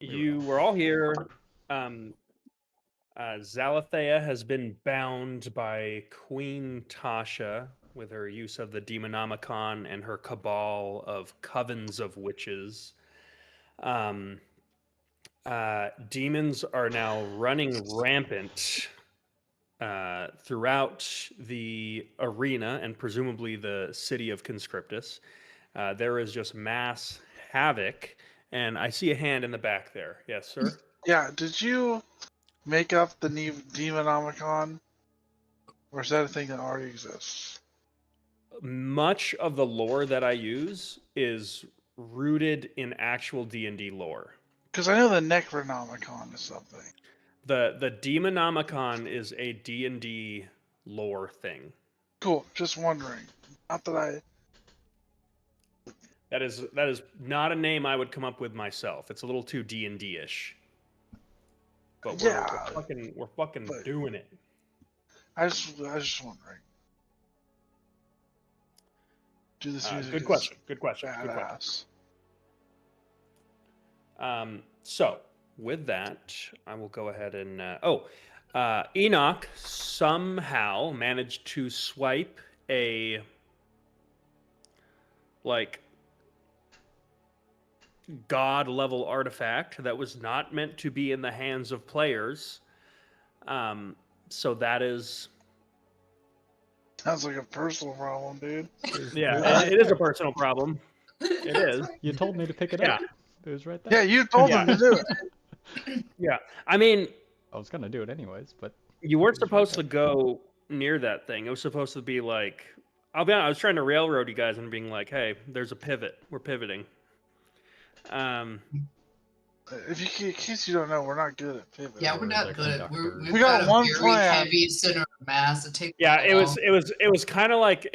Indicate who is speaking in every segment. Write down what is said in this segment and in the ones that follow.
Speaker 1: You were all here. Um, Zalathea has been bound by Queen Tasha with her use of the Demonomicon and her cabal of covens of witches. Um, Demons are now running rampant throughout the arena and presumably the city of Conscriptus. There is just mass havoc, and I see a hand in the back there. Yes, sir?
Speaker 2: Yeah, did you make up the Demonomicon? Or is that a thing that already exists?
Speaker 1: Much of the lore that I use is rooted in actual D&D lore.
Speaker 2: Because I know the Necronomicon is something.
Speaker 1: The Demonomicon is a D&D lore thing.
Speaker 2: Cool, just wondering. Not that I...
Speaker 1: That is not a name I would come up with myself. It's a little too D&D-ish. But we're fucking
Speaker 2: but-
Speaker 1: doing it.
Speaker 2: I was just wondering. Do this music
Speaker 1: Good
Speaker 2: is
Speaker 1: question. Good question.
Speaker 2: badass.
Speaker 1: So with that, I will go ahead and Enoch somehow managed to swipe a god level artifact that was not meant to be in the hands of players. So that is
Speaker 2: Sounds like a personal problem, dude.
Speaker 1: yeah, it is a personal problem. It is.
Speaker 3: You told me to pick it up. It was right
Speaker 2: Yeah,
Speaker 3: there.
Speaker 2: you told
Speaker 1: Yeah.
Speaker 2: him to do it.
Speaker 1: Yeah. I mean,
Speaker 3: I was gonna do it anyways, but
Speaker 1: you weren't
Speaker 3: It was
Speaker 1: supposed to
Speaker 3: right
Speaker 1: go near that thing. It was supposed to be like, I'll be honest, I was trying to railroad you guys and being like, hey, there's a pivot. We're pivoting.
Speaker 2: In case you don't know, we're not good at pivoting.
Speaker 4: Yeah, we're not
Speaker 3: the
Speaker 4: good.
Speaker 3: conductors.
Speaker 4: We've
Speaker 2: We got
Speaker 4: got a
Speaker 2: one
Speaker 4: very
Speaker 2: plan.
Speaker 4: heavy center of mass. It takes
Speaker 1: Yeah,
Speaker 4: a while.
Speaker 1: it was kind of like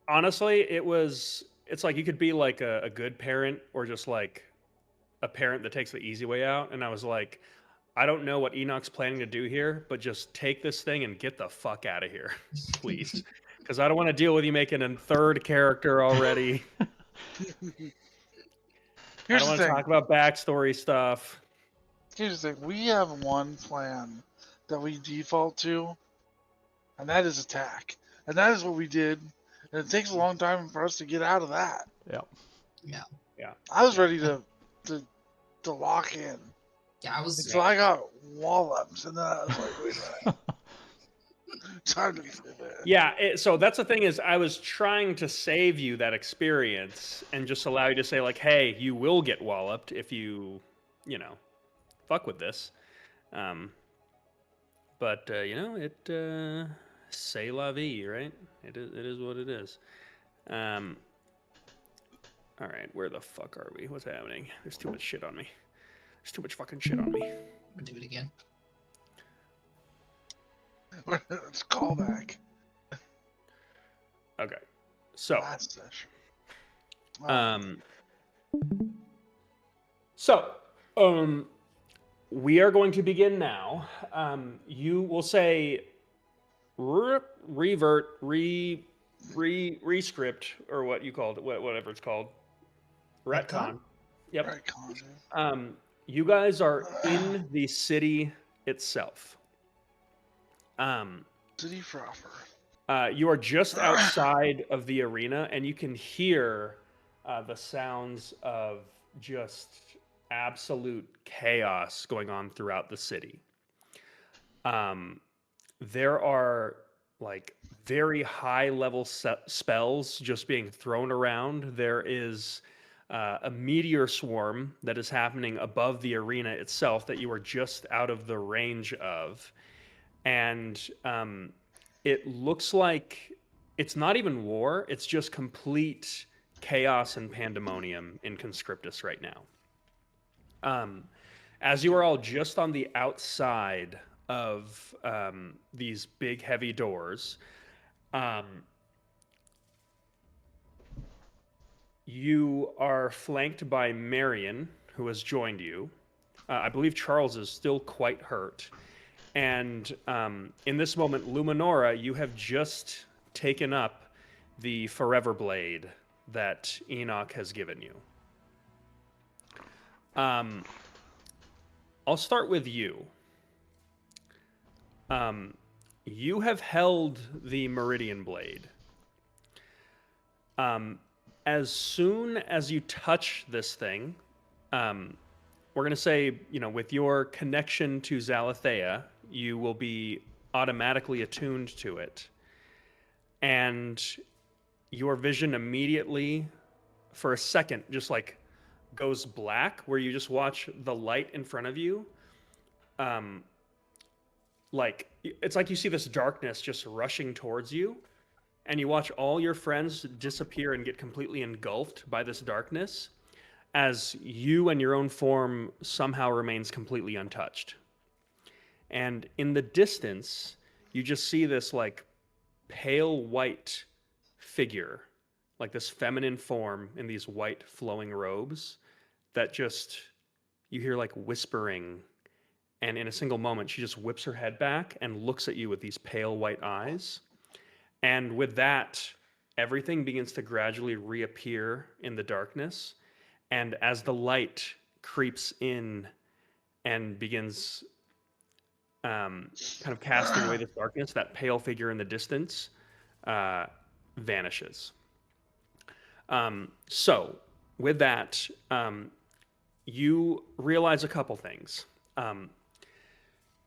Speaker 1: honestly, it's like you could be like a good parent or just like a parent that takes the easy way out. And I was like, I don't know what Enoch's planning to do here, but just take this thing and get the fuck out of here, please. Because I don't want to deal with you making a third character already. I
Speaker 2: Here's
Speaker 1: don't
Speaker 2: the
Speaker 1: want to
Speaker 2: thing.
Speaker 1: talk about backstory stuff.
Speaker 2: Here's the thing. We have one plan that we default to, and that is attack. And that is what we did. And it takes a long time for us to get out of that.
Speaker 3: yeah.
Speaker 2: I was ready to lock in.
Speaker 4: Yeah, I was.
Speaker 2: So I got wallops, and then I was like, wait a minute. Time to pivot.
Speaker 1: Yeah, so that's the thing is I was trying to save you that experience and just allow you to say like, hey, you will get walloped if you fuck with this. But c'est la vie, right? It is what it is. All right, where the fuck are we? What's happening? There's too much shit on me. There's too much fucking shit on me.
Speaker 4: We'll do it again.
Speaker 2: Let's call back.
Speaker 1: Okay, so
Speaker 2: Last session.
Speaker 1: we are going to begin now. You will say revert, rescript, or what you called it, whatever it's called. Retcon. Yep.
Speaker 2: Retcon.
Speaker 1: You guys are in the city itself.
Speaker 2: City proper.
Speaker 1: You are just outside of the arena, and you can hear the sounds of just absolute chaos going on throughout the city. There are like very high level spells just being thrown around. There is a meteor swarm that is happening above the arena itself that you are just out of the range of. And it looks like it's not even war, it's just complete chaos and pandemonium in Conscriptus right now. As you are all just on the outside of these big heavy doors, you are flanked by Marion, who has joined you. I believe Charles is still quite hurt. And in this moment, Luminora, you have just taken up the Forever Blade that Enoch has given you. I'll start with you. You have held the Meridian Blade. As soon as you touch this thing, we're going to say, with your connection to Zalathea, you will be automatically attuned to it. And your vision immediately, for a second, just like goes black, where you just watch the light in front of you. Like, it's like you see this darkness just rushing towards you, and you watch all your friends disappear and get completely engulfed by this darkness, as you and your own form somehow remains completely untouched. And in the distance, you just see this like pale white figure, like this feminine form in these white flowing robes that just, you hear like whispering. And in a single moment, she just whips her head back and looks at you with these pale white eyes. And with that, everything begins to gradually reappear in the darkness. And as the light creeps in and begins kind of casting away this darkness, that pale figure in the distance vanishes. So with that, you realize a couple things.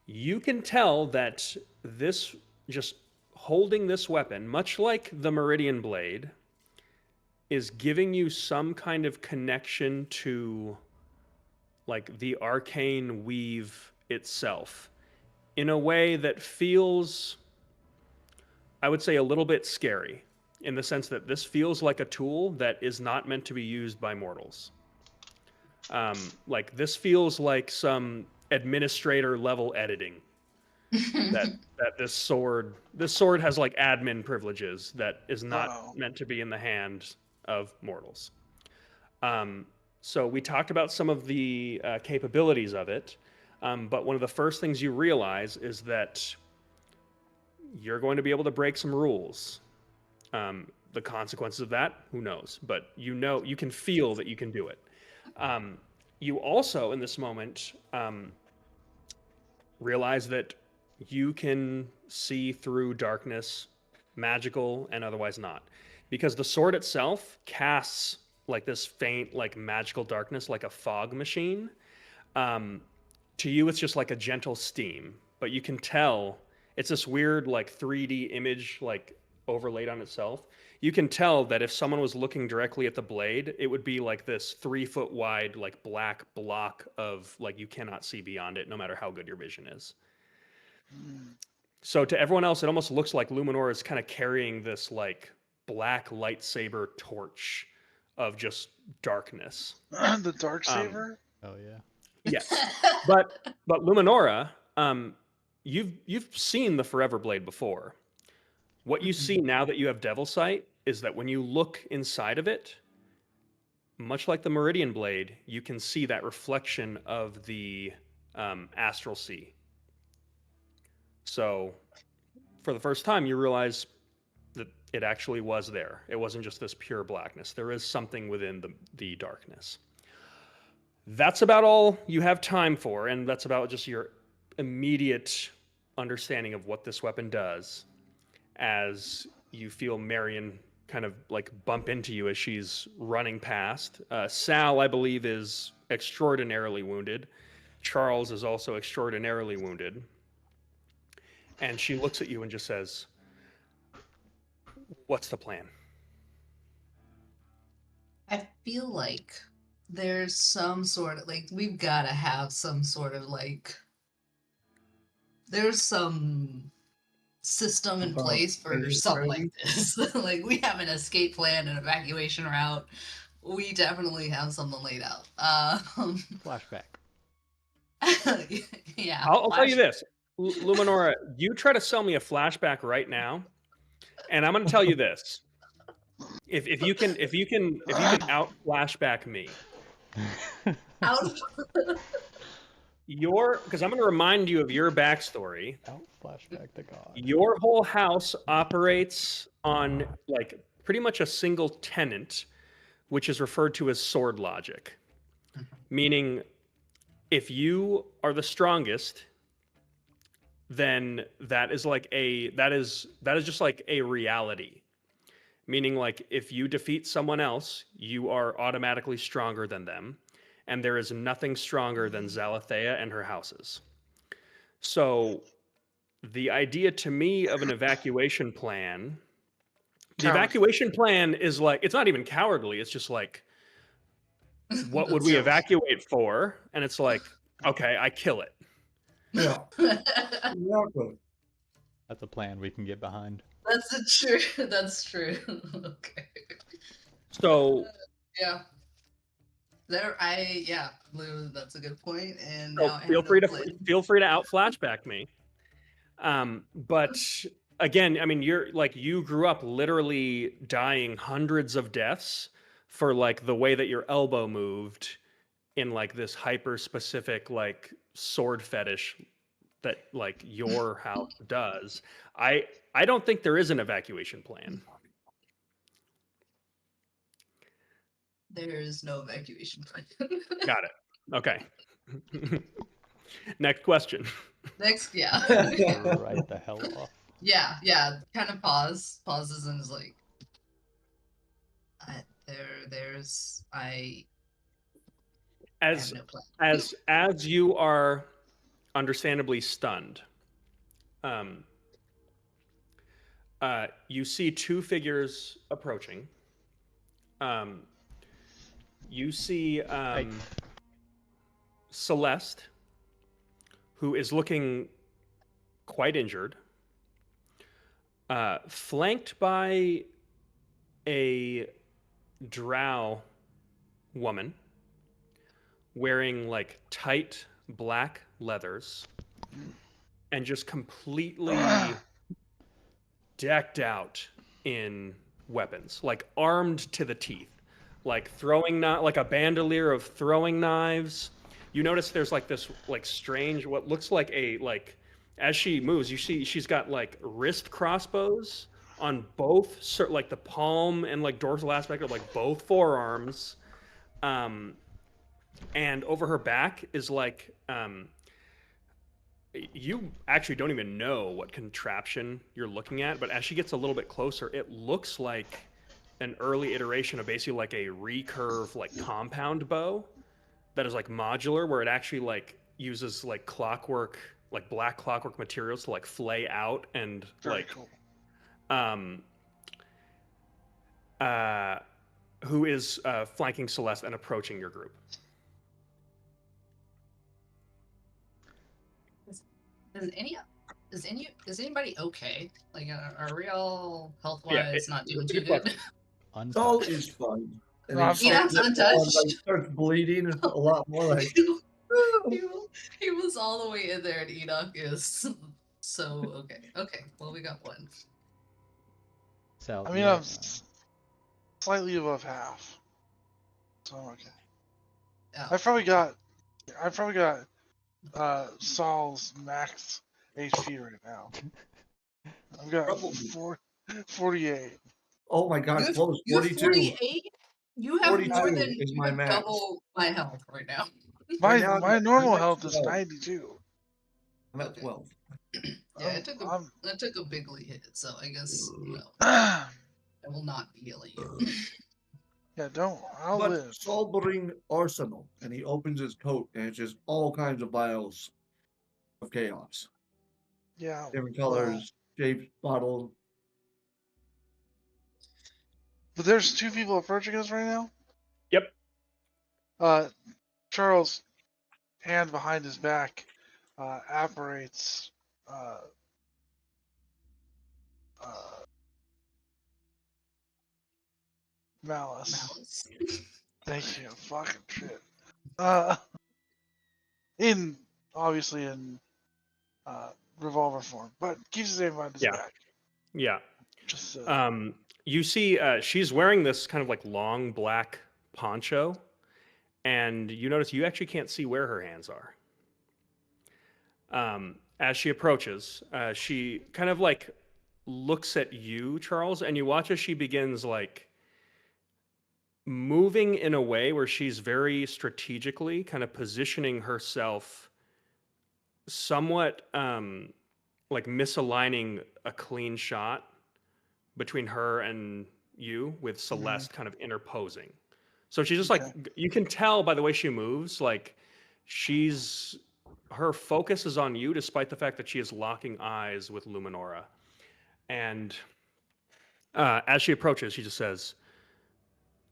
Speaker 1: You can tell that this, just holding this weapon, much like the Meridian Blade, is giving you some kind of connection to like the arcane weave itself in a way that feels, I would say, a little bit scary, in the sense that this feels like a tool that is not meant to be used by mortals. Like, this feels like some administrator level editing that this sword has like admin privileges that is not meant to be in the hands of mortals. So we talked about some of the capabilities of it, but one of the first things you realize is that you're going to be able to break some rules. The consequences of that, who knows? But you can feel that you can do it. You also, in this moment, realize that you can see through darkness, magical and otherwise not. Because the sword itself casts like this faint, like magical darkness, like a fog machine. To you, it's just like a gentle steam, but you can tell it's this weird, like 3D image, like overlaid on itself. You can tell that if someone was looking directly at the blade, it would be like this 3-foot wide, like black block of like you cannot see beyond it, no matter how good your vision is. So to everyone else, it almost looks like Luminora is kind of carrying this like black lightsaber torch of just darkness.
Speaker 2: The dark saber.
Speaker 3: Oh yeah.
Speaker 1: Yes, but Luminora, you've seen the Forever Blade before. What you see now that you have Devil Sight is that when you look inside of it, much like the Meridian Blade, you can see that reflection of the Astral Sea. So, for the first time, you realize that it actually was there. It wasn't just this pure blackness. There is something within the darkness. That's about all you have time for, and that's about just your immediate understanding of what this weapon does, as you feel Marion kind of like bump into you as she's running past. Sal, I believe, is extraordinarily wounded. Charles is also extraordinarily wounded. And she looks at you and just says, "What's the plan?"
Speaker 4: I feel like there's some sort of like we've got to have some sort of like there's some system in place for something like this. Like we have an escape plan, an evacuation route. We definitely have something laid out.
Speaker 3: Flashback.
Speaker 4: Yeah.
Speaker 1: I'll tell you this, Luminora, you try to sell me a flashback right now, and I'm going to tell you this: if you can out flashback me, because I'm going to remind you of your backstory.
Speaker 3: Out flashback to God.
Speaker 1: Your whole house operates on like pretty much a single tenant, which is referred to as sword logic, meaning if you are the strongest, then that is just like a reality. Meaning, like, if you defeat someone else, you are automatically stronger than them, and there is nothing stronger than Zalathea and her houses. So, the idea to me of an evacuation plan, the
Speaker 2: Cowardly.
Speaker 1: evacuation plan is like, it's not even cowardly. It's just like, what would
Speaker 4: That's
Speaker 1: we
Speaker 2: it.
Speaker 1: evacuate for? And it's like, okay, I kill it.
Speaker 5: Yeah, exactly.
Speaker 3: That's a plan we can get behind.
Speaker 4: That's a true. That's true. Okay.
Speaker 1: So,
Speaker 4: Yeah. Yeah, Lou, that's a good point. And
Speaker 1: so
Speaker 4: now I
Speaker 1: feel
Speaker 4: have
Speaker 1: free
Speaker 4: no
Speaker 1: to
Speaker 4: plan.
Speaker 1: feel free to out flashback me. But again, I mean, you grew up literally dying hundreds of deaths for like the way that your elbow moved in like this hyper specific like sword fetish that like your house does. I don't think there is an evacuation plan.
Speaker 4: There is no evacuation plan.
Speaker 1: Got it. Okay. Next question.
Speaker 4: Next, yeah.
Speaker 3: Right the hell off.
Speaker 4: Yeah. Kind of pauses and is like, I
Speaker 1: As
Speaker 4: have no plan.
Speaker 1: as you are understandably stunned, you see two figures approaching. You see Celeste, who is looking quite injured, flanked by a drow woman wearing like tight black leathers and just completely decked out in weapons, like armed to the teeth, like like a bandolier of throwing knives. You notice there's like this like strange, what looks like a like, as she moves, you see she's got like wrist crossbows on both, like the palm and like dorsal aspect of like both forearms. And over her back is like, you actually don't even know what contraption you're looking at, but as she gets a little bit closer, it looks like an early iteration of basically like a recurve like compound bow that is like modular, where it actually like uses like clockwork, like black clockwork materials to like flay out and
Speaker 2: Very
Speaker 1: like
Speaker 2: cool.
Speaker 1: Who is flanking Celeste and approaching your group.
Speaker 4: Is anybody okay? Like, are we all health
Speaker 1: Yeah,
Speaker 4: wise not doing
Speaker 1: it's a
Speaker 4: too
Speaker 1: good
Speaker 4: good?
Speaker 1: question.
Speaker 5: Saul
Speaker 3: Untouched.
Speaker 5: is fine. And
Speaker 2: No, I'm
Speaker 5: he
Speaker 2: fine.
Speaker 5: starts
Speaker 4: Enoch's untouched.
Speaker 5: like, starts bleeding a lot more. Like
Speaker 4: he was all the way in there, and Enoch is so okay. Okay, well we got one.
Speaker 3: Sal,
Speaker 2: I mean,
Speaker 3: yeah,
Speaker 2: I'm slightly above half, so I'm okay.
Speaker 4: Oh.
Speaker 2: I probably got Saul's max HP right now. I've got
Speaker 5: Probably.
Speaker 2: 48.
Speaker 5: oh my god, close.
Speaker 4: You have
Speaker 5: 42.
Speaker 4: 48. You have
Speaker 5: 42
Speaker 4: more than
Speaker 5: is
Speaker 4: you
Speaker 5: my
Speaker 4: have
Speaker 5: max.
Speaker 4: double my health right now.
Speaker 2: My
Speaker 5: now
Speaker 2: my
Speaker 5: I'm
Speaker 2: normal
Speaker 5: at
Speaker 2: health is
Speaker 5: 12.
Speaker 2: 92.
Speaker 5: I'm at
Speaker 4: Okay.
Speaker 5: 12.
Speaker 4: Yeah,
Speaker 2: I'm-
Speaker 4: it took a bigly hit, so I guess
Speaker 2: yeah,
Speaker 4: I will not be healing you.
Speaker 2: don't. I'll
Speaker 5: But
Speaker 2: live.
Speaker 5: Saul bring arsenal, and he opens his coat, and it's just all kinds of vials of chaos,
Speaker 2: Yeah.
Speaker 5: different
Speaker 2: well,
Speaker 5: colors, shapes, bottles.
Speaker 2: But there's two people approaching us right now.
Speaker 1: Yep.
Speaker 2: Charles, hand behind his back, apparates. Malice.
Speaker 4: Malice.
Speaker 2: Thank you. Fucking shit. Obviously in revolver form, but keeps his aim behind his
Speaker 1: Yeah.
Speaker 2: back.
Speaker 1: Yeah.
Speaker 2: Just
Speaker 1: You see, she's wearing this kind of like long black poncho, and you notice you actually can't see where her hands are. As she approaches, she kind of like looks at you, Charles, and you watch as she begins like moving in a way where she's very strategically kind of positioning herself somewhat like misaligning a clean shot between her and you with Celeste kind of interposing. So she's just
Speaker 2: Okay.
Speaker 1: like you can tell by the way she moves, like she's her focus is on you despite the fact that she is locking eyes with Luminora. And as she approaches, she just says,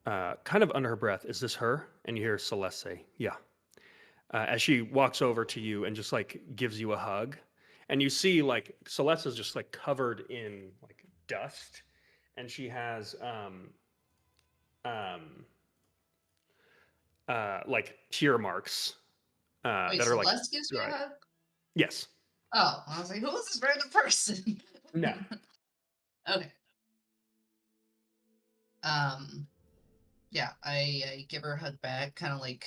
Speaker 1: kind of under her breath, "Is this her?" And you hear Celeste say, "Yeah." As she walks over to you and just like gives you a hug, and you see like Celeste is just like covered in like dust, and she has um, like tear marks
Speaker 4: Wait,
Speaker 1: that are like
Speaker 4: Celeste gives me a
Speaker 1: right.
Speaker 4: hug?
Speaker 1: Yes.
Speaker 4: Oh, I was like, who is this random person?
Speaker 1: No.
Speaker 4: Okay. Um, yeah, I give her a hug back, kind of like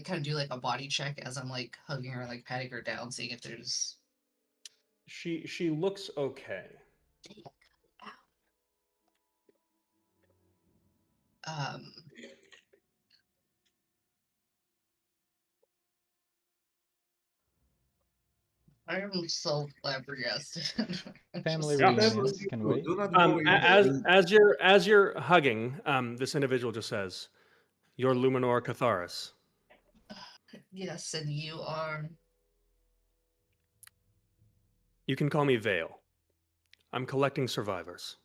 Speaker 4: kind of do like a body check as I'm like hugging her, like patting her down, seeing if there's.
Speaker 1: She looks okay.
Speaker 4: Um, I am so flabbergasted.
Speaker 3: Family
Speaker 4: Just-
Speaker 1: Yeah.
Speaker 3: reunions can wait.
Speaker 5: Do not go
Speaker 1: As you're hugging, this individual just says, "You're Luminor Catharis."
Speaker 4: Yes, and you are.
Speaker 1: You can call me Vale. I'm collecting survivors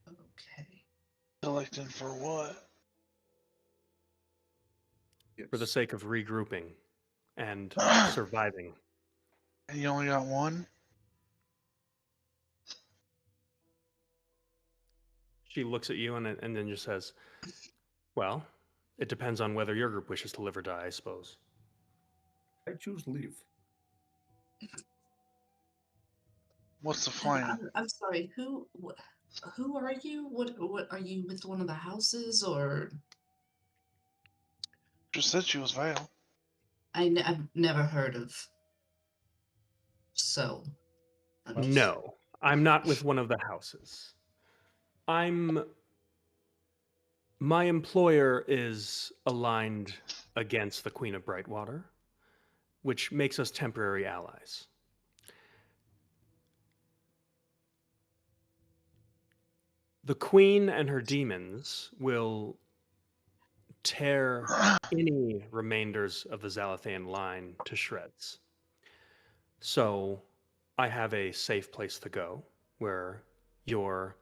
Speaker 4: Okay.
Speaker 2: Collecting for what?
Speaker 1: for the sake of regrouping and surviving.
Speaker 2: And you only got one?
Speaker 1: She looks at you and then just says, "Well, it depends on whether your group wishes to live or die, I suppose."
Speaker 5: I choose leave.
Speaker 2: What's the plan?
Speaker 4: I'm sorry. Who are you? What are you with one of the houses or?
Speaker 2: Just said she was Vale.
Speaker 4: I've never heard of. So. I'm just-
Speaker 1: No, I'm not with one of the houses. My employer is aligned against the Queen of Brightwater, which makes us temporary allies. The Queen and her demons will tear any remainders of the Zalathan line to shreds. So I have a safe place to go where your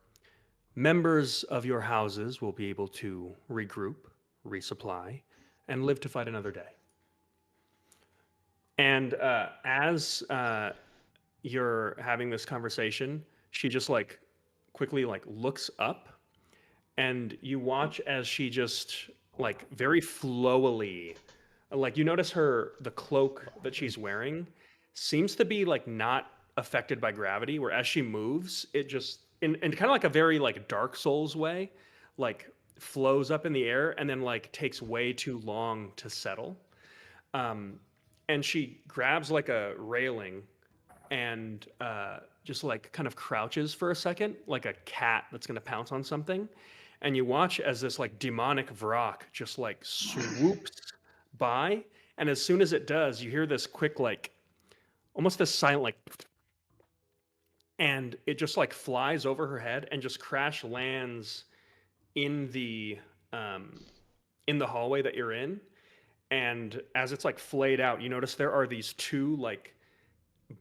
Speaker 1: members of your houses will be able to regroup, resupply, and live to fight another day. And as you're having this conversation, she just like quickly like looks up, and you watch as she just like very flowily, like you notice the cloak that she's wearing seems to be like not affected by gravity, where as she moves, it just in kind of like a very like Dark Souls way, like flows up in the air and then like takes way too long to settle. And she grabs like a railing and just like kind of crouches for a second, like a cat that's gonna pounce on something. And you watch as this like demonic Vrock just like swoops by, and as soon as it does, you hear this quick like almost this silent like, and it just like flies over her head and just crash lands in the hallway that you're in. And as it's like flayed out, you notice there are these two like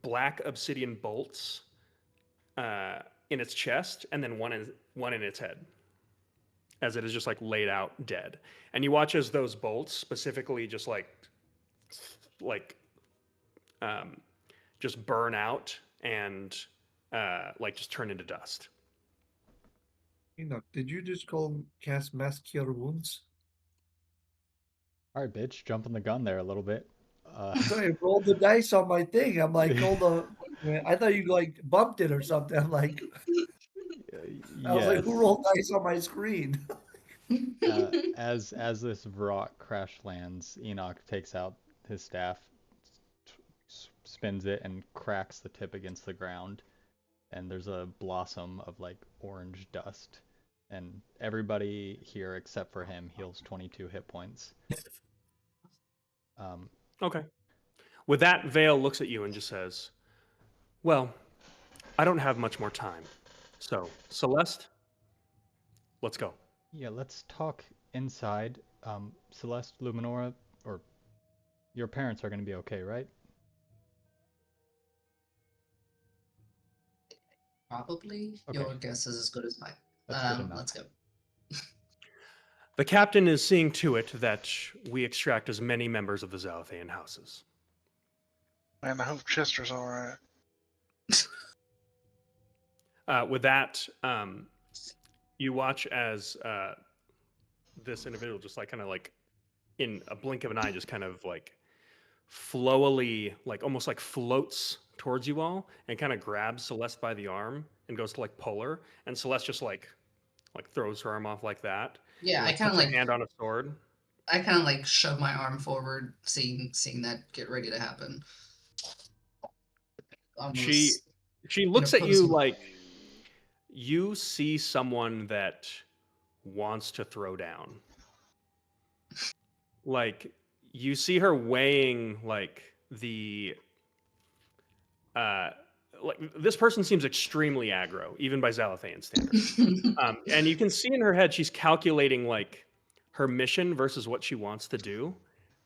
Speaker 1: black obsidian bolts in its chest, and then one in its head, as it is just like laid out dead. And you watch as those bolts specifically just like just burn out and like just turn into dust.
Speaker 5: Did you just cast Mass Cure Wounds?
Speaker 3: All right, bitch, jumping the gun there a little bit.
Speaker 5: I rolled the dice on my thing. I'm like, hold on. Wait a minute. I thought you like bumped it or something. I'm like, I was like, who rolled dice on my screen?
Speaker 3: As this Vrock crash lands, Enoch takes out his staff, spins it, and cracks the tip against the ground, and there's a blossom of like orange dust, and everybody here except for him heals 22 hit points.
Speaker 1: Okay. With that, Vale looks at you and just says, "Well, I don't have much more time. So, Celeste, let's go."
Speaker 3: Yeah, let's talk inside. Celeste, Luminora, or your parents are going to be okay, right?
Speaker 4: Probably.
Speaker 3: Okay.
Speaker 4: Your guess is as good as mine.
Speaker 3: That's good enough.
Speaker 4: Let's go.
Speaker 1: The captain is seeing to it that we extract as many members of the Zalathian houses.
Speaker 2: Man, I hope Chester's all right.
Speaker 1: With that, you watch as this individual just like kind of like in a blink of an eye just kind of like flowily, like almost like floats towards you all and kind of grabs Celeste by the arm and goes to like pull her, and Celeste just like throws her arm off like that.
Speaker 4: Yeah,
Speaker 1: and,
Speaker 4: I kind of
Speaker 1: puts her
Speaker 4: like
Speaker 1: hand on a sword.
Speaker 4: I kind of like shove my arm forward, seeing that get ready to happen.
Speaker 1: She
Speaker 4: Almost
Speaker 1: looks at you
Speaker 4: posing.
Speaker 1: like you see someone that wants to throw down. Like you see her weighing like the like this person seems extremely aggro, even by Zalathian standards. And you can see in her head she's calculating like her mission versus what she wants to do,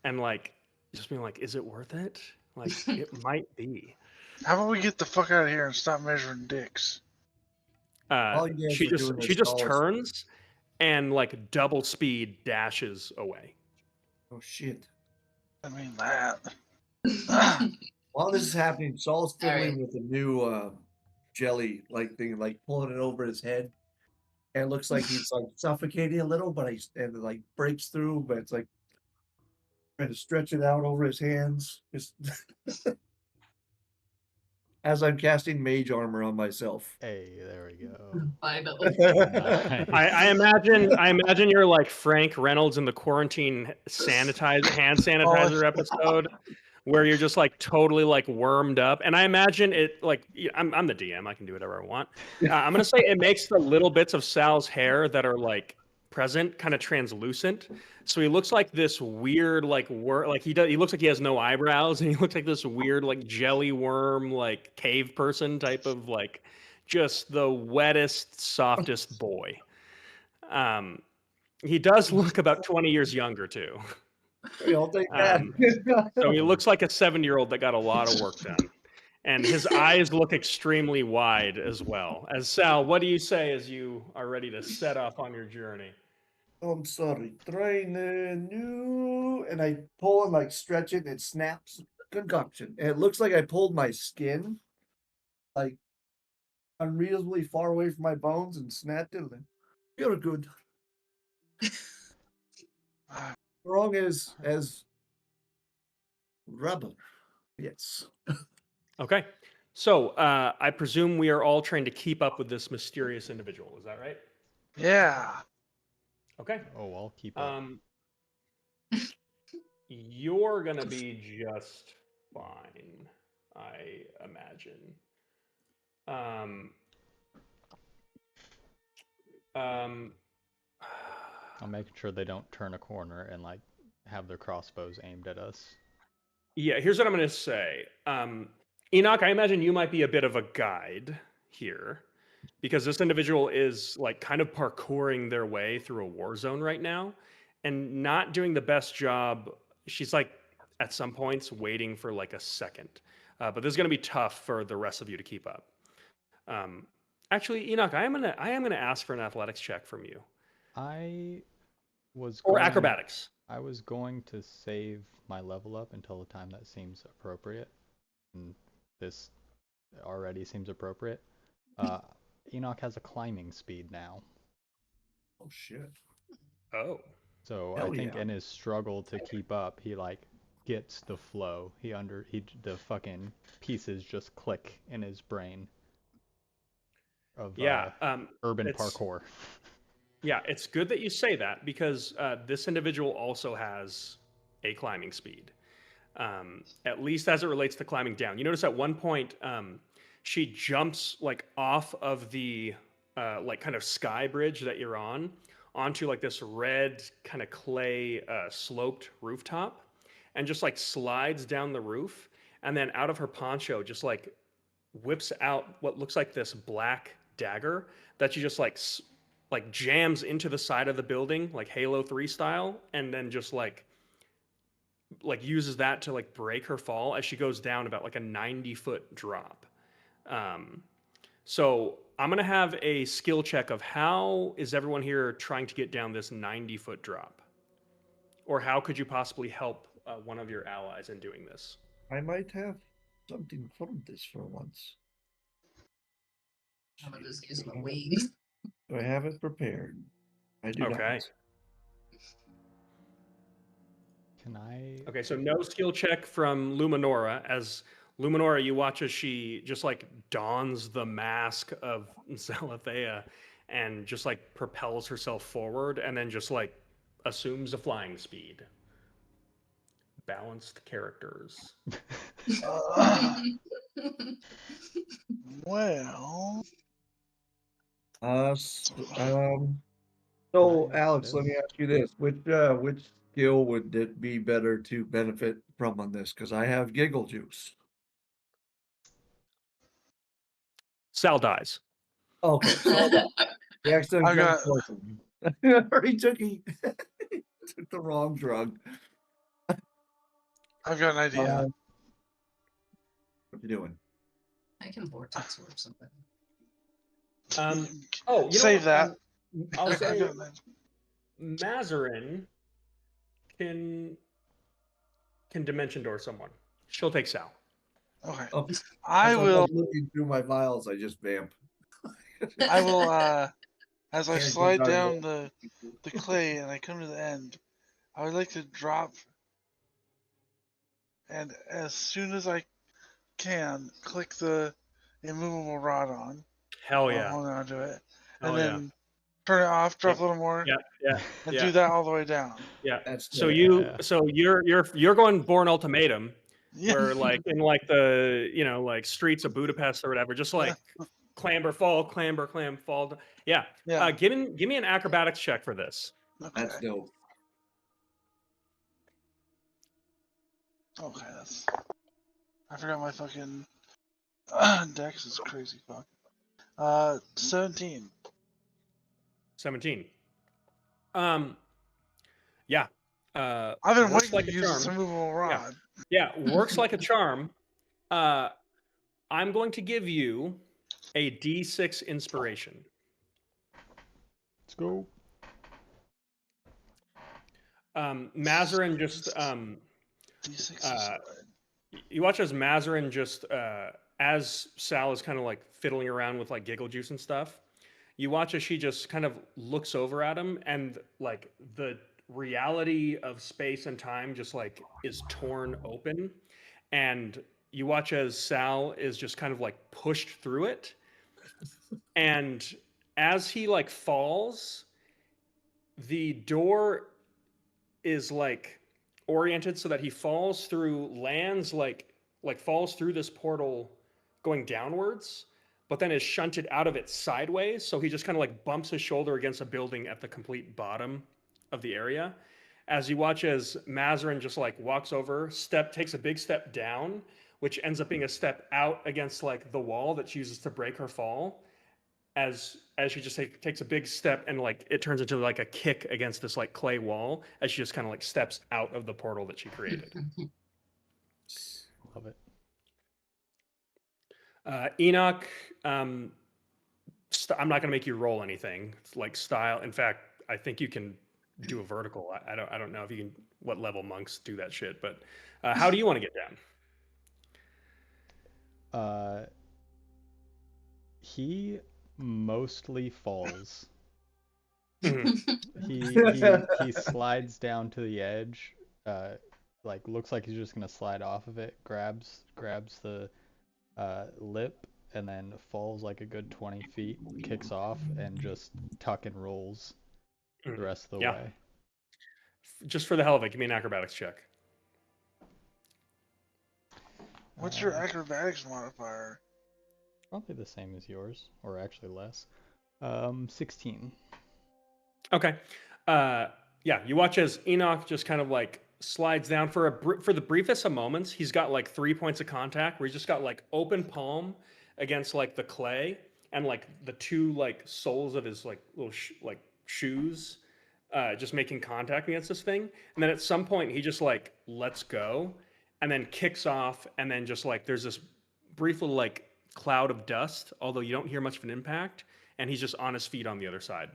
Speaker 1: and like just being like, is it worth it? Like it might be.
Speaker 2: How about we get the fuck out of here and stop measuring dicks?
Speaker 5: All you guys
Speaker 1: She
Speaker 5: are
Speaker 1: just
Speaker 5: doing
Speaker 1: she
Speaker 5: is
Speaker 1: just
Speaker 5: calls.
Speaker 1: turns and like double speed dashes away.
Speaker 5: Oh shit!
Speaker 2: I mean that.
Speaker 5: While this is happening, Saul's
Speaker 4: All right.
Speaker 5: fiddling with a new jelly like thing, like pulling it over his head, and it looks like he's like suffocating a little, but it like breaks through, but it's like trying to stretch it out over his hands. Just as I'm casting mage armor on myself.
Speaker 3: Hey, there we go.
Speaker 4: I know.
Speaker 3: Nice.
Speaker 1: I imagine you're like Frank Reynolds in the quarantine hand sanitizer episode, where you're just like totally like wormed up. And I imagine it like I'm the DM, I can do whatever I want. I'm gonna say it makes the little bits of Sal's hair that are like present kind of translucent, so he looks like this weird like he looks like he has no eyebrows, and he looks like this weird like jelly worm like cave person type of like just the wettest softest boy. He does look about 20 years younger too.
Speaker 5: I'll take that.
Speaker 1: So he looks like a 7-year-old that got a lot of work done. And his eyes look extremely wide as well. As Sal, what do you say as you are ready to set off on your journey?
Speaker 5: I'm sorry. Trying new, and I pull and like stretch it, and it snaps. Concoction. And it looks like I pulled my skin, like unreasonably far away from my bones, and snapped it. And you're good. Wrong as rubber. Yes.
Speaker 1: Okay. So I presume we are all trying to keep up with this mysterious individual. Is that right?
Speaker 2: Yeah.
Speaker 1: Okay.
Speaker 3: Oh, I'll keep up.
Speaker 1: You're going to be just fine, I imagine.
Speaker 3: I'm making sure they don't turn a corner and like have their crossbows aimed at us.
Speaker 1: Yeah, here's what I'm going to say. Enoch, I imagine you might be a bit of a guide here, because this individual is like kind of parkouring their way through a war zone right now and not doing the best job. She's like at some points waiting for like a second. But this is going to be tough for the rest of you to keep up. Actually, Enoch, I am gonna ask for an athletics check from you. Or acrobatics.
Speaker 3: I was going to save my level up until the time that seems appropriate, and this already seems appropriate. Enoch has a climbing speed now.
Speaker 5: Oh shit.
Speaker 1: Oh.
Speaker 3: So
Speaker 5: Hell
Speaker 3: I think
Speaker 5: yeah.
Speaker 3: in his struggle to keep up, he like gets the flow. The fucking pieces just click in his brain. Of urban parkour.
Speaker 1: Yeah, it's good that you say that, because this individual also has a climbing speed, at least as it relates to climbing down. You notice at one point she jumps like off of the like kind of sky bridge that you're on onto like this red kind of clay sloped rooftop, and just like slides down the roof, and then out of her poncho just like whips out what looks like this black dagger that she just like jams into the side of the building like Halo 3 style, and then just like uses that to like break her fall as she goes down about like a 90-foot drop. So I'm gonna have a skill check of how is everyone here trying to get down this 90-foot drop, or how could you possibly help one of your allies in doing this?
Speaker 5: I might have something from this for once.
Speaker 4: I'm just using a wing.
Speaker 5: Do I have it prepared? I do
Speaker 1: Okay.
Speaker 5: not.
Speaker 3: Can I?
Speaker 1: Okay, so no skill check from Luminora. As Luminora, you watch as she just like dons the mask of Zalathea and just like propels herself forward and then just like assumes a flying speed. Balanced characters.
Speaker 2: Uh, well,
Speaker 5: So
Speaker 3: Nice,
Speaker 5: Alex, let
Speaker 3: yes.
Speaker 5: me ask you this: which skill would it be better to benefit from on this? Because I have giggle juice.
Speaker 1: Sal dies.
Speaker 5: Okay, so he accidentally
Speaker 2: I
Speaker 5: drank
Speaker 2: got-
Speaker 5: poison. Or he took the wrong drug.
Speaker 2: I've got an idea.
Speaker 5: What you doing?
Speaker 4: I can vortex warp something.
Speaker 1: Oh, you know
Speaker 2: Save
Speaker 1: what?
Speaker 2: that.
Speaker 1: I'll
Speaker 2: I've
Speaker 1: say
Speaker 2: got an idea.
Speaker 1: Mazarin can dimension door someone. She'll take Sal.
Speaker 2: Okay.
Speaker 5: Oh,
Speaker 2: I
Speaker 5: as I'm,
Speaker 2: will.
Speaker 5: like, looking through my vials. I just vamp.
Speaker 2: I will. As I
Speaker 5: Can't go
Speaker 2: slide
Speaker 5: down
Speaker 2: down the clay and I come to the end, I would like to drop, and as soon as I can, click the immovable rod on.
Speaker 1: Hell
Speaker 2: While
Speaker 1: yeah.
Speaker 2: I'm holding onto it, and
Speaker 1: Hell yeah.
Speaker 2: then turn it off, drop a little more,
Speaker 1: Yeah.
Speaker 2: and
Speaker 1: yeah.
Speaker 2: do that all the way down.
Speaker 1: Yeah.
Speaker 5: That's
Speaker 1: So
Speaker 3: Yeah.
Speaker 1: you're going Born Ultimatum,
Speaker 2: Yeah.
Speaker 1: where like in like the like streets of Budapest or whatever, just like clamber, fall, clamber, clam, fall. Yeah.
Speaker 2: Yeah.
Speaker 1: Give me an acrobatics check for this.
Speaker 2: Okay.
Speaker 5: That's dope.
Speaker 2: Okay. That's. I forgot my fucking dex is crazy. Fuck. 17.
Speaker 1: 17. Yeah.
Speaker 2: I've been
Speaker 1: Works
Speaker 2: waiting
Speaker 1: like
Speaker 2: to
Speaker 1: a
Speaker 2: use this
Speaker 1: charm.
Speaker 2: immovable rod.
Speaker 1: Yeah, works like a charm. I'm going to give you a D6 inspiration.
Speaker 3: Let's go.
Speaker 1: Mazarin just
Speaker 2: D6
Speaker 1: you watch as Mazarin just as Sal is kind of like fiddling around with like giggle juice and stuff. You watch as she just kind of looks over at him, and like the reality of space and time just like is torn open, and you watch as Sal is just kind of like pushed through it, and as he like falls, the door is like oriented so that he falls through, lands like falls through this portal going downwards, but then is shunted out of it sideways, so he just kind of like bumps his shoulder against a building at the complete bottom of the area. As you watch as Mazarin just like walks over, takes a big step down, which ends up being a step out against like the wall that she uses to break her fall, as she just takes a big step, and like it turns into like a kick against this like clay wall as she just kind of like steps out of the portal that she created.
Speaker 3: Love it.
Speaker 1: Enoch, I'm not going to make you roll anything. It's like style. In fact, I think you can do a vertical. I don't know if you can, what level monks do that shit, but how do you want to get down?
Speaker 3: He mostly falls.
Speaker 1: Mhm.
Speaker 3: He slides down to the edge, like looks like he's just gonna slide off of it, grabs the lip, and then falls like a good 20 feet, kicks off, and just tuck and rolls the rest of the
Speaker 1: Yeah.
Speaker 3: way.
Speaker 1: Just for the hell of it, give me an acrobatics check.
Speaker 2: What's your acrobatics modifier?
Speaker 3: Probably the same as yours, or actually less. 16.
Speaker 1: Okay. Yeah, you watch as Enoch just kind of like slides down for the briefest of moments. He's got like 3 points of contact where he's just got like open palm against like the clay and like the two like soles of his like little like shoes just making contact against this thing. And then at some point he just like lets go and then kicks off and then just like there's this brief little like cloud of dust, although you don't hear much of an impact, and he's just on his feet on the other side.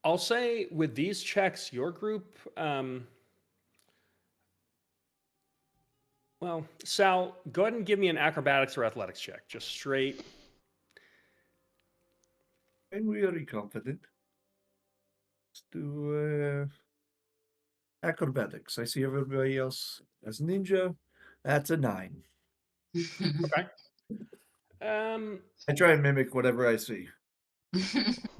Speaker 1: I'll say with these checks, your group, well, Sal, go ahead and give me an acrobatics or athletics check, just straight.
Speaker 5: I'm very confident. Let's do acrobatics. I see everybody else as ninja. That's a 9.
Speaker 1: Okay.
Speaker 5: I try and mimic whatever I see.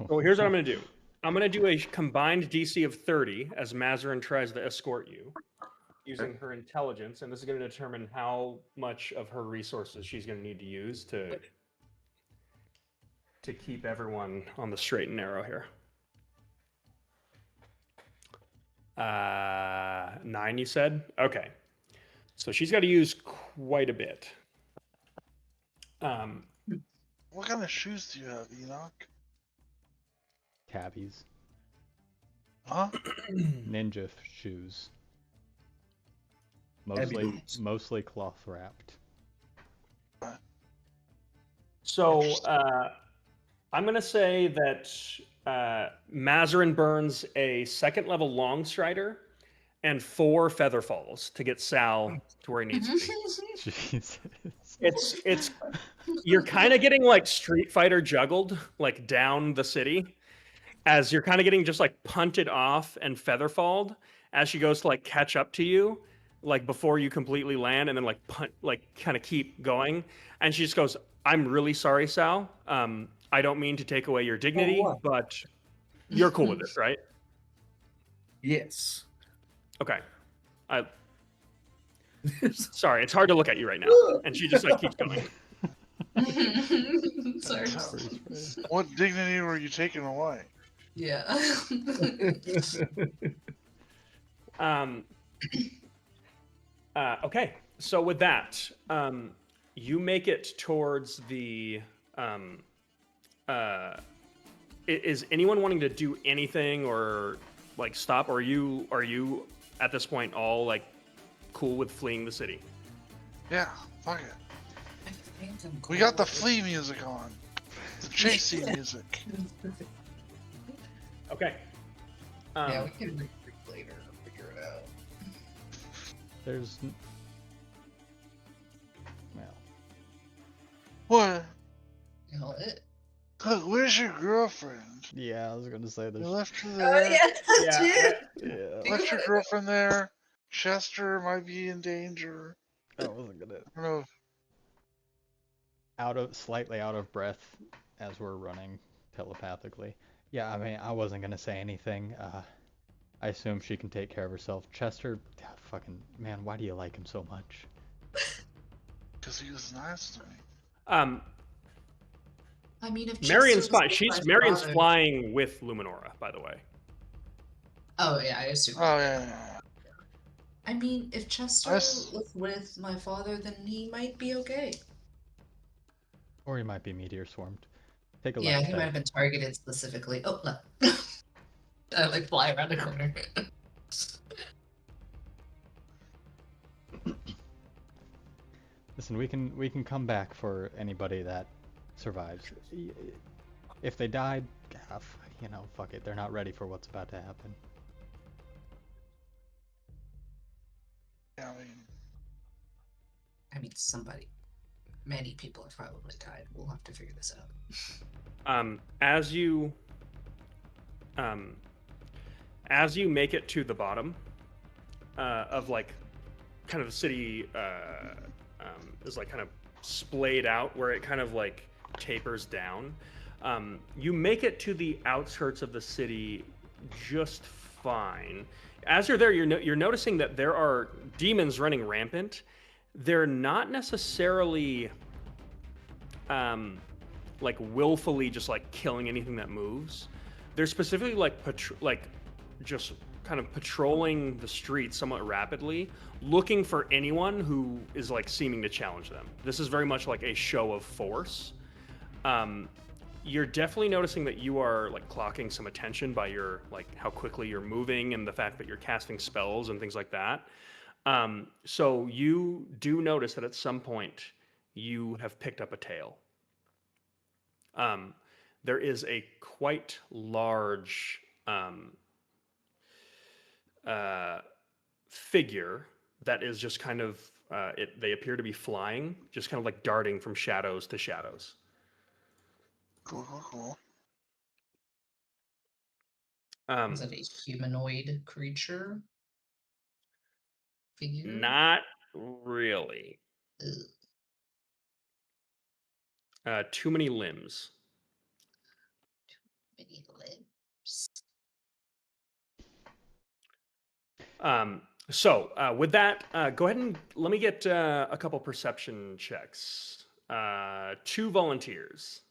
Speaker 1: Well, here's what I'm going to do. I'm going to do a combined DC of 30 as Mazarin tries to escort you using her intelligence, and this is going to determine how much of her resources she's going to need to use to keep everyone on the straight and narrow here. 9, you said? Okay. So she's got to use quite a bit.
Speaker 2: What kind of shoes do you have, Enoch?
Speaker 3: Tabbies.
Speaker 2: Huh?
Speaker 3: Ninja shoes.
Speaker 5: Tabby
Speaker 3: Mostly,
Speaker 5: boots.
Speaker 3: mostly cloth wrapped.
Speaker 1: So I'm going to say that Mazarin burns a second level long strider and 4 feather falls to get Sal to where he needs to be.
Speaker 3: Jesus.
Speaker 1: It's you're kind of getting like Street Fighter juggled like down the city as you're kind of getting just like punted off and featherfalled as she goes to like catch up to you like before you completely land and then like punt like kind of keep going and she just goes, "I'm really sorry, Sal. I don't mean to take away your dignity,
Speaker 5: what?
Speaker 1: but you're cool with this, right?"
Speaker 5: Yes.
Speaker 1: Okay. Sorry, it's hard to look at you right now. And she just like keeps going.
Speaker 4: Sorry.
Speaker 2: What dignity were you taking away?
Speaker 4: Yeah.
Speaker 1: Okay, so with that, you make it towards the. Is anyone wanting to do anything or like stop? Or are you at this point all like cool with fleeing the city?
Speaker 2: Yeah, fuck it.
Speaker 4: I think I'm
Speaker 2: We got the
Speaker 4: cool.
Speaker 2: flea music on. The chasing music.
Speaker 1: Okay.
Speaker 4: Yeah, we can regroup later and figure it out.
Speaker 3: There's. Well,
Speaker 2: What?
Speaker 4: You know it.
Speaker 2: Look, where's your girlfriend?
Speaker 3: yeah, I was gonna say
Speaker 2: You
Speaker 3: there's.
Speaker 2: left her
Speaker 4: Oh
Speaker 2: there.
Speaker 4: yeah, that's it.
Speaker 3: Yeah,
Speaker 2: Left your girlfriend there. Chester might be in danger.
Speaker 3: I wasn't gonna.
Speaker 2: I don't know.
Speaker 3: Slightly out of breath as we're running telepathically. Yeah, I mean, I wasn't gonna say anything. I assume she can take care of herself. Chester, fucking man, why do you like him so much?
Speaker 2: Because he was nice to me.
Speaker 4: I mean, if
Speaker 1: Marion's
Speaker 4: Chester
Speaker 1: fine.
Speaker 4: was my
Speaker 1: Marion's
Speaker 4: father-
Speaker 1: flying with Luminora, by the way.
Speaker 4: Oh yeah, I assume.
Speaker 2: Oh, yeah.
Speaker 4: I mean, if Chester
Speaker 2: Us-
Speaker 4: was with my father, then he might be okay.
Speaker 3: Or he might be meteor swarmed. Take a
Speaker 4: Yeah,
Speaker 3: left
Speaker 4: he might have
Speaker 3: step.
Speaker 4: been targeted specifically. Oh no. I like fly around the corner.
Speaker 3: Listen, we can come back for anybody that survives. If they died, fuck it. They're not ready for what's about to happen.
Speaker 2: Yeah,
Speaker 4: I mean, many people have probably died. We'll have to figure this out.
Speaker 1: As you make it to the bottom of like kind of the city is like kind of splayed out where it kind of like tapers down. You make it to the outskirts of the city just fine. As you're there, you're noticing that there are demons running rampant. They're not necessarily like willfully just like killing anything that moves. They're specifically like just kind of patrolling the streets somewhat rapidly, looking for anyone who is like seeming to challenge them. This is very much like a show of force. You're definitely noticing that you are like clocking some attention by your like how quickly you're moving and the fact that you're casting spells and things like that. So you do notice that at some point you have picked up a tail. There is a quite large figure that is just kind of they appear to be flying, just kind of like darting from shadows to shadows.
Speaker 2: Cool.
Speaker 4: Is it a humanoid creature? Figure?
Speaker 1: Not really.
Speaker 4: Ugh,
Speaker 1: Too many limbs.
Speaker 4: many limbs.
Speaker 1: With that, go ahead and let me get a couple perception checks. 2 volunteers.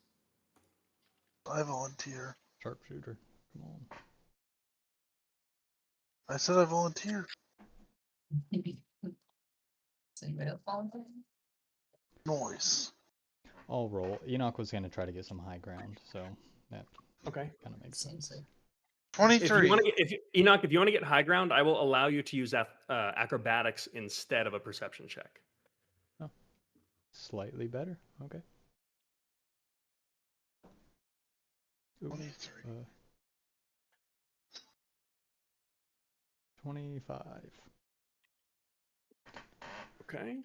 Speaker 2: I volunteer.
Speaker 3: Sharpshooter. Come on.
Speaker 2: I said I volunteer.
Speaker 4: Does anybody else volunteer?
Speaker 2: Noise.
Speaker 3: I'll roll. Enoch was gonna try to get some high ground, so that
Speaker 1: Okay.
Speaker 3: kind of makes sense.
Speaker 4: Seems like
Speaker 2: 23.
Speaker 1: Enoch, if you want to get high ground, I will allow you to use acrobatics instead of a perception check.
Speaker 3: Slightly better. Okay. Ooh,
Speaker 2: 23.
Speaker 3: 25.
Speaker 1: Okay.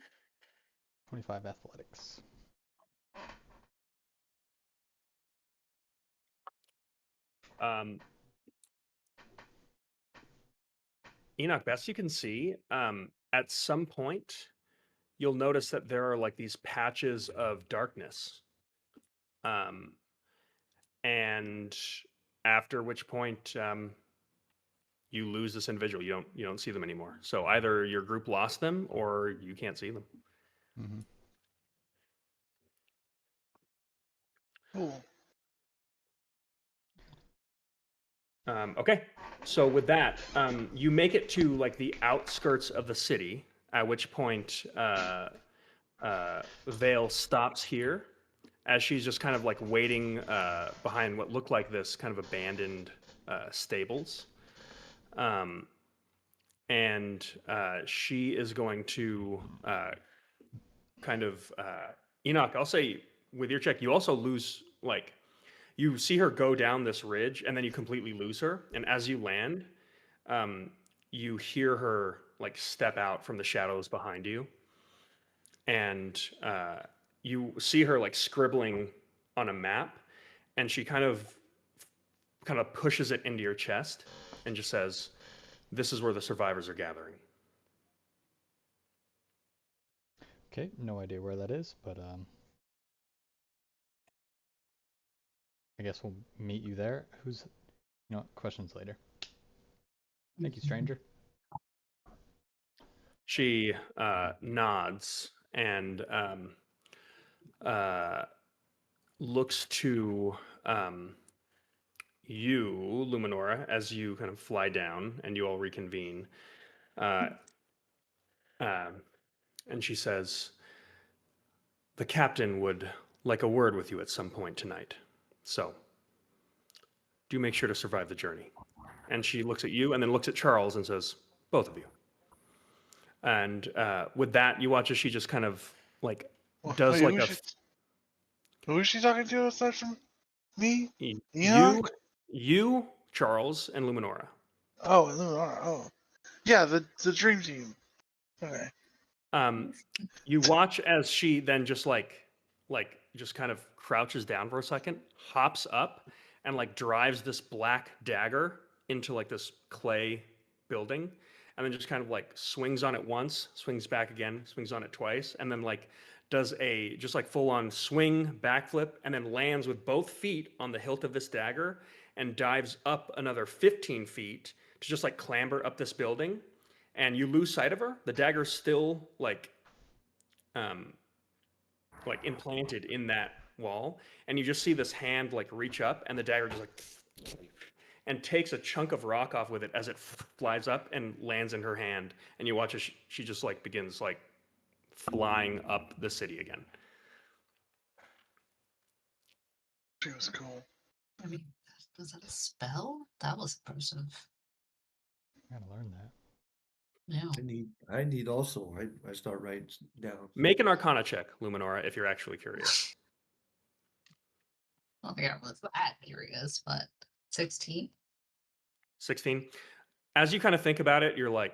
Speaker 3: 25 athletics.
Speaker 1: Enoch, best you can see, at some point, you'll notice that there are like these patches of darkness. And after which point, you lose this individual. You don't see them anymore. So either your group lost them or you can't see them.
Speaker 3: Mm-hmm.
Speaker 2: Cool.
Speaker 1: Okay, so with that, you make it to like the outskirts of the city. At which point, Vale stops here, as she's just kind of like waiting behind what looked like this kind of abandoned stables. And she is going to Enoch, I'll say with your check, you also lose, like, you see her go down this ridge and then you completely lose her. And as you land, you hear her like step out from the shadows behind you. And you see her like scribbling on a map, and she kind of pushes it into your chest and just says, "This is where the survivors are gathering."
Speaker 3: Okay, no idea where that is, but I guess we'll meet you there. Questions later. Thank you, stranger.
Speaker 1: She nods and looks to you, Luminora, as you kind of fly down and you all reconvene. And she says, "The captain would like a word with you at some point tonight. So, do make sure to survive the journey." And she looks at you and then looks at Charles and says, "Both of you." And with that, you watch as she just kind of like does
Speaker 2: Wait,
Speaker 1: like
Speaker 2: who is she talking to aside from me?
Speaker 1: you,
Speaker 2: Enoch?
Speaker 1: you, Charles, and Luminora.
Speaker 2: Oh, Luminara. Oh. Yeah, the dream team. Okay.
Speaker 1: You watch as she then just just kind of crouches down for a second, hops up, and like drives this black dagger into like this clay building, and then just kind of like swings on it once, swings back again, swings on it twice, and then like does a just like full on swing backflip, and then lands with both feet on the hilt of this dagger and dives up another 15 feet to just like clamber up this building. And you lose sight of her. The dagger's still like implanted in that wall, and you just see this hand like reach up, and the dagger just like and takes a chunk of rock off with it as it flies up and lands in her hand, and you watch as she just like begins like flying up the city again.
Speaker 2: She was cool.
Speaker 4: I mean, was that a spell? That was impressive.
Speaker 3: Gotta learn that.
Speaker 4: Yeah.
Speaker 5: I need also. I start writing down.
Speaker 1: Make an Arcana check, Luminora, if you're actually curious.
Speaker 4: I don't think I was that curious, but 16.
Speaker 1: 16. As you kind of think about it, you're like,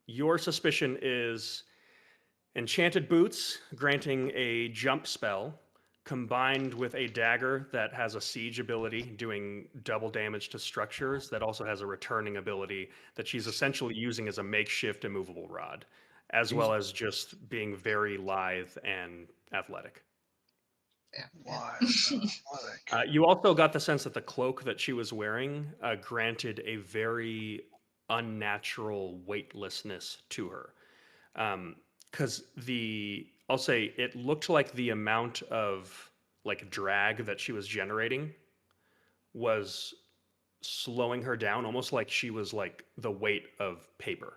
Speaker 1: your suspicion is enchanted boots granting a jump spell combined with a dagger that has a siege ability doing double damage to structures that also has a returning ability that she's essentially using as a makeshift immovable rod, as well as just being very lithe and athletic.
Speaker 4: Yeah.
Speaker 2: Why? Athletic.
Speaker 1: You also got the sense that the cloak that she was wearing granted a very unnatural weightlessness to her. Because I'll say it looked like the amount of like drag that she was generating was slowing her down, almost like she was like the weight of paper.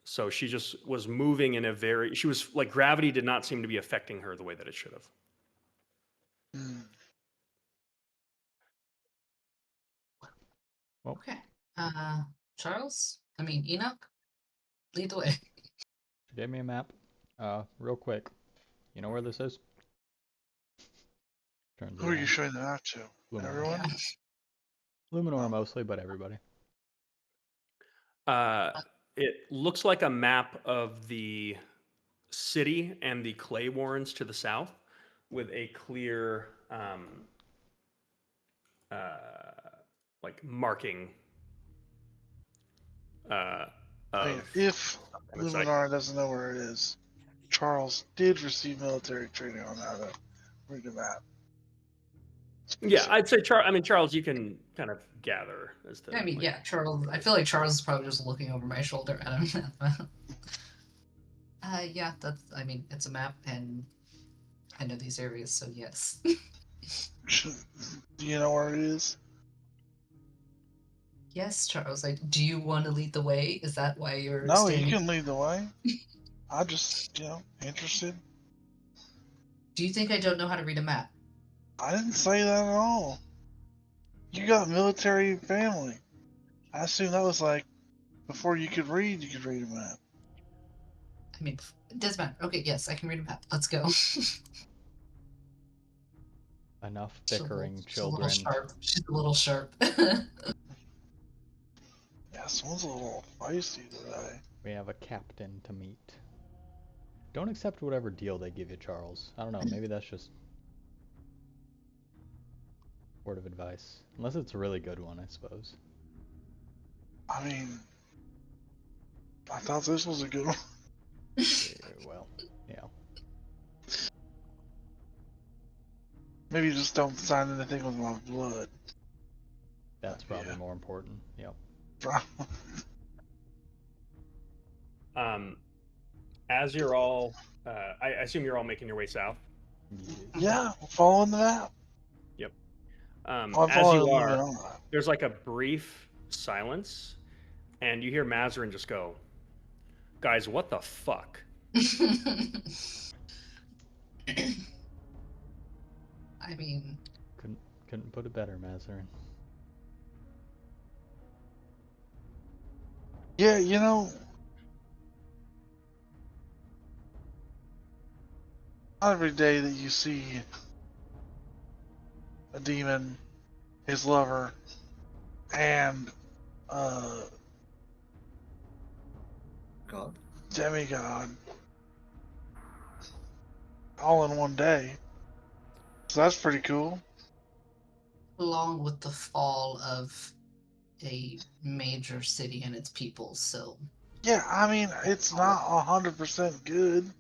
Speaker 1: So she just was moving in a she was like, gravity did not seem to be affecting her the way that it should have.
Speaker 2: Hmm.
Speaker 4: Okay. Charles? I mean, Enoch? Lead the way.
Speaker 3: She gave me a map. Real quick. You know where this is? Turns
Speaker 2: Who are you
Speaker 3: around.
Speaker 2: showing that to?
Speaker 3: Luminor.
Speaker 2: Everyone?
Speaker 4: Yeah.
Speaker 3: Luminor mostly, but everybody.
Speaker 1: It looks like a map of the city and the clay warrens to the south, with a clear like marking of
Speaker 2: If
Speaker 1: on the site.
Speaker 2: Luminar doesn't know where it is, Charles did receive military training on how to read a map.
Speaker 1: Yeah, I'd say Charles, you can kind of gather as to.
Speaker 4: I mean,
Speaker 1: like,
Speaker 4: yeah, Charles. I feel like Charles is probably just looking over my shoulder at him. Yeah, that's. I mean, it's a map, and I know these areas, so yes.
Speaker 2: Do you know where it is?
Speaker 4: Yes, Charles. Do you want to lead the way? Is that why you're?
Speaker 2: No,
Speaker 4: standing...
Speaker 2: you can lead the way. I'm just, interested.
Speaker 4: Do you think I don't know how to read a map?
Speaker 2: I didn't say that at all. You got military family. I assume that was like before you could read a map.
Speaker 4: I mean, it doesn't matter. Okay, yes, I can read a map. Let's go.
Speaker 3: Enough
Speaker 4: She's a
Speaker 3: bickering,
Speaker 4: little
Speaker 3: children.
Speaker 4: sharp. She's a little sharp.
Speaker 2: Yeah, someone's a little feisty today.
Speaker 3: We have a captain to meet. Don't accept whatever deal they give you, Charles. I don't know, maybe that's just word of advice. Unless it's a really good one, I suppose.
Speaker 2: I mean, I thought this was a good one.
Speaker 3: Well, yeah.
Speaker 2: Maybe just don't sign anything with my blood.
Speaker 3: That's probably
Speaker 2: Yeah.
Speaker 3: more important. Yep.
Speaker 1: As you're all, I assume you're all making your way south.
Speaker 2: Yeah, we're following the map.
Speaker 1: Yep.
Speaker 2: I'm
Speaker 1: As
Speaker 2: following
Speaker 1: you
Speaker 2: the
Speaker 1: are,
Speaker 2: map.
Speaker 1: there's like a brief silence, and you hear Mazarin just go, "Guys, what the fuck?"
Speaker 4: I mean,
Speaker 3: Couldn't put it better, Mazarin.
Speaker 2: Yeah, not every day that you see a demon, his lover, and
Speaker 5: God.
Speaker 2: demigod all in one day. So that's pretty cool.
Speaker 4: along with the fall of a major city and its people, so
Speaker 2: Yeah, I mean, it's not 100% good,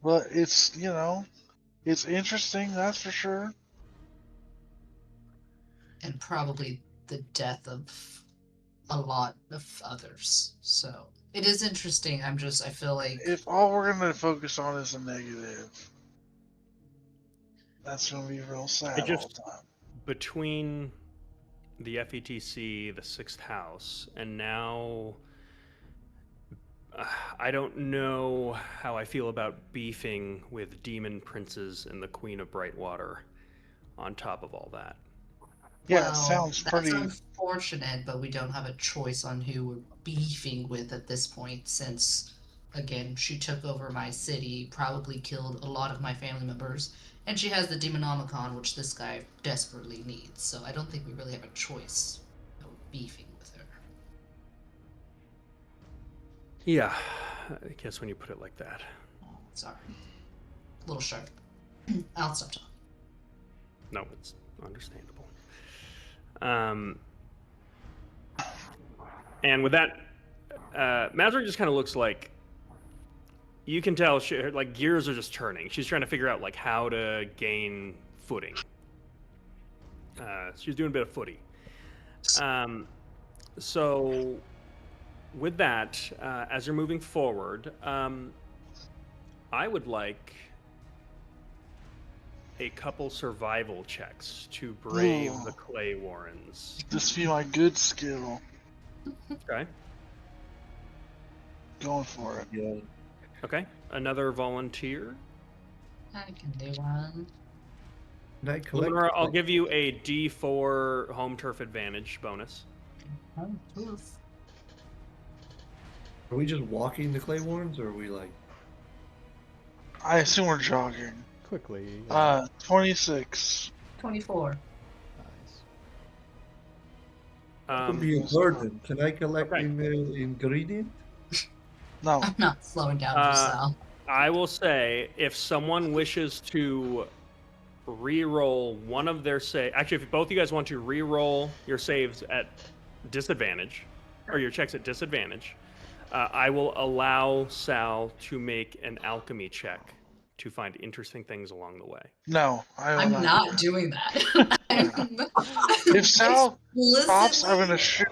Speaker 2: but it's, it's interesting, that's for sure.
Speaker 4: and probably the death of a lot of others. So it is interesting. I feel like
Speaker 2: If all we're going to focus on is the negative, That's gonna be real sad all
Speaker 1: just-
Speaker 2: the time.
Speaker 1: Between the FETC, the sixth house, and now I don't know how I feel about beefing with demon princes and the Queen of Brightwater on top of all that.
Speaker 2: Yeah,
Speaker 4: Well,
Speaker 2: it sounds
Speaker 4: that's
Speaker 2: pretty.
Speaker 4: unfortunate, but we don't have a choice on who we're beefing with at this point since, again, she took over my city, probably killed a lot of my family members, and she has the Demonomicon, which this guy desperately needs. So I don't think we really have a choice of beefing with her.
Speaker 1: Yeah, I guess when you put it like that.
Speaker 4: Oh, sorry. A little sharp. I'll stop talking.
Speaker 1: No, it's understandable. And with that, Mazric just kind of looks like, you can tell she, her, like, gears are just turning. She's trying to figure out like how to gain footing. She's doing a bit of footy. So with that, as you're moving forward, I would like a couple survival checks to brave
Speaker 2: Ooh.
Speaker 1: the Clay Warrens.
Speaker 2: This be my good skill.
Speaker 1: Okay.
Speaker 2: Going for it.
Speaker 5: Yeah.
Speaker 1: Okay. Another volunteer.
Speaker 4: I can do one.
Speaker 5: Can I collect?
Speaker 1: Luminara, I'll give you a D4 home turf advantage bonus.
Speaker 4: Oh, oof.
Speaker 5: Are we just walking the clay warrens, or are we like?
Speaker 2: I assume we're jogging.
Speaker 3: Quickly.
Speaker 2: 26.
Speaker 4: 24.
Speaker 3: Nice.
Speaker 5: Could be a burden. Can I collect
Speaker 1: okay.
Speaker 5: an ingredient?
Speaker 2: No.
Speaker 4: I'm not slowing down for Sal.
Speaker 1: I will say, if someone wishes to re-roll one of their actually, if both you guys want to re-roll your saves at disadvantage, or your checks at disadvantage, I will allow Sal to make an alchemy check to find interesting things along the way.
Speaker 2: No. I will
Speaker 4: I'm
Speaker 2: not
Speaker 4: not
Speaker 2: do
Speaker 4: doing that. I'm not-
Speaker 2: If Sal stops, I'm
Speaker 4: Explicitly,
Speaker 2: gonna shoot.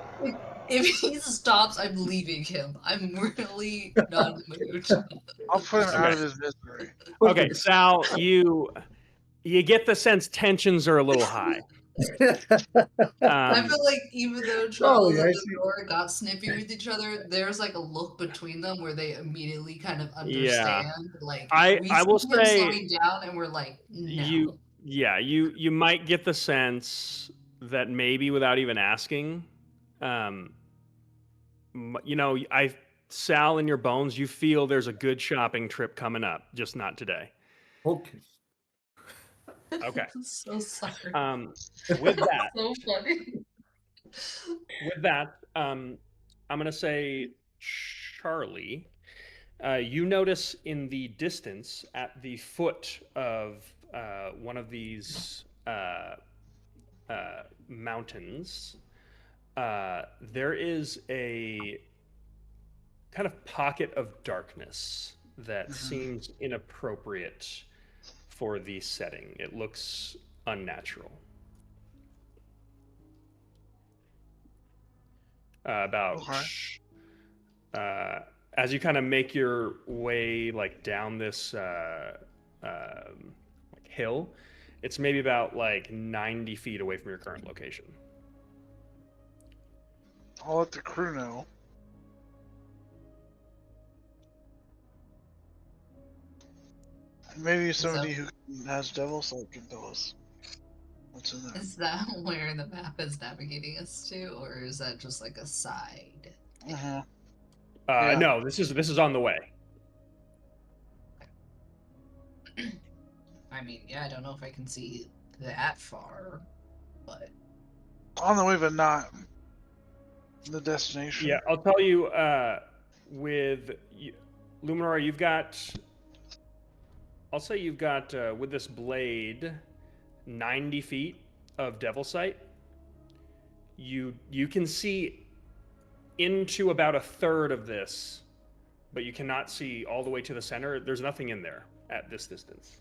Speaker 4: if he stops, I'm leaving him. I'm really not in the mood.
Speaker 2: I'll put him out
Speaker 1: Okay.
Speaker 2: of his misery.
Speaker 1: Okay, Sal, you get the sense tensions are a little high.
Speaker 4: I
Speaker 1: Um,
Speaker 4: feel like even though Charles
Speaker 5: yeah, I
Speaker 4: and
Speaker 5: see.
Speaker 4: Lenore got snippy with each other, there's like a look between them where they immediately kind of
Speaker 1: Yeah.
Speaker 4: understand. Like
Speaker 1: I
Speaker 4: we
Speaker 1: will
Speaker 4: see him
Speaker 1: say
Speaker 4: slowing down, and we're like, no.
Speaker 1: you might get the sense that maybe without even asking, Sal, in your bones, you feel there's a good shopping trip coming up, just not today.
Speaker 5: Okay.
Speaker 1: Okay.
Speaker 4: I'm so sorry.
Speaker 1: With that,
Speaker 4: So funny.
Speaker 1: I'm gonna say, Charlie, you notice in the distance at the foot of one of these mountains, there is a kind of pocket of darkness that seems inappropriate for the setting. It looks unnatural. As you kind of make your way like down this hill, it's maybe about like 90 feet away from your current location.
Speaker 2: I'll let the crew know. Maybe somebody who has devil sight can tell us what's in there.
Speaker 4: Is that where the map is navigating us to, or is that just like a side?
Speaker 2: Yeah. Yeah.
Speaker 1: No, this is on the way.
Speaker 4: I mean, yeah, I don't know if I can see that far, but
Speaker 2: On the way, but not the destination.
Speaker 1: Yeah, I'll tell you. Luminara, you've got. I'll say you've got with this blade, 90 feet of devil sight. You can see into about a third of this, but you cannot see all the way to the center. There's nothing in there at this distance.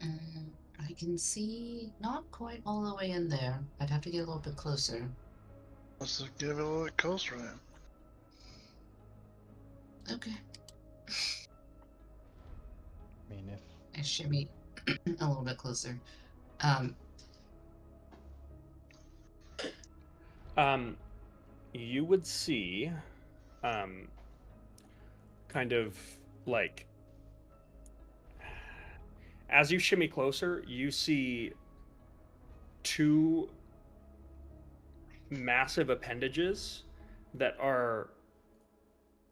Speaker 4: I can see not quite all the way in there. I'd have to get a little bit closer.
Speaker 2: Let's give it a little bit closer then.
Speaker 4: Okay.
Speaker 3: I mean, if
Speaker 4: I shimmy a little bit closer. Um,
Speaker 1: You would see, um, kind of like as you shimmy closer, you see two massive appendages that are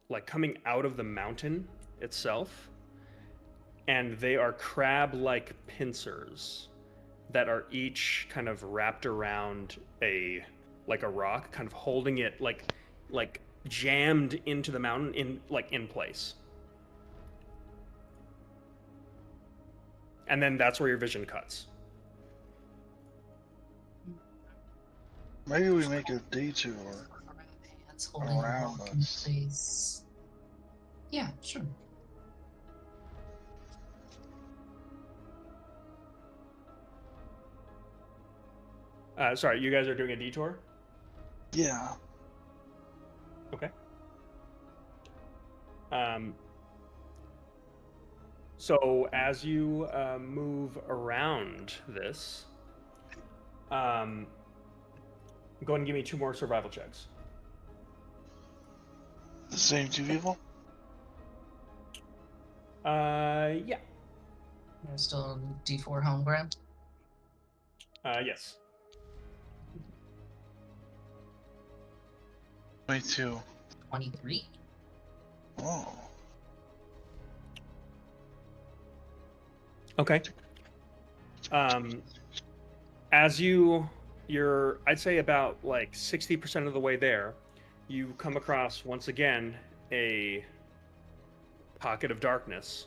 Speaker 1: like coming out of the mountain itself, and they are crab-like pincers that are each kind of wrapped around a like a rock, kind of holding it like jammed into the mountain in place. And then that's where your vision cuts.
Speaker 2: Maybe we make a detour
Speaker 4: hands holding a
Speaker 2: around
Speaker 4: rock in
Speaker 2: us.
Speaker 4: place. Yeah, sure.
Speaker 1: Sorry, you guys are doing a detour?
Speaker 2: Yeah.
Speaker 1: Okay. So as you move around this, go ahead and give me 2 more survival checks.
Speaker 2: The same two people?
Speaker 1: Yeah.
Speaker 4: There's still D4 home ground.
Speaker 1: Yes.
Speaker 2: 22.
Speaker 4: 23.
Speaker 2: Oh.
Speaker 1: Okay. As you're, I'd say about like 60% of the way there, you come across once again a pocket of darkness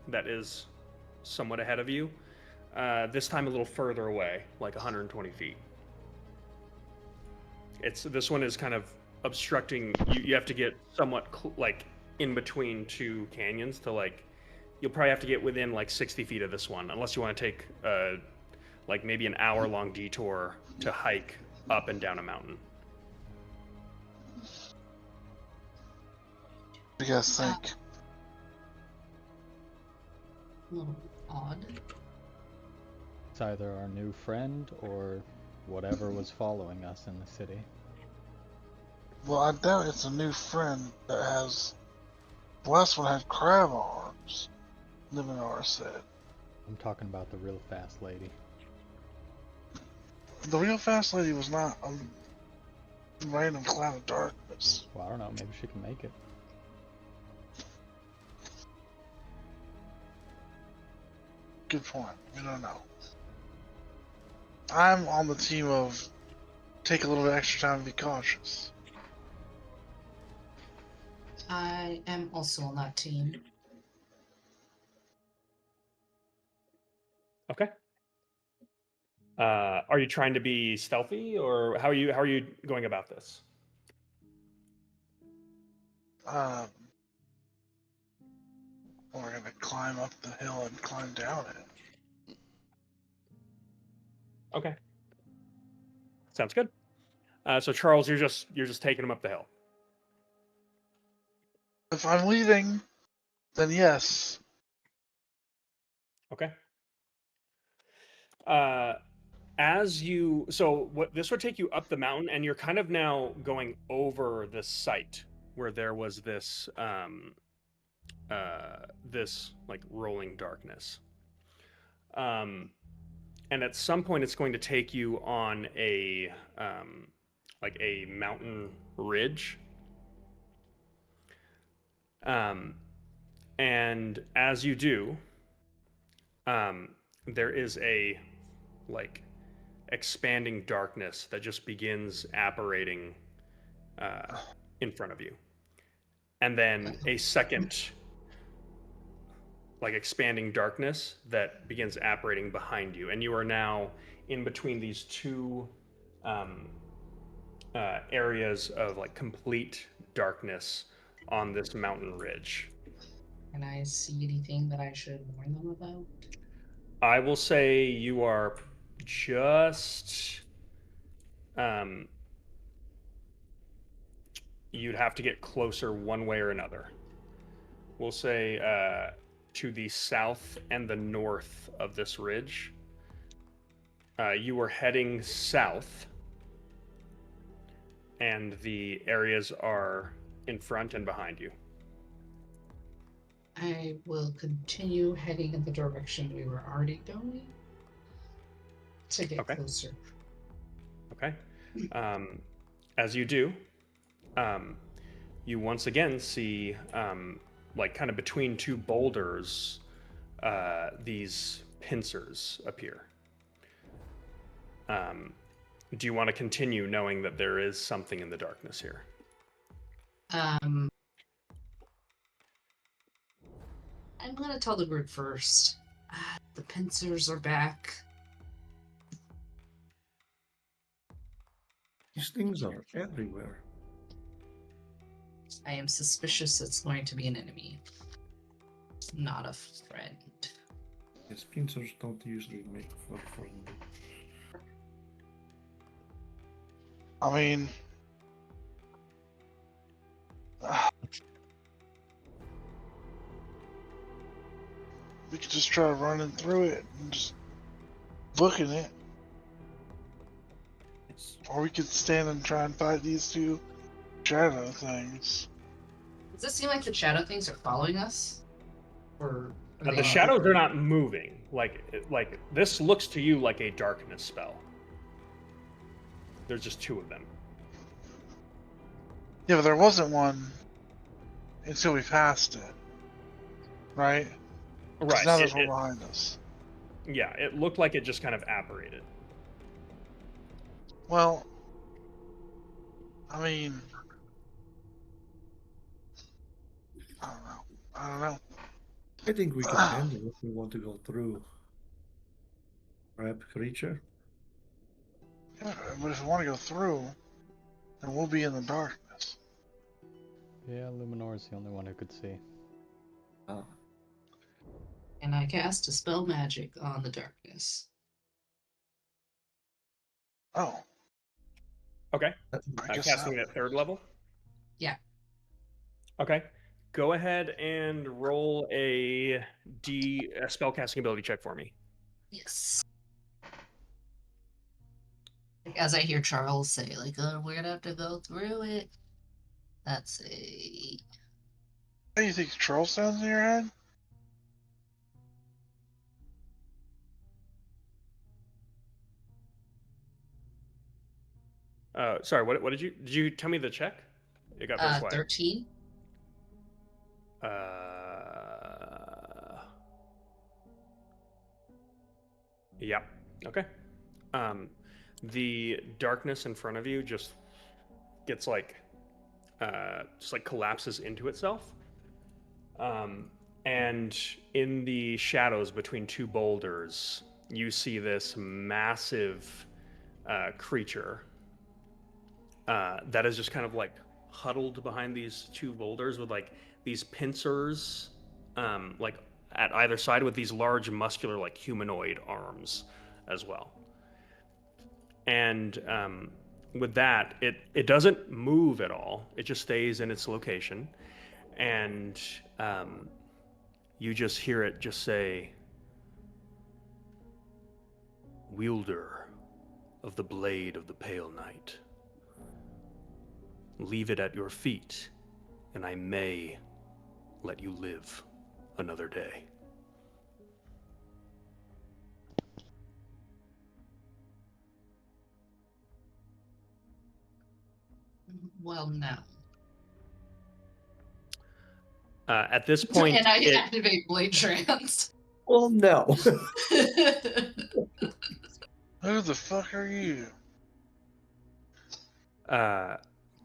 Speaker 1: that is somewhat ahead of you. This time a little further away, like 120 feet. This one is kind of obstructing. You have to get somewhat like in between 2 canyons to like. You'll probably have to get within like 60 feet of this one, unless you want to take like maybe an hour-long detour to hike up and down a mountain.
Speaker 2: What do you guys think?
Speaker 4: A little odd.
Speaker 3: it's either our new friend or whatever was following us in the city.
Speaker 2: Well, I doubt it's a new friend that has. The last one had crab arms. Liminar said.
Speaker 3: I'm talking about the real fast lady.
Speaker 2: The real fast lady was not a random cloud of darkness.
Speaker 3: Well, I don't know. Maybe she can make it.
Speaker 2: Good point. We don't know. I'm on the team of take a little bit extra time to be cautious.
Speaker 4: I am also on that team.
Speaker 1: Okay. Are you trying to be stealthy, or how are you going about this?
Speaker 2: We're gonna climb up the hill and climb down it.
Speaker 1: Okay. Sounds good. So Charles, you're just taking him up the hill.
Speaker 2: If I'm leading, then yes.
Speaker 1: Okay. What this would take you up the mountain, and you're kind of now going over the site where there was this this like rolling darkness. And at some point, it's going to take you on a like a mountain ridge. And as you do, there is a like expanding darkness that just begins apparating in front of you, and then a second like expanding darkness that begins apparating behind you, and you are now in between these 2 areas of like complete darkness on this mountain ridge.
Speaker 4: Can I see anything that I should warn them about?
Speaker 1: I will say you are just you'd have to get closer one way or another. We'll say to the south and the north of this ridge. You were heading south, and the areas are in front and behind you.
Speaker 4: I will continue heading in the direction we were already going to get
Speaker 1: Okay.
Speaker 4: closer.
Speaker 1: Okay. As you do, you once again see, like kind of between two boulders, these pincers appear. Do you want to continue knowing that there is something in the darkness here?
Speaker 4: I'm gonna tell the group first. The pincers are back.
Speaker 5: These things are everywhere.
Speaker 4: I am suspicious it's going to be an enemy, not a friend.
Speaker 5: Yes, pincers don't usually make for friendly.
Speaker 2: I mean, we could just try running through it and just booking it.
Speaker 5: Yes.
Speaker 2: Or we could stand and try and fight these two shadow things.
Speaker 4: Does it seem like the shadow things are following us? Or are
Speaker 1: The
Speaker 4: they
Speaker 1: shadows are not moving. Like this looks to you like a darkness spell. There's just two of them.
Speaker 2: Yeah, but there wasn't one until we passed it. Right? 'Cause
Speaker 1: Right.
Speaker 2: now there's one behind us.
Speaker 1: Yeah, it looked like it just kind of apparated.
Speaker 2: Well, I mean, I don't know.
Speaker 5: I think we can handle it if we want to go through. Crab creature.
Speaker 2: Yeah, but if we want to go through, then we'll be in the darkness.
Speaker 3: Yeah, Luminor is the only one who could see.
Speaker 5: Ah,
Speaker 4: And I cast a spell magic on the darkness.
Speaker 2: Oh,
Speaker 1: Okay.
Speaker 2: I guess
Speaker 1: Casting
Speaker 2: not.
Speaker 1: at third level?
Speaker 4: Yeah.
Speaker 1: Okay. Go ahead and roll a spellcasting ability check for me.
Speaker 4: Yes. Like, as I hear Charles say, like, oh, we're gonna have to go through it. That's a
Speaker 2: Hey, you think troll sounds in your head?
Speaker 1: Sorry, what did you tell me the check? It got very quiet.
Speaker 4: 13.
Speaker 1: Yep. Okay. The darkness in front of you just gets like collapses into itself. And in the shadows between two boulders, you see this massive creature that is just kind of like huddled behind these two boulders with like these pincers, like at either side, with these large muscular like humanoid arms as well. And with that, it doesn't move at all. It just stays in its location. And you just hear it just say, "Wielder of the blade of the pale night, leave it at your feet, and I may let you live another day."
Speaker 4: Well, no.
Speaker 1: At this point,
Speaker 4: And I activate Blade Trance.
Speaker 5: well, no.
Speaker 2: Who the fuck are you?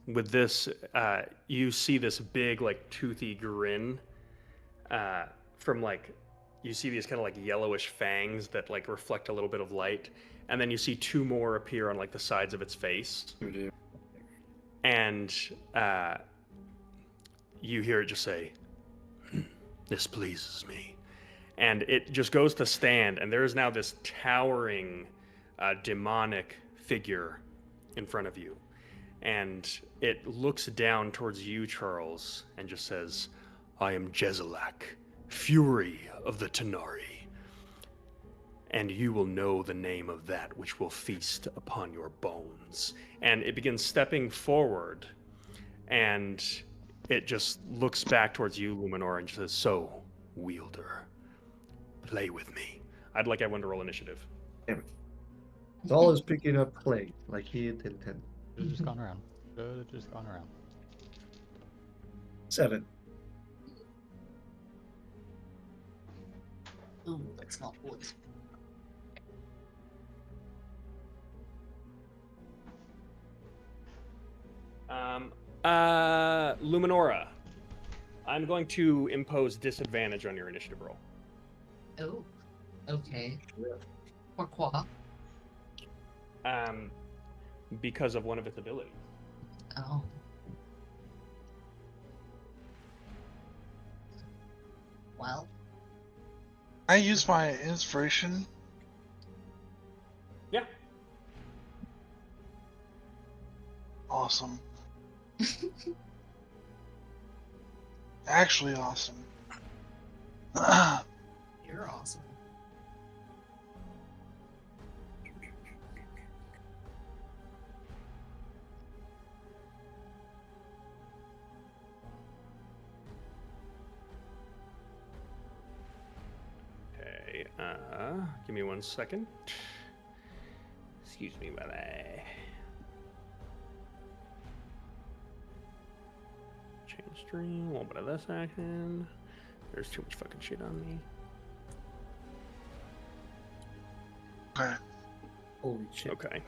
Speaker 1: with this, you see this big, like, toothy grin from, like, you see these kind of, like, yellowish fangs that, like, reflect a little bit of light. And then you see two more appear on, like, the sides of its face. And you hear it just say, "This pleases me." And it just goes to stand, and there is now this towering demonic figure in front of you. And it looks down towards you, Charles, and just says, "I am Jezalak, fury of the Tenari, and you will know the name of that which will feast upon your bones. And it begins stepping forward, and it just looks back towards you, Luminor, and says, "So, Wielder, play with me." I'd like everyone to roll initiative.
Speaker 5: Damn it. Zal is picking up play like he intended.
Speaker 3: Should have just gone around. Should have just gone around.
Speaker 5: 7.
Speaker 4: Ooh, that's not wood.
Speaker 1: Luminora, I'm going to impose disadvantage on your initiative roll.
Speaker 4: Oh, okay.
Speaker 5: Yeah.
Speaker 4: Pourquoi?
Speaker 1: Because of one of its abilities.
Speaker 4: Oh. Well,
Speaker 2: I use my inspiration.
Speaker 1: Yeah.
Speaker 2: Awesome. Actually awesome.
Speaker 4: you're awesome.
Speaker 1: Okay, give me 1 second. Excuse me, bye-bye. Change stream, a little bit of this action. There's too much fucking shit on me.
Speaker 2: Okay.
Speaker 5: Holy shit.
Speaker 1: Okay.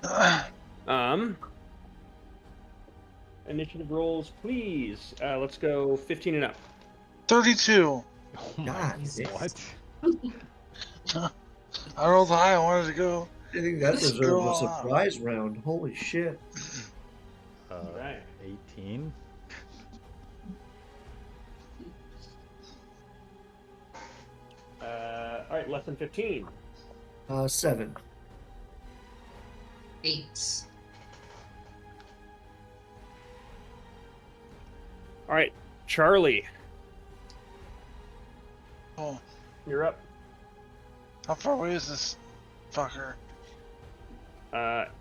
Speaker 1: Initiative rolls, please. Let's go 15 and up.
Speaker 2: 32.
Speaker 3: Oh my
Speaker 5: God,
Speaker 3: what?
Speaker 2: I rolled high. I wanted to go.
Speaker 5: I think that
Speaker 2: Let's
Speaker 5: deserves
Speaker 2: go
Speaker 5: a
Speaker 2: all out.
Speaker 5: surprise round. Holy shit.
Speaker 1: Right.
Speaker 3: 18.
Speaker 1: All right, less than 15.
Speaker 5: 7.
Speaker 4: 8.
Speaker 1: All right, Charlie,
Speaker 2: Oh,
Speaker 1: you're up.
Speaker 2: how far away is this fucker?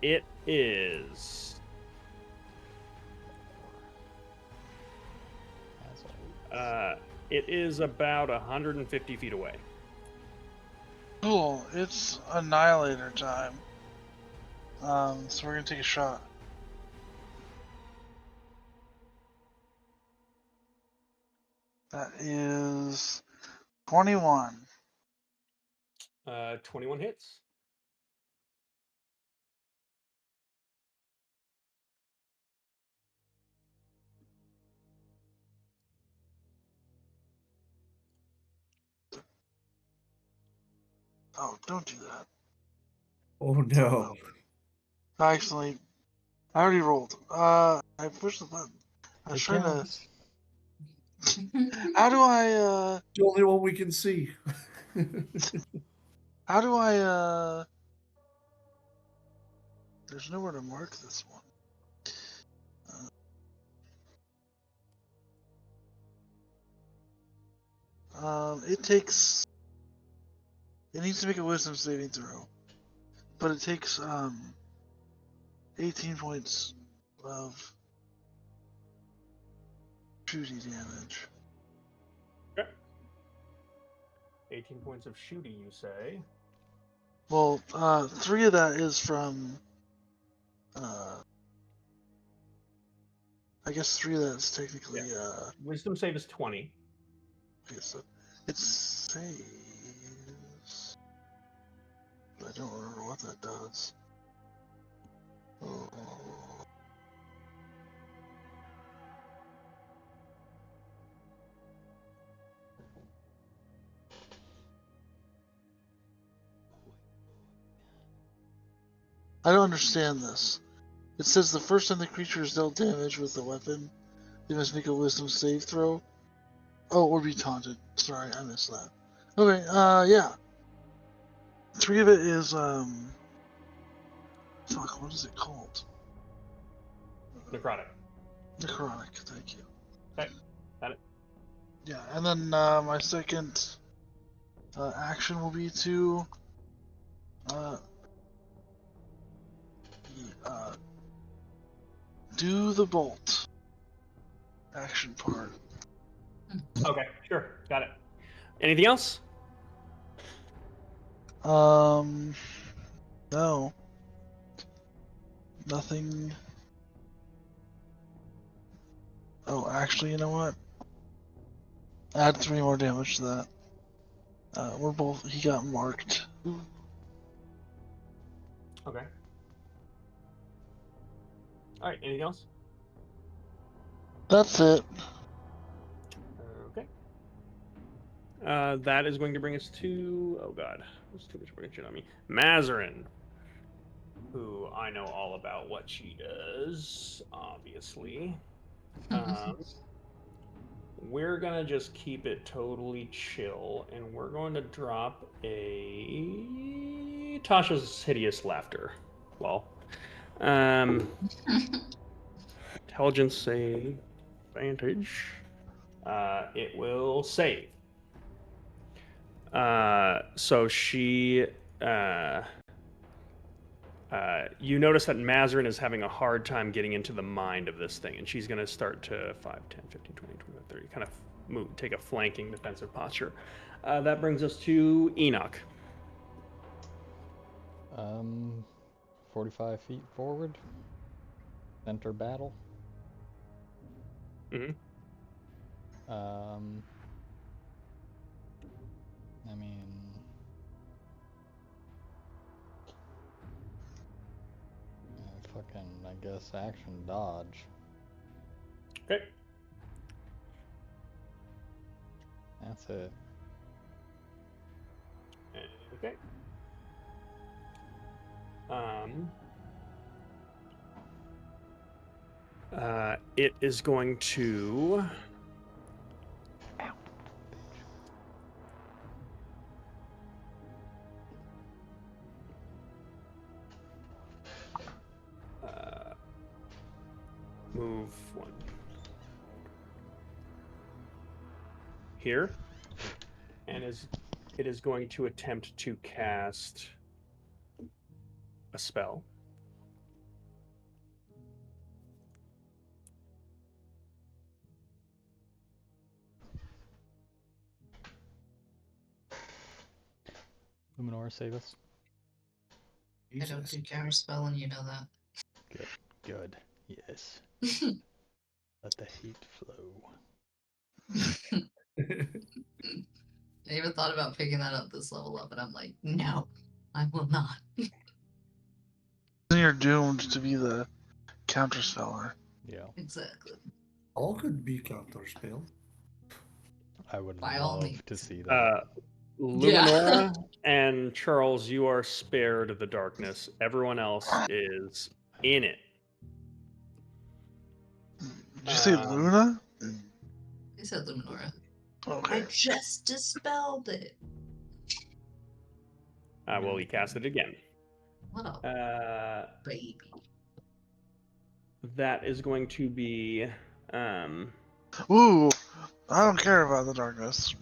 Speaker 1: It is. It is about 150 feet away.
Speaker 2: Cool. It's annihilator time. So we're gonna take a shot. That is 21.
Speaker 1: 21 hits.
Speaker 2: Oh, don't do that.
Speaker 5: Oh no.
Speaker 2: I already rolled. I pushed the button. I was
Speaker 3: It
Speaker 2: trying to.
Speaker 3: counts.
Speaker 2: How do I?
Speaker 5: The only one we can see.
Speaker 2: How do I? There's nowhere to mark this one. It takes. It needs to make a wisdom saving throw, but it takes 18 points of shooting damage.
Speaker 1: Okay. 18 points of shooty, you say?
Speaker 2: Well, 3 of that is from. I guess 3 of that is technically.
Speaker 1: Wisdom save is 20.
Speaker 2: I guess it saves. But I don't remember what that does. Oh. I don't understand this. It says the first time the creature is dealt damage with the weapon, they must make a wisdom save throw. Oh, or be taunted. Sorry, I missed that. Okay, yeah. 3 of it is, fuck, what is it called?
Speaker 1: Necrotic.
Speaker 2: Necrotic, thank you.
Speaker 1: Okay, got it.
Speaker 2: Yeah, and then my second action will be to do the bolt action part.
Speaker 1: Okay, sure, got it. Anything else?
Speaker 2: No, nothing. Oh, actually, you know what? Add 3 more damage to that. We're both. He got marked.
Speaker 1: Okay. All right. Anything else?
Speaker 2: That's it.
Speaker 1: Okay. That is going to bring us to. Oh God, there's too much information on me. Mazarin, who I know all about what she does, obviously. We're gonna just keep it totally chill, and we're going to drop a Tasha's hideous laughter. Well, intelligence save advantage. It will save. So she, you notice that Mazarin is having a hard time getting into the mind of this thing, and she's going to start to 5, 10, 15, 20, 25, 30, kind of move, take a flanking defensive posture. That brings us to Enoch.
Speaker 3: 45 feet forward. Center battle.
Speaker 1: Mm-hmm.
Speaker 3: I mean, fucking, I guess, action dodge.
Speaker 1: Okay.
Speaker 3: That's it.
Speaker 1: Okay. It is going to. Move 1 here, and it is going to attempt to cast a spell.
Speaker 3: Luminora, save us.
Speaker 4: I don't do counterspell, and you know that.
Speaker 3: Good. Yes. Let the hate flow.
Speaker 4: I even thought about picking that up this level up, and I'm like, no, I will not.
Speaker 2: Then you're doomed to be the counterspeller.
Speaker 3: Yeah.
Speaker 4: Exactly.
Speaker 5: All could be counterspell.
Speaker 3: I would
Speaker 4: By all
Speaker 3: love to
Speaker 4: means.
Speaker 3: see that.
Speaker 1: Luminora and Charles, you are spared the darkness. Everyone else is in it.
Speaker 2: Did you say Luna?
Speaker 4: I said Luminora.
Speaker 2: Okay.
Speaker 4: I just dispelled it.
Speaker 1: Well, he cast it again.
Speaker 4: What a baby.
Speaker 1: That is going to be.
Speaker 2: Ooh, I don't care about the darkness.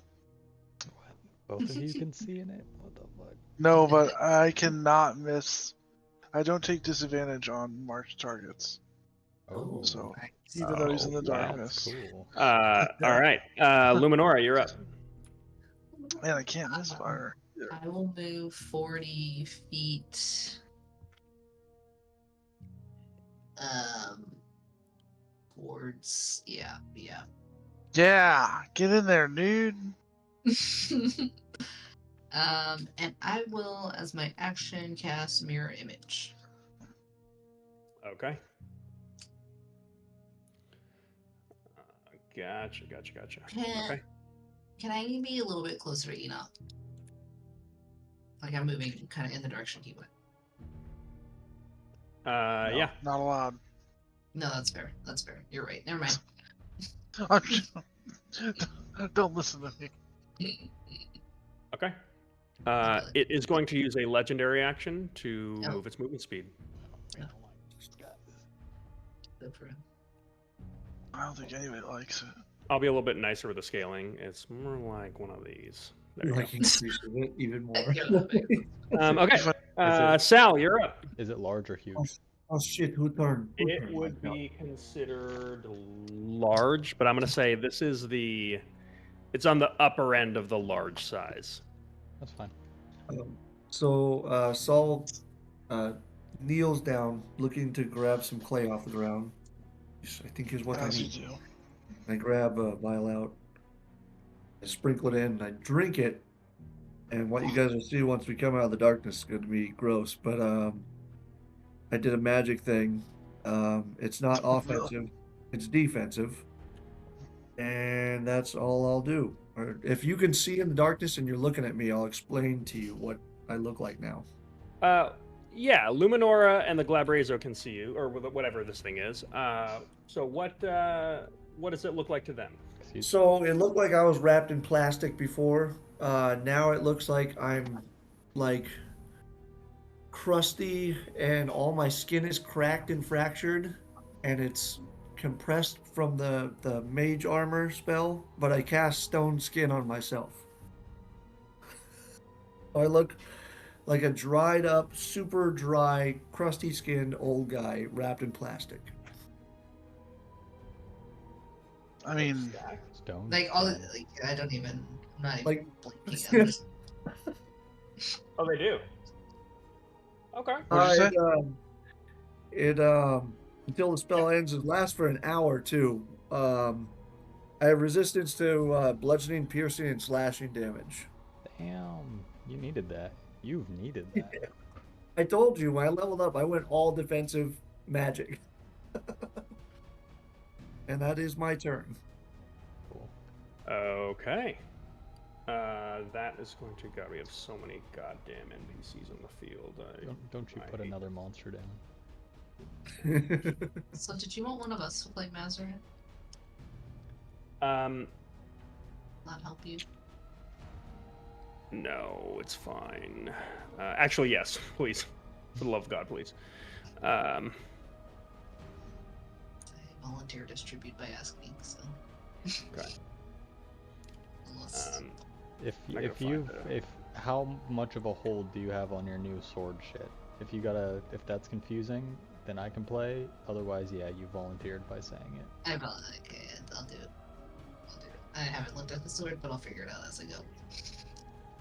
Speaker 3: What? Both of you can see in it? What the fuck?
Speaker 2: No, but I cannot miss. I don't take disadvantage on marked targets.
Speaker 3: Oh,
Speaker 2: So
Speaker 4: Nice.
Speaker 2: even though he's in the
Speaker 1: wow.
Speaker 2: darkness,
Speaker 3: that's cool.
Speaker 1: All right. Luminora, you're up.
Speaker 2: man, I can't miss fire.
Speaker 4: I will move 40 feet. Towards yeah.
Speaker 2: Yeah, get in there, dude.
Speaker 4: And I will, as my action, cast Mirror Image.
Speaker 1: Okay. Gotcha. Okay.
Speaker 4: Can I be a little bit closer to Enoch? Like I'm moving kind of in the direction he went.
Speaker 2: No,
Speaker 1: Yeah.
Speaker 2: not allowed.
Speaker 4: No, that's fair. That's fair. You're right. Never mind.
Speaker 2: Don't listen to me.
Speaker 1: Okay. It is going to use a legendary action to
Speaker 4: Oh.
Speaker 1: move its movement speed.
Speaker 3: Oh my god.
Speaker 4: Good for him.
Speaker 2: I don't think anybody likes it.
Speaker 1: I'll be a little bit nicer with the scaling. It's more like one of these. There you
Speaker 5: Like increases it even more.
Speaker 4: You're laughing.
Speaker 1: go. Okay.
Speaker 3: it-
Speaker 1: Sal, you're up.
Speaker 3: Is it large or huge?
Speaker 5: Oh shit! Who turned? Who
Speaker 1: It
Speaker 5: turned?
Speaker 1: would
Speaker 5: My God.
Speaker 1: be considered large, but I'm gonna say this is it's on the upper end of the large size.
Speaker 3: That's fine.
Speaker 5: So Saul kneels down, looking to grab some clay off the ground. I think is what I
Speaker 2: As you
Speaker 5: need.
Speaker 2: do.
Speaker 5: I grab a vial out, I sprinkle it in, and I drink it. And what you guys will see once we come out of the darkness is going to be gross. But I did a magic thing. It's not offensive; it's defensive, and that's all I'll do. Or if you can see in the darkness and you're looking at me, I'll explain to you what I look like now.
Speaker 1: Yeah, Luminora and the Glabrazo can see you, or whatever this thing is. So what does it look like to them?
Speaker 3: Excuse
Speaker 5: So it looked like I was wrapped in plastic before. Now it looks like I'm like crusty and all my skin is cracked and fractured and it's compressed from the mage armor spell, but I cast stone skin on myself. I look like a dried up, super dry, crusty skinned old guy wrapped in plastic.
Speaker 2: I mean,
Speaker 3: stone.
Speaker 4: Like all,
Speaker 3: stone.
Speaker 4: like I don't even. I'm not even
Speaker 5: Like-
Speaker 4: blinking. I'm just,
Speaker 1: Oh, they do. Okay.
Speaker 2: What'd you say?
Speaker 5: It until the spell ends, it lasts for an hour too. I have resistance to bludgeoning, piercing, and slashing damage.
Speaker 3: Damn, you needed that. You've needed that.
Speaker 5: I told you when I leveled up, I went all defensive magic, and that is my turn.
Speaker 3: Cool.
Speaker 1: Okay. That is going to God. We have so many goddamn NPCs on the field.
Speaker 3: Don't you
Speaker 1: I
Speaker 3: put
Speaker 1: hate
Speaker 3: another monster down?
Speaker 4: so did you want one of us to play Mazarin? Not help you?
Speaker 1: No, it's fine. Actually, yes, please. For the love of God, please.
Speaker 4: I volunteer distribute by asking, so.
Speaker 1: Okay.
Speaker 4: Unless.
Speaker 3: If
Speaker 1: I gotta
Speaker 3: if you
Speaker 1: find
Speaker 3: if how much of a hold do you have on your new sword shit? If that's confusing, then I can play. Otherwise, yeah, you volunteered by saying it.
Speaker 4: I probably okay. I'll do it. I'll do it. I haven't looked at the sword, but I'll figure it out as I go.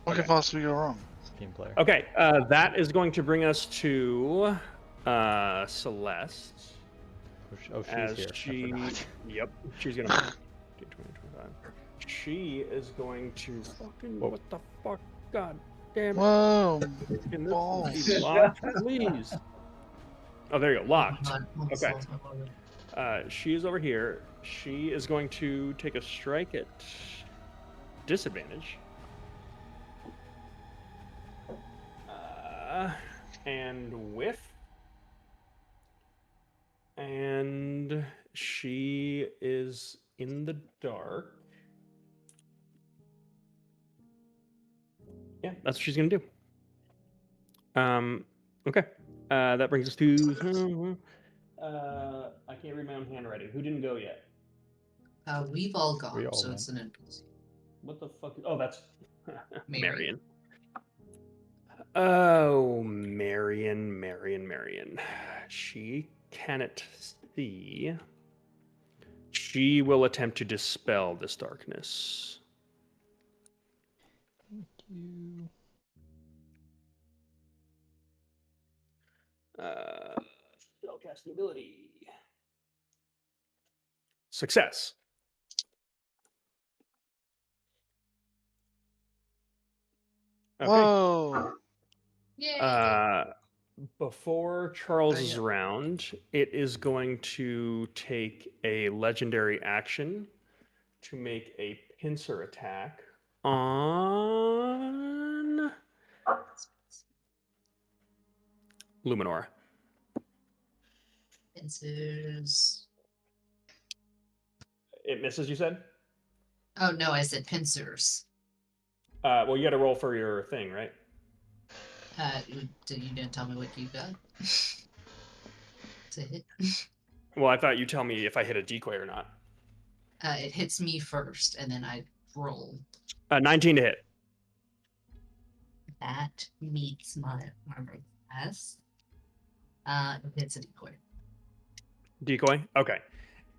Speaker 2: What could possibly go wrong?
Speaker 3: Team player.
Speaker 1: Okay, that is going to bring us to Celeste.
Speaker 3: Oh, she's
Speaker 1: As
Speaker 3: here.
Speaker 1: she,
Speaker 3: I forgot.
Speaker 1: yep, she's gonna. 20, 25. She is going to fucking.
Speaker 3: Whoa.
Speaker 1: What the fuck? God damn it!
Speaker 2: Whoa!
Speaker 1: Can this
Speaker 2: balls.
Speaker 1: be locked, please? Oh, there you go. Locked. Okay.
Speaker 4: Okay.
Speaker 1: She is over here. She is going to take a strike at disadvantage. And whiff. And she is in the dark. Yeah, that's what she's gonna do. Okay. That brings us to. I can't read my own handwriting. Who didn't go yet?
Speaker 4: We've all gone,
Speaker 3: We all
Speaker 4: so
Speaker 3: went.
Speaker 4: it's an NPC.
Speaker 1: What the fuck? Oh, that's
Speaker 4: Marion.
Speaker 1: Marion. Oh, Marion. She cannot see. She will attempt to dispel this darkness.
Speaker 3: Thank you.
Speaker 1: Spellcasting ability. Success. Okay.
Speaker 2: Whoa!
Speaker 4: Yay!
Speaker 1: Before Charles's round, it is going to take a legendary action to make a pincer attack on Luminor.
Speaker 4: Pincers.
Speaker 1: It misses, you said?
Speaker 4: Oh no, I said pincers.
Speaker 1: Well, you got to roll for your thing, right?
Speaker 4: You didn't tell me what you got. To hit.
Speaker 1: Well, I thought you'd tell me if I hit a decoy or not.
Speaker 4: It hits me first, and then I roll.
Speaker 1: 19 to hit.
Speaker 4: That meets my armor class. It hits a decoy.
Speaker 1: Decoy. Okay.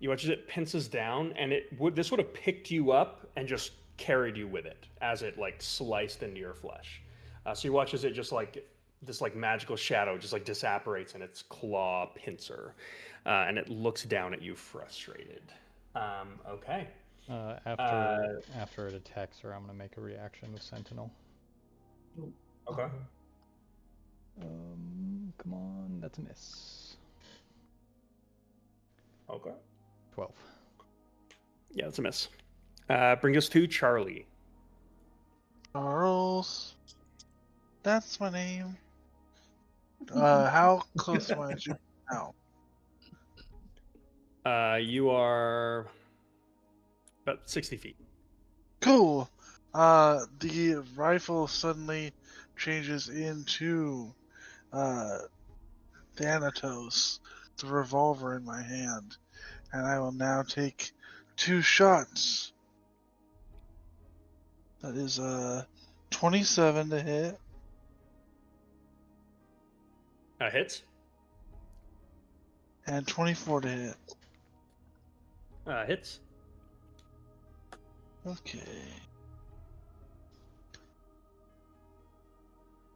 Speaker 1: You watch as it pinces down, and this would have picked you up and just carried you with it as it like sliced into your flesh. So you watch as it just like this like magical shadow just like disapparates in its claw pincer, and it looks down at you frustrated. Okay.
Speaker 3: After it attacks her, I'm gonna make a reaction with Sentinel.
Speaker 1: Okay.
Speaker 3: Come on, that's a miss.
Speaker 1: Okay.
Speaker 3: 12.
Speaker 1: Yeah, that's a miss. Bring us to Charlie.
Speaker 2: Charles. That's my name. How close am I to now?
Speaker 1: You are about 60 feet.
Speaker 2: Cool. The rifle suddenly changes into Thanatos, the revolver in my hand, and I will now take 2 shots. That is 27 to hit.
Speaker 1: Hits.
Speaker 2: And 24 to hit.
Speaker 1: Hits.
Speaker 2: Okay.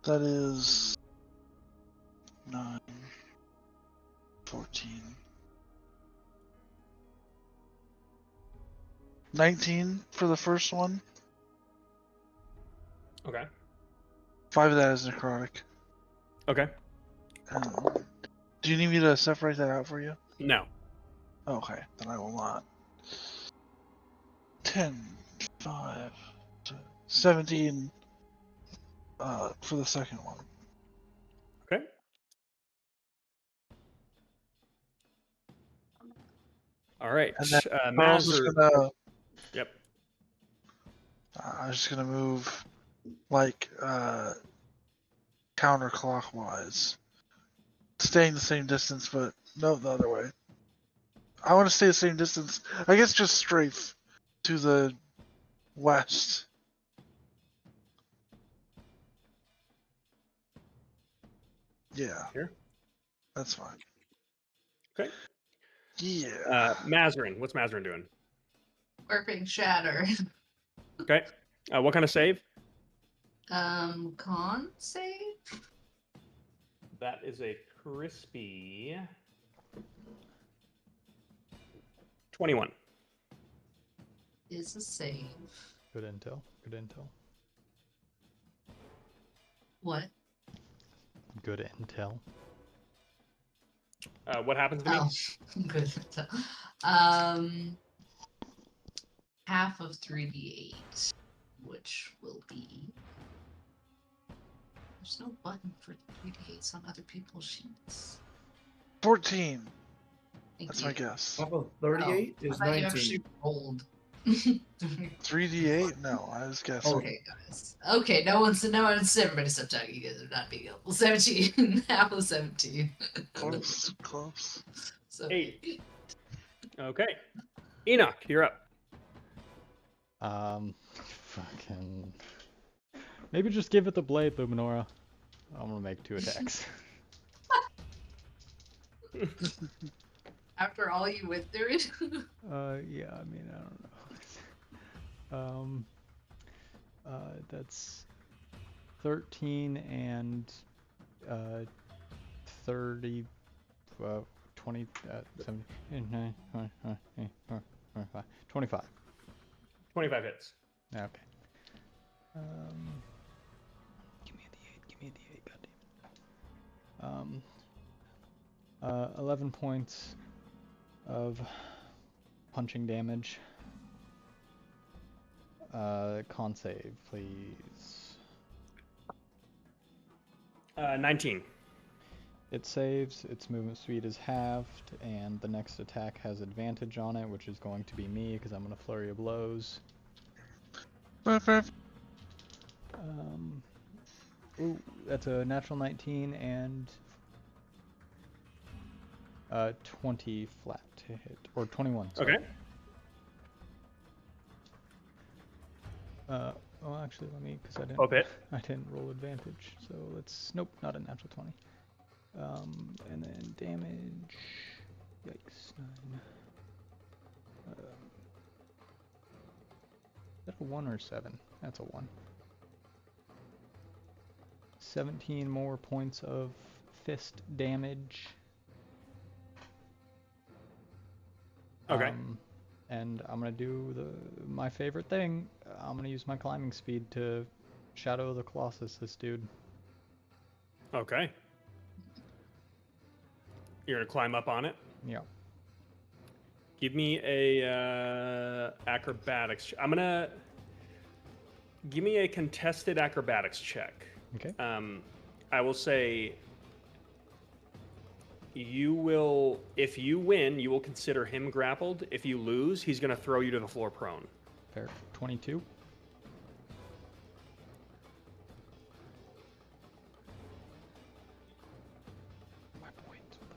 Speaker 2: That is 9, 14, 19 for the first one.
Speaker 1: Okay.
Speaker 2: 5 of that is necrotic.
Speaker 1: Okay.
Speaker 2: Do you need me to separate that out for you?
Speaker 1: No.
Speaker 2: Okay, then I will not. 10, 5, 17 for the second one.
Speaker 1: Okay. All right.
Speaker 2: And then
Speaker 1: Maz Yep.
Speaker 2: I'm just gonna move like counterclockwise, staying the same distance, but no, the other way. I want to stay the same distance. I guess just strafe to the west. Yeah.
Speaker 1: Here?
Speaker 2: That's fine.
Speaker 1: Okay.
Speaker 2: Yeah.
Speaker 1: Mazarin. What's Mazarin doing?
Speaker 4: Warping shatter.
Speaker 1: Okay. What kind of save?
Speaker 4: Con save?
Speaker 1: That is a crispy 21.
Speaker 4: Is a save.
Speaker 3: Good intel. Good intel.
Speaker 4: What?
Speaker 3: Good intel.
Speaker 1: What happens to me?
Speaker 4: Oh, good. Half of 3d8, which will be. There's no button for 3d8s on other people's sheets.
Speaker 2: 14.
Speaker 4: Thank
Speaker 2: That's
Speaker 4: you.
Speaker 2: my guess.
Speaker 5: Top of 38
Speaker 4: Oh,
Speaker 5: is
Speaker 4: I thought you
Speaker 5: 19.
Speaker 4: actually rolled.
Speaker 2: 3d8? No, I was guessing.
Speaker 4: Okay, guys. Okay, everybody stop talking. You guys are not being helpful. 17. Half of 17.
Speaker 2: Close, close.
Speaker 4: So
Speaker 1: 8. Okay. Enoch, you're up.
Speaker 3: Fucking. Maybe just give it the blade, Luminora. I'm gonna make 2 attacks.
Speaker 4: after all you went through it.
Speaker 3: Yeah, I mean, I don't know. That's 13 and 30, 20, 70, 25.
Speaker 1: 25 hits.
Speaker 3: Okay. Give me the 8, goddammit. 11 points of punching damage. Con save, please.
Speaker 1: 19.
Speaker 3: It saves, its movement speed is halved, and the next attack has advantage on it, which is going to be me, because I'm going to flurry of blows. Ooh, that's a natural 19 and 20 flat to hit, or 21. Sorry.
Speaker 1: Okay.
Speaker 3: Well, actually, let me, because
Speaker 1: Oh, hit.
Speaker 3: I didn't roll advantage. So nope, not a natural 20. And then damage. Yikes, 9. Is that a 1 or 7? That's a 1. 17 more points of fist damage.
Speaker 1: Okay.
Speaker 3: And I'm gonna do my favorite thing. I'm gonna use my climbing speed to Shadow the Colossus this dude.
Speaker 1: Okay. You're gonna climb up on it.
Speaker 3: Yeah.
Speaker 1: Give me a acrobatics. I'm gonna give me a contested acrobatics check.
Speaker 3: Okay.
Speaker 1: I will say you will, if you win, you will consider him grappled. If you lose, he's gonna throw you to the floor prone.
Speaker 3: Fair. 22. My points. What the fuck?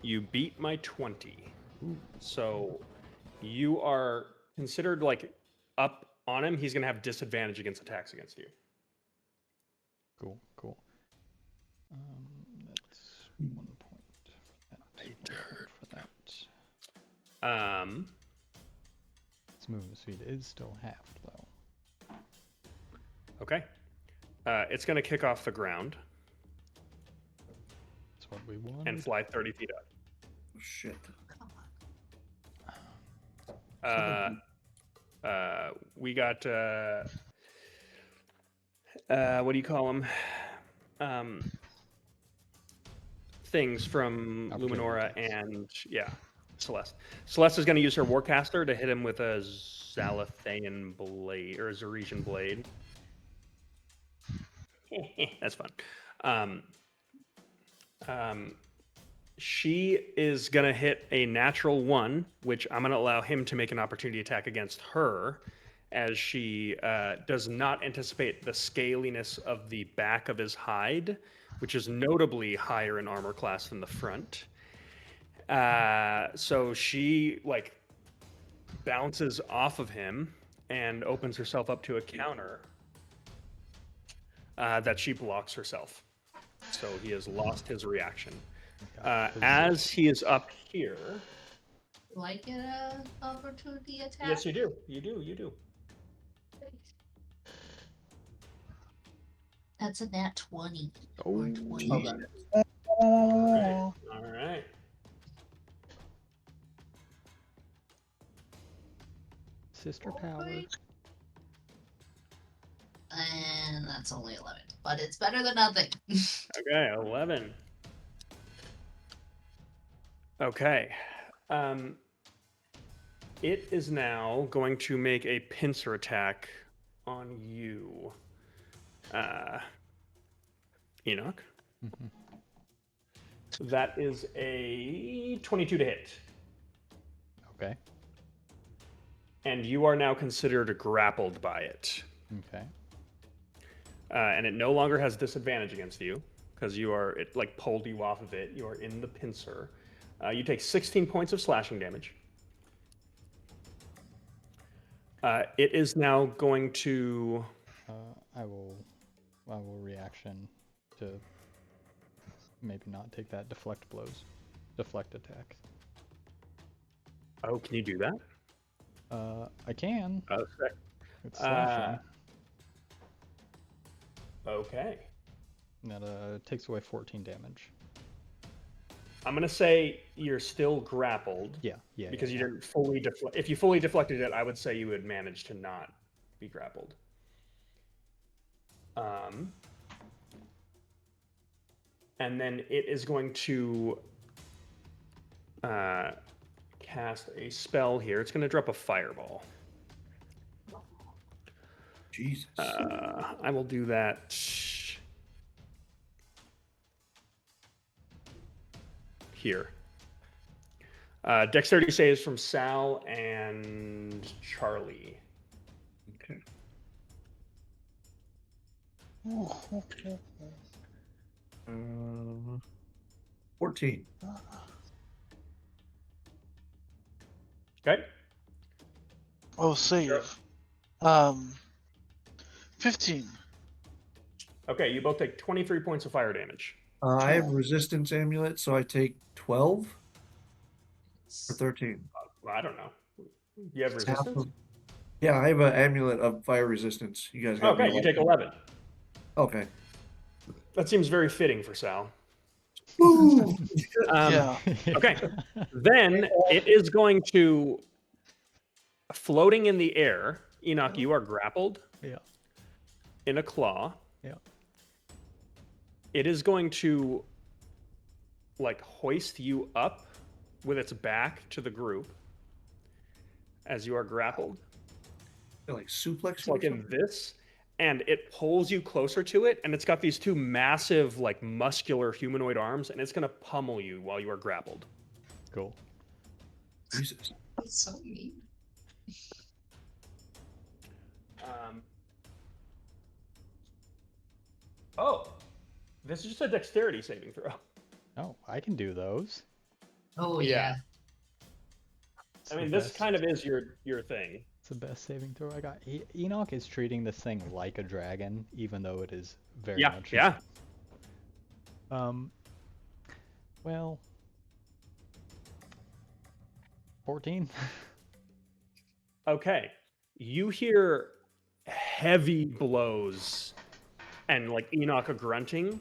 Speaker 1: You beat my 20.
Speaker 3: Ooh.
Speaker 1: So you are considered like up on him. He's gonna have disadvantage against attacks against you.
Speaker 3: Cool. Cool. That's 1 point for that. 1 point for that. Its movement speed is still halved though.
Speaker 1: Okay. It's gonna kick off the ground
Speaker 3: That's what we want.
Speaker 1: and fly 30 feet up.
Speaker 5: Oh, shit.
Speaker 4: Come on.
Speaker 1: We got what do you call them? Things from
Speaker 3: Opportunity
Speaker 1: Luminora
Speaker 3: attacks.
Speaker 1: and Celeste. Celeste is going to use her Warcaster to hit him with a Zalathaean blade or a Zeresian blade. That's fun. She is going to hit a natural 1, which I'm going to allow him to make an opportunity attack against her, as she does not anticipate the scaliness of the back of his hide, which is notably higher in armor class than the front. So she like bounces off of him and opens herself up to a counter that she blocks herself. So he has lost his reaction. As he is up here.
Speaker 4: Do I get an opportunity attack?
Speaker 1: Yes, you do. You do.
Speaker 4: That's a nat 20.
Speaker 3: Oh,
Speaker 4: 20.
Speaker 1: All right.
Speaker 3: sister power.
Speaker 4: And that's only 11. But it's better than nothing.
Speaker 1: Okay, 11. Okay. It is now going to make a pincer attack on you, Enoch.
Speaker 3: Mhm.
Speaker 1: So that is a 22 to hit.
Speaker 3: Okay.
Speaker 1: And you are now considered grappled by it.
Speaker 3: Okay.
Speaker 1: And it no longer has disadvantage against you because it like pulled you off of it. You are in the pincer. You take 16 points of slashing damage. It is now going to.
Speaker 3: I will reaction to maybe not take that deflect attack.
Speaker 1: Oh, can you do that?
Speaker 3: I can.
Speaker 1: Okay.
Speaker 3: It's slashing.
Speaker 1: Okay.
Speaker 3: That takes away 14 damage.
Speaker 1: I'm gonna say you're still grappled.
Speaker 3: Yeah.
Speaker 1: Because
Speaker 3: yeah.
Speaker 1: you didn't fully deflect. If you fully deflected it, I would say you would manage to not be grappled. And then it is going to cast a spell here. It's going to drop a fireball.
Speaker 5: Jesus.
Speaker 1: I will do that here. Dexterity saves from Sal and Charlie.
Speaker 5: Okay. 14.
Speaker 1: Okay.
Speaker 2: Oh, save.
Speaker 1: Sure.
Speaker 2: 15.
Speaker 1: Okay, you both take 23 points of fire damage.
Speaker 5: I have resistance amulet, so I take 12 or 13.
Speaker 1: Well, I don't know. You have
Speaker 5: Half
Speaker 1: resistance?
Speaker 5: of- Yeah, I have an amulet of fire resistance. You guys got me
Speaker 1: Okay, you take 11.
Speaker 5: Okay.
Speaker 1: That seems very fitting for Sal.
Speaker 5: Boom!
Speaker 2: Yeah.
Speaker 1: Okay. Then it is going to floating in the air. Enoch, you are grappled
Speaker 3: Yeah.
Speaker 1: in a claw.
Speaker 3: Yeah.
Speaker 1: It is going to like hoist you up with its back to the group as you are grappled.
Speaker 5: Like suplex.
Speaker 1: Like in this, and it pulls you closer to it, and it's got these two massive, like muscular humanoid arms, and it's gonna pummel you while you are grappled.
Speaker 3: Cool.
Speaker 5: Jesus.
Speaker 4: That's so mean.
Speaker 1: Oh, this is just a dexterity saving throw.
Speaker 3: Oh, I can do those.
Speaker 4: Oh
Speaker 1: Yeah.
Speaker 4: yeah.
Speaker 3: It's
Speaker 1: I
Speaker 3: the
Speaker 1: mean, this
Speaker 3: best-
Speaker 1: kind of is your thing.
Speaker 3: It's the best saving throw I got. Enoch is treating this thing like a dragon, even though it is very
Speaker 1: Yeah,
Speaker 3: much.
Speaker 1: yeah.
Speaker 3: Well, 14.
Speaker 1: Okay, you hear heavy blows and like Enoch grunting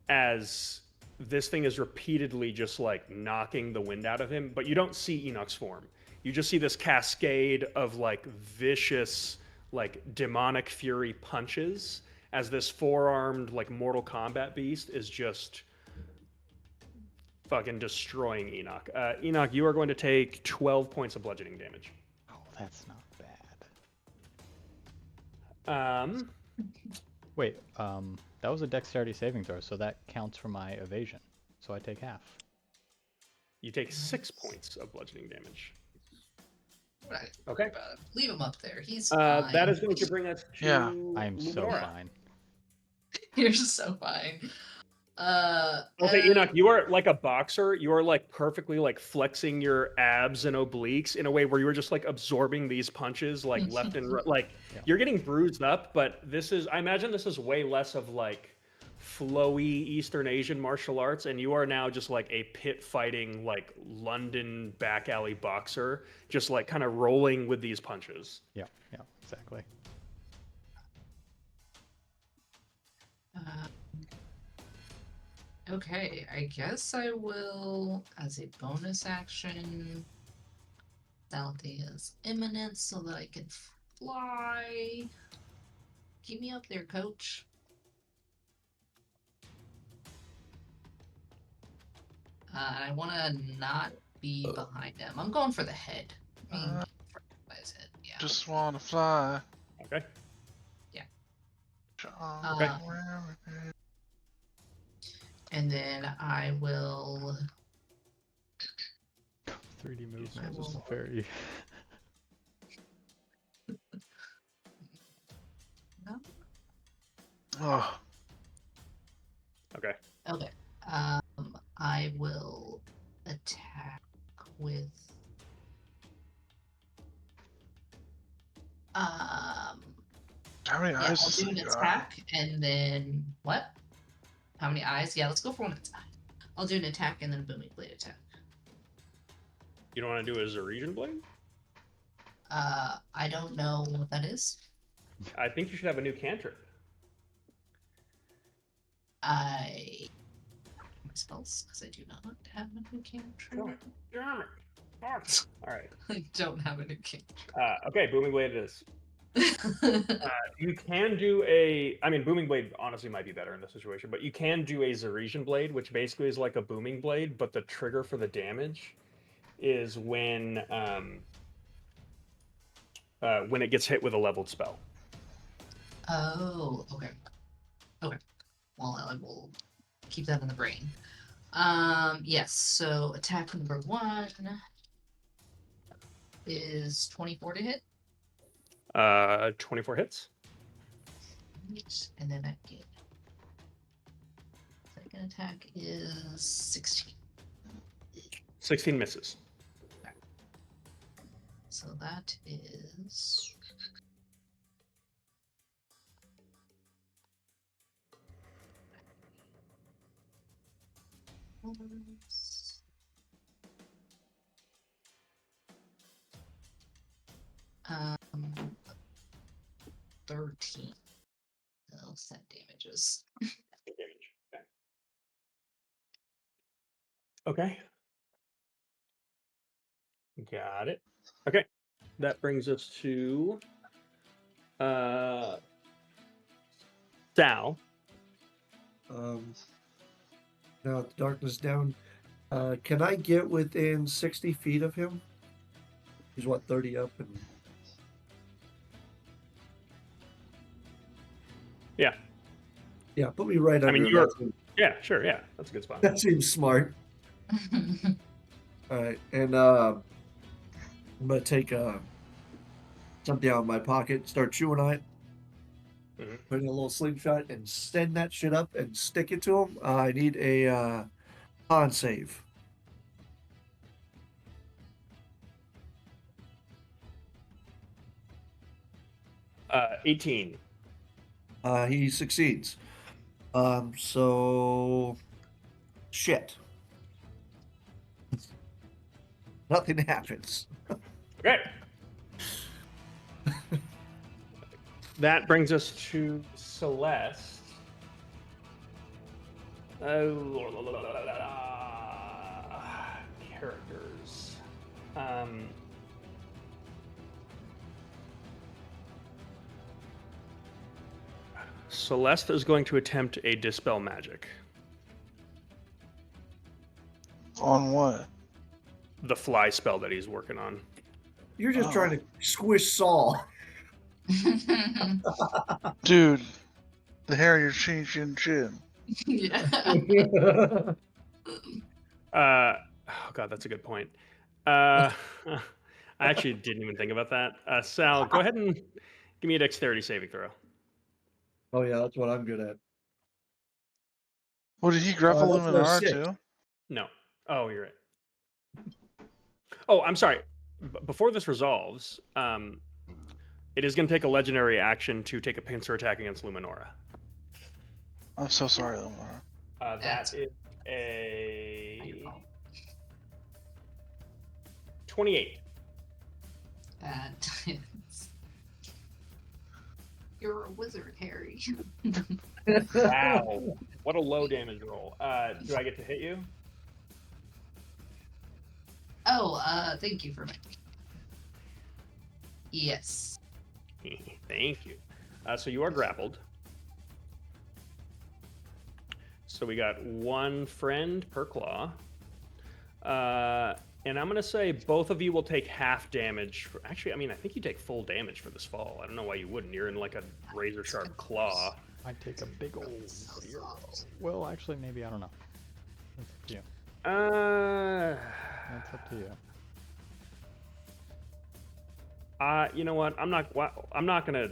Speaker 1: as this thing is repeatedly just like knocking the wind out of him, but you don't see Enoch's form. You just see this cascade of like vicious, like demonic fury punches as this four-armed like Mortal Kombat beast is just fucking destroying Enoch. Enoch, you are going to take 12 points of bludgeoning damage.
Speaker 3: Oh, that's not bad. Wait, that was a dexterity saving throw, so that counts for my evasion. So I take half.
Speaker 1: You take 6 points of bludgeoning damage.
Speaker 4: Right.
Speaker 1: Okay.
Speaker 4: Leave him up there. He's
Speaker 1: That
Speaker 4: fine.
Speaker 1: is going to bring us to
Speaker 2: Yeah.
Speaker 3: I am so
Speaker 1: Luminora.
Speaker 3: fine.
Speaker 4: You're so fine.
Speaker 1: Okay, Enoch, you are like a boxer. You are like perfectly like flexing your abs and obliques in a way where you are just like absorbing these punches like left and right. Like
Speaker 3: Yeah.
Speaker 1: you're getting bruised up, but this is, I imagine this is way less of like flowy Eastern Asian martial arts, and you are now just like a pit fighting like London back alley boxer, just like kind of rolling with these punches.
Speaker 3: Yeah, exactly.
Speaker 4: Okay, I guess I will, as a bonus action, stealthy is imminent so that I can fly. Keep me up there, coach. I want to not be behind him. I'm going for the head. I mean, for his head, yeah.
Speaker 2: Just wanna fly.
Speaker 1: Okay.
Speaker 2: Okay.
Speaker 4: And then I will.
Speaker 3: 3D movement is
Speaker 4: will-
Speaker 3: very.
Speaker 4: No?
Speaker 2: Oh,
Speaker 1: Okay.
Speaker 4: Okay. I will attack with.
Speaker 2: how many
Speaker 4: Yeah,
Speaker 2: eyes
Speaker 4: I'll
Speaker 2: does
Speaker 4: do an
Speaker 2: it got?
Speaker 4: attack and then what? How many eyes? Yeah, let's go for one attack. I'll do an attack and then a booming blade attack.
Speaker 1: You don't want to do it as a region blade?
Speaker 4: I don't know what that is.
Speaker 1: I think you should have a new cantrip.
Speaker 4: My spells because I do not have a new cantrip.
Speaker 1: Damn it. Fuck. All right.
Speaker 4: I don't have a new cantrip.
Speaker 1: Okay, booming blade it is. You can do a. I mean, booming blade honestly might be better in this situation, but you can do a Zeresian blade, which basically is like a booming blade, but the trigger for the damage is when it gets hit with a leveled spell.
Speaker 4: Oh, okay. Okay. Well, I will keep that in the brain. Yes, so attack number 1 is 24 to hit.
Speaker 1: 24 hits.
Speaker 4: And then I get second attack is 16.
Speaker 1: 16 misses.
Speaker 4: So that is Um, 13. Oh, set damages.
Speaker 1: Okay. Got it. Okay. That brings us to Sal.
Speaker 5: Now with darkness down. Can I get within 60 feet of him? He's what, 30 up and
Speaker 1: Yeah.
Speaker 5: yeah, put me right under.
Speaker 1: I mean,
Speaker 5: him.
Speaker 1: you're.
Speaker 5: That seems-
Speaker 1: Yeah, sure. Yeah, that's a good spot.
Speaker 5: That seems smart. All right, and I'm gonna take something out of my pocket, start chewing on it,
Speaker 1: Mhm.
Speaker 5: put in a little slingshot, and send that shit up and stick it to him. I need a con save.
Speaker 1: 18.
Speaker 5: He succeeds. So shit. Nothing happens.
Speaker 1: Okay. That brings us to Celeste. Characters. Celeste is going to attempt a Dispel Magic.
Speaker 2: On what?
Speaker 1: The fly spell that he's working on.
Speaker 5: You're just trying to squish Saul.
Speaker 2: Dude, the hair you're changing chin.
Speaker 4: Yeah.
Speaker 1: Oh god, that's a good point. I actually didn't even think about that. Sal, go ahead and give me a dexterity saving throw.
Speaker 5: Oh yeah, that's what I'm good at.
Speaker 2: What did he grapple
Speaker 5: that's no
Speaker 2: Luminara
Speaker 5: six.
Speaker 2: too?
Speaker 1: No. Oh, you're right. Oh, I'm sorry. Before this resolves, it is going to take a legendary action to take a pincer attack against Luminora.
Speaker 2: I'm so sorry, Luminara.
Speaker 1: That is a 28.
Speaker 4: That is... You're a wizard, Harry.
Speaker 1: Wow. What a low damage roll. Do I get to hit you?
Speaker 4: Oh, thank you for making. Yes.
Speaker 1: Thank you. So you are grappled. So we got one friend per claw. And I'm going to say both of you will take half damage. Actually, I mean, I think you take full damage for this fall. I don't know why you wouldn't. You're in like a razor sharp claw.
Speaker 3: I take a big old zero. Well, actually, maybe I don't know. That's up to you. That's up to you.
Speaker 1: You know what? I'm not gonna,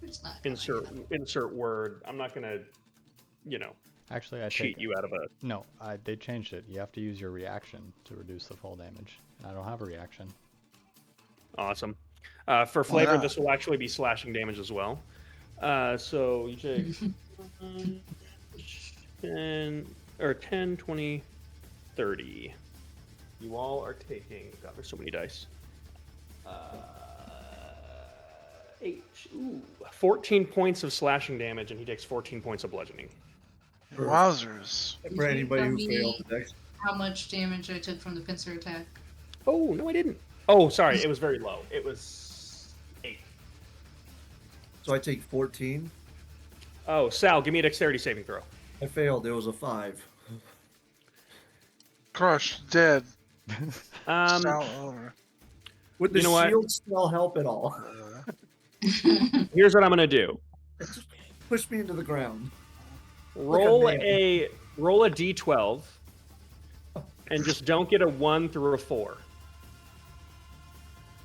Speaker 4: It's not
Speaker 1: insert word. I'm not gonna,
Speaker 3: Actually, I
Speaker 1: cheat
Speaker 3: take
Speaker 1: you out of a.
Speaker 3: no. They changed it. You have to use your reaction to reduce the fall damage. And I don't have a reaction.
Speaker 1: Awesome. For flavor,
Speaker 2: not?
Speaker 1: this will actually be slashing damage as well. So you take 10, 20, 30. You all are taking. God, there's so many dice. 14 points of slashing damage, and he takes 14 points of bludgeoning.
Speaker 2: Wowzers.
Speaker 5: For anybody who
Speaker 4: Me.
Speaker 5: failed the dex.
Speaker 4: how much damage I took from the pincer attack.
Speaker 1: Oh, no, I didn't. Oh, sorry. It was very low. It was 8.
Speaker 5: So I take 14.
Speaker 1: Oh, Sal, give me a dexterity saving throw.
Speaker 5: I failed. It was a 5.
Speaker 2: Crush, dead.
Speaker 1: Um,
Speaker 2: Over.
Speaker 5: Would the
Speaker 1: You know what?
Speaker 5: shield spell help at all?
Speaker 1: Here's what I'm going to do.
Speaker 5: Just push me into the ground.
Speaker 1: Roll
Speaker 5: man.
Speaker 1: a d12 and just don't get a 1 through a 4.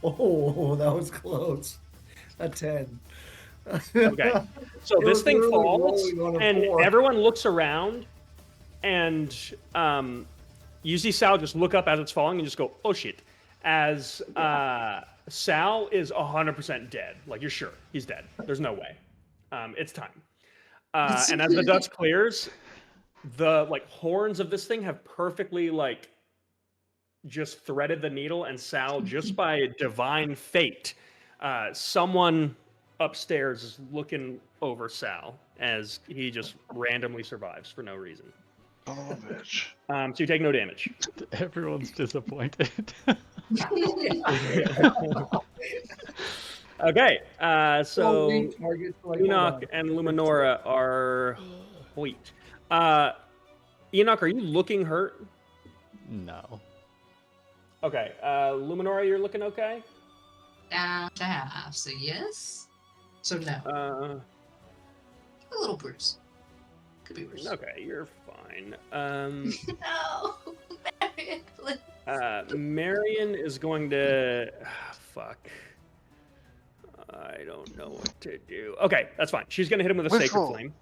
Speaker 5: Oh, that was close. A 10.
Speaker 1: Okay. So
Speaker 5: It
Speaker 1: this
Speaker 5: was
Speaker 1: thing
Speaker 5: literally
Speaker 1: falls,
Speaker 5: rolling on a
Speaker 1: and
Speaker 5: 4.
Speaker 1: everyone looks around, and you see Sal just look up as it's falling and just go, oh shit. As Sal is 100% dead. Like, you're sure he's dead. There's no way. It's time. And as the dust clears, the like horns of this thing have perfectly like just threaded the needle, and Sal, just by divine fate, someone upstairs is looking over Sal as he just randomly survives for no reason.
Speaker 2: Son of a bitch.
Speaker 1: So you take no damage.
Speaker 3: Everyone's disappointed.
Speaker 1: Okay, so
Speaker 5: lead target, like, hold
Speaker 1: Enoch
Speaker 5: on.
Speaker 1: and Luminora are. Wait. Enoch, are you looking hurt?
Speaker 3: No.
Speaker 1: Okay. Luminora, you're looking okay?
Speaker 4: Down to half, so yes. So no. A little bruise. Could be worse.
Speaker 1: Okay, you're fine.
Speaker 4: No, Marion, please.
Speaker 1: Marion is going to. Fuck. I don't know what to do. Okay, that's fine. She's going to hit him with a
Speaker 2: Which
Speaker 1: Sacred
Speaker 2: roll?
Speaker 1: Flame.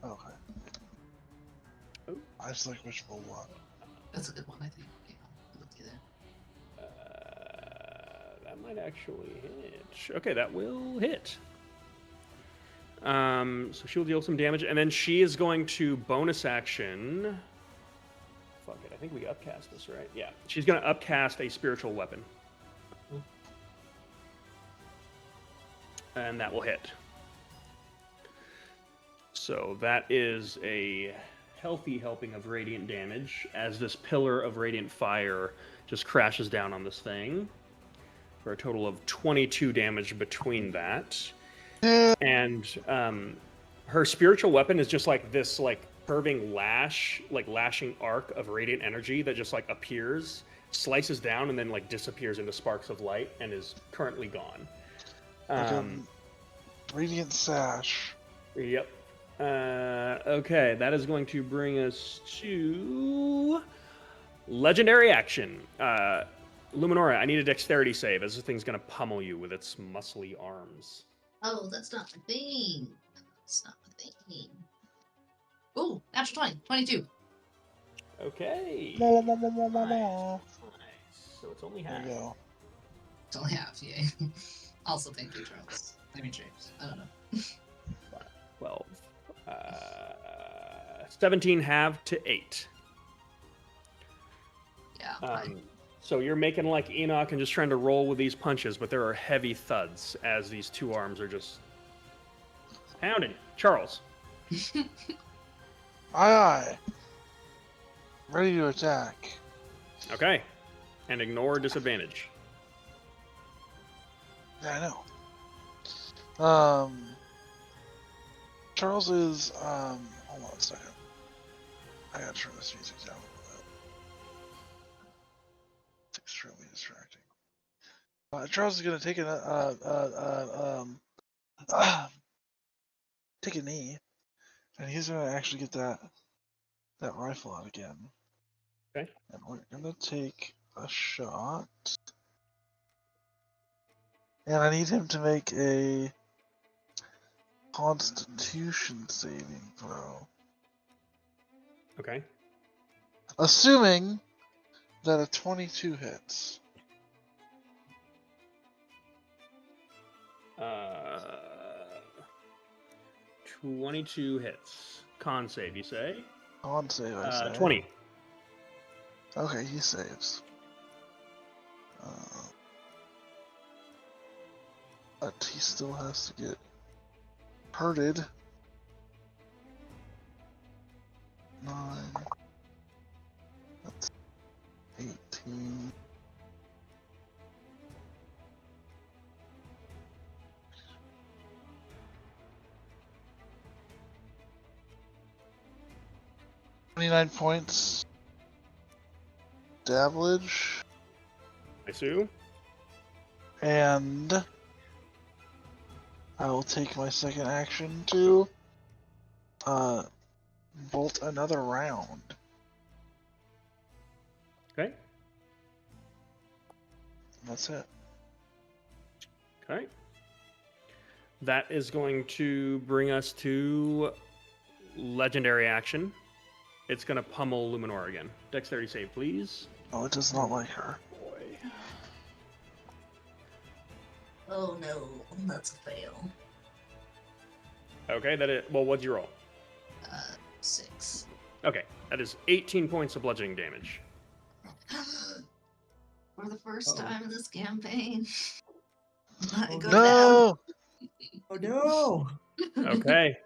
Speaker 2: Okay.
Speaker 1: Oh.
Speaker 2: I just like wishful one.
Speaker 4: That's a good one, I think. Yeah, I'll look at that.
Speaker 1: That might actually hit. Okay, that will hit. So she'll deal some damage, and then she is going to bonus action. Fuck it, I think we upcast this, right? Yeah, she's going to upcast a spiritual weapon, and that will hit. So that is a healthy helping of radiant damage as this pillar of radiant fire just crashes down on this thing for a total of 22 damage between that.
Speaker 2: Yeah.
Speaker 1: And her spiritual weapon is just like this like curving lash, like lashing arc of radiant energy that just like appears, slices down, and then like disappears into sparks of light and is currently gone.
Speaker 2: Like a radiant sash.
Speaker 1: Yep. Okay, that is going to bring us to legendary action. Luminora, I need a dexterity save as this thing's going to pummel you with its muscly arms.
Speaker 4: Oh, that's not my thing. That's not my thing. Ooh, natural 20, 22.
Speaker 1: Okay.
Speaker 2: La, la, la, la, la, la.
Speaker 1: Nice. So it's only
Speaker 2: There
Speaker 1: half.
Speaker 2: you go.
Speaker 4: It's only half, yeah. Also, thank you, Charles. I mean, James. I don't know.
Speaker 1: 12. 17 half to 8.
Speaker 4: Yeah, fine.
Speaker 1: So you're making like Enoch and just trying to roll with these punches, but there are heavy thuds as these two arms are just pounding. Charles.
Speaker 2: Aye, aye. Ready to attack.
Speaker 1: Okay. And ignore disadvantage.
Speaker 2: Yeah, I know. Charles is, hold on a second. I gotta turn this music down a little bit. It's extremely distracting. Charles is gonna take take a knee, and he's gonna actually get that rifle out again.
Speaker 1: Okay.
Speaker 2: And we're gonna take a shot. And I need him to make a Constitution saving throw.
Speaker 1: Okay.
Speaker 2: Assuming that a 22 hits.
Speaker 1: 22 hits. Con save, you say?
Speaker 2: Con save, I say.
Speaker 1: 20.
Speaker 2: Okay, he saves. But he still has to get hurted. 9. That's 18. $29 points. Damage.
Speaker 1: I sue.
Speaker 2: And I will take my second action to bolt another round.
Speaker 1: Okay.
Speaker 2: That's it.
Speaker 1: Okay. That is going to bring us to legendary action. It's going to pummel Luminor again. Dexterity save, please.
Speaker 2: Oh, it does not like her.
Speaker 1: Boy.
Speaker 4: Oh no, that's a fail.
Speaker 1: Okay, that it. Well, what'd you roll?
Speaker 4: 6.
Speaker 1: Okay, that is 18 points of bludgeoning damage.
Speaker 4: For the first
Speaker 5: Uh-oh.
Speaker 4: time in this campaign, I
Speaker 5: Oh,
Speaker 4: go
Speaker 2: No.
Speaker 5: Oh no!
Speaker 1: Okay.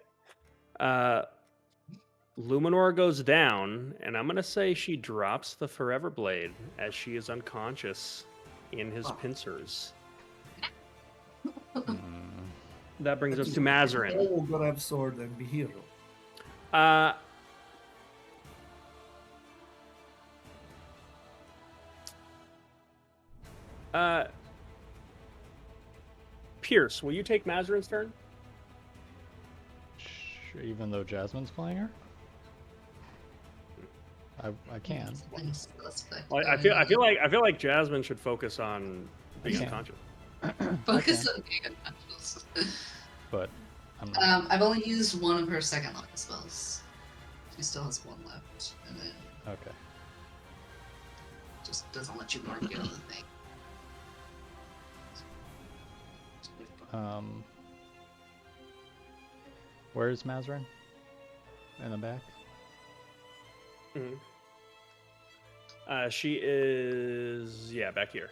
Speaker 1: Luminor goes down, and I'm gonna say she drops the Forever Blade as she is unconscious in his
Speaker 5: Ah.
Speaker 1: pincers.
Speaker 3: Hmm.
Speaker 1: That brings us
Speaker 5: That
Speaker 1: to
Speaker 5: is
Speaker 1: Mazarin.
Speaker 5: all grab sword and be hero.
Speaker 1: Uh, uh, Pierce, will you take Mazarin's turn?
Speaker 3: Even though Jasmine's playing her? I can.
Speaker 4: Something suspect
Speaker 1: Well, I
Speaker 4: going
Speaker 1: feel like Jasmine should focus on being
Speaker 3: Okay.
Speaker 1: unconscious.
Speaker 4: Focus
Speaker 3: can.
Speaker 4: on being unconscious.
Speaker 3: But I'm not.
Speaker 4: I've only used one of her second level spells. She still has one left, and then
Speaker 3: Okay.
Speaker 4: just doesn't let you mark it on the thing.
Speaker 3: Where's Mazarin? In the back?
Speaker 1: Mhm. She is back here.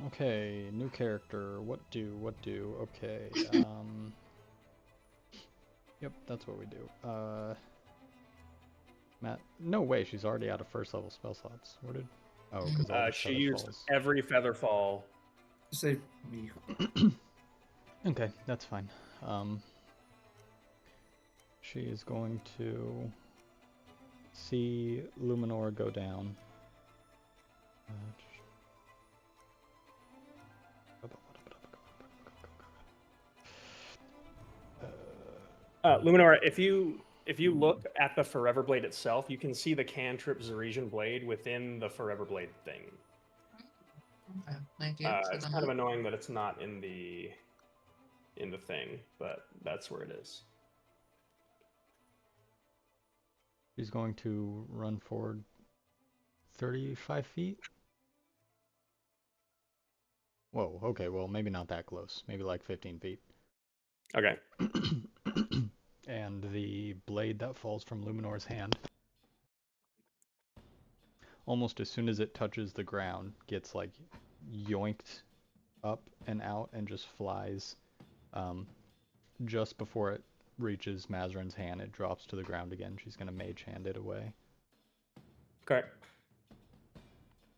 Speaker 3: Okay, new character. What do? Okay. Yep, that's what we do. Matt. No way, she's already out of first level spell slots. Where did? Oh, because all the
Speaker 1: She
Speaker 3: feather
Speaker 1: used
Speaker 3: falls.
Speaker 1: every feather fall.
Speaker 5: Save me.
Speaker 3: Okay, that's fine. She is going to see Luminor go down.
Speaker 1: Luminor, if you look at the Forever Blade itself, you can see the cantrip Zeresian Blade within the Forever Blade thing.
Speaker 4: Okay, thank you. for
Speaker 1: It's
Speaker 4: that.
Speaker 1: kind of annoying that it's not in the thing, but that's where it is.
Speaker 3: She's going to run forward 35 feet. Whoa, okay, well, maybe not that close. Maybe like 15 feet.
Speaker 1: Okay.
Speaker 3: And the blade that falls from Luminor's hand, almost as soon as it touches the ground, gets like yoinked up and out and just flies. Just before it reaches Mazarin's hand, it drops to the ground again. She's going to mage hand it away.
Speaker 1: Okay.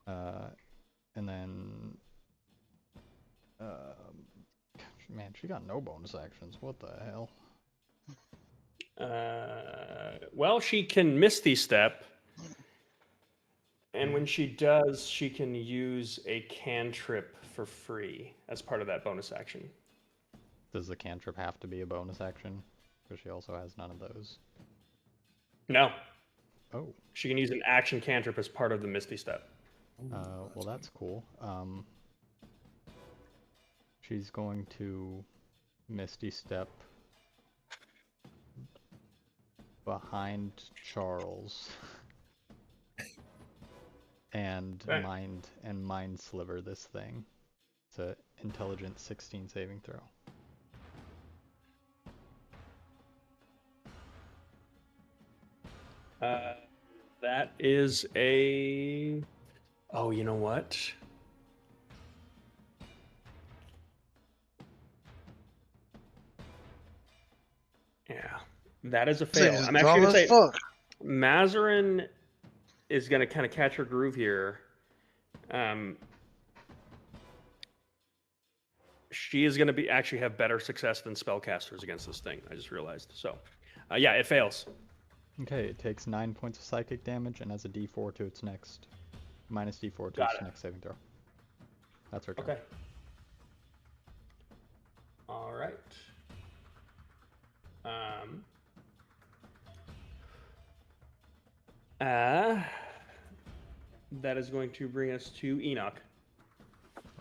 Speaker 3: And then... man, she got no bonus actions. What the hell?
Speaker 1: Well, she can Misty Step, and when she does, she can use a cantrip for free as part of that bonus action.
Speaker 3: Does the cantrip have to be a bonus action? Because she also has none of those.
Speaker 1: No,
Speaker 3: Oh,
Speaker 1: she can use an action cantrip as part of the Misty Step.
Speaker 3: well, that's cool. She's going to Misty Step behind Charles and
Speaker 1: Okay.
Speaker 3: mind sliver this thing. It's a intelligence 16 saving throw.
Speaker 1: That is a. Oh, you know what? Yeah, that is a fail.
Speaker 2: Thing is
Speaker 1: I'm actually
Speaker 2: dumb
Speaker 1: gonna say
Speaker 2: as fuck.
Speaker 1: Mazarin is gonna kind of catch her groove here. She is gonna be actually have better success than spellcasters against this thing. I just realized. So, yeah, it fails.
Speaker 3: Okay, it takes 9 points of psychic damage and has a d4 to its next. Minus d4 to
Speaker 1: Got
Speaker 3: its
Speaker 1: it.
Speaker 3: next saving throw. That's her turn.
Speaker 1: Okay. All right. That is going to bring us to Enoch.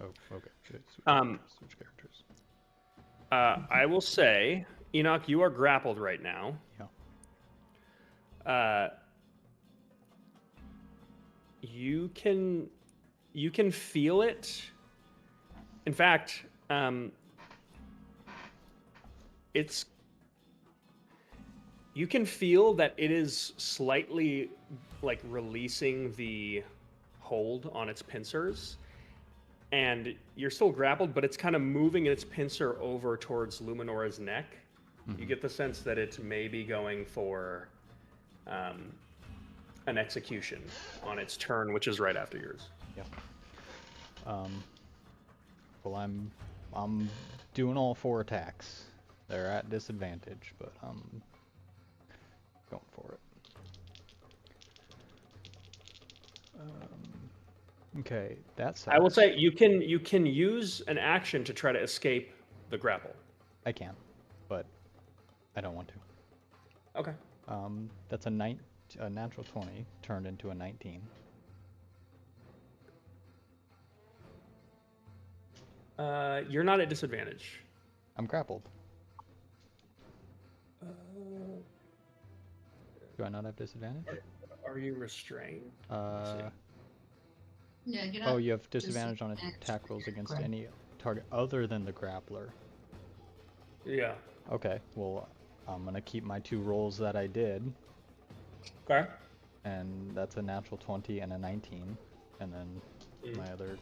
Speaker 3: Oh, okay. Good. Switch characters.
Speaker 1: I will say, Enoch, you are grappled right now.
Speaker 3: Yeah.
Speaker 1: You can feel it. In fact, You can feel that it is slightly like releasing the hold on its pincers, and you're still grappled, but it's kind of moving its pincer over towards Luminora's neck. You
Speaker 3: Mhm.
Speaker 1: get the sense that it may be going for an execution on its turn, which is right after yours.
Speaker 3: Well, I'm doing all 4 attacks. They're at disadvantage, but I'm going for it. Okay, that sucks.
Speaker 1: I will say you can use an action to try to escape the grapple.
Speaker 3: I can, but I don't want to.
Speaker 1: Okay.
Speaker 3: That's a natural 20 turned into a 19.
Speaker 1: You're not at disadvantage.
Speaker 3: I'm grappled. Do I not have disadvantage?
Speaker 1: Are you restrained? Let's see.
Speaker 4: Yeah, you
Speaker 3: Oh, you have disadvantage on attack rolls against
Speaker 4: Right.
Speaker 3: any target other than the grappler.
Speaker 1: Yeah.
Speaker 3: Okay, well, I'm gonna keep my 2 rolls that I did,
Speaker 1: Okay.
Speaker 3: and that's a natural 20 and a 19, and then
Speaker 1: Mm.
Speaker 3: my other.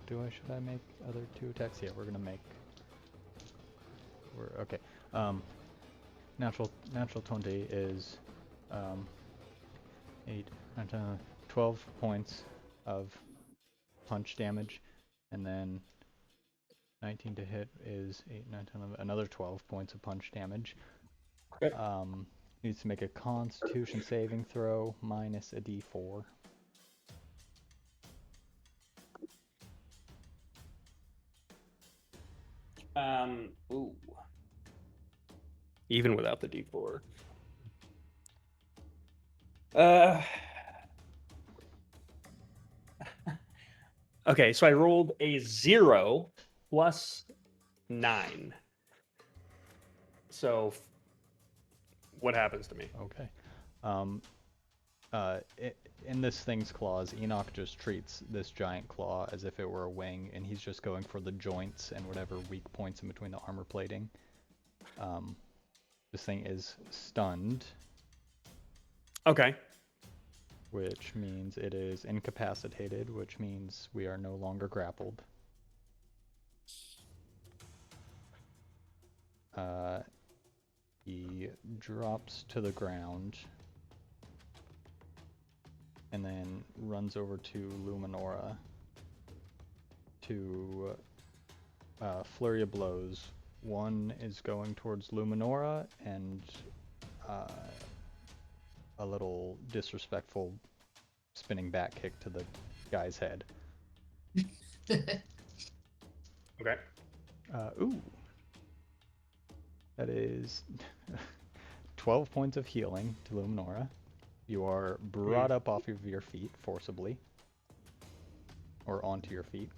Speaker 3: Should I make other 2 attacks? Yeah, we're gonna make. We're okay. Natural 20 is 8, 9, 12 points of punch damage, and then 19 to hit is 8, 9, 10, 11, another 12 points of punch damage.
Speaker 1: Okay.
Speaker 3: Needs to make a Constitution saving throw minus a D4.
Speaker 1: Ooh. Even without the D4. Okay, so I rolled a 0 plus 9. So what happens to me?
Speaker 3: Okay. In this thing's claws, Enoch just treats this giant claw as if it were a wing, and he's just going for the joints and whatever weak points in between the armor plating. This thing is stunned,
Speaker 1: Okay.
Speaker 3: which means it is incapacitated, which means we are no longer grappled. He drops to the ground and then runs over to Luminora to flurry of blows. One is going towards Luminora and a little disrespectful spinning back kick to the guy's head.
Speaker 1: Okay.
Speaker 3: Ooh. That is 12 points of healing to Luminora. You are brought up off of your feet forcibly. Or onto your feet.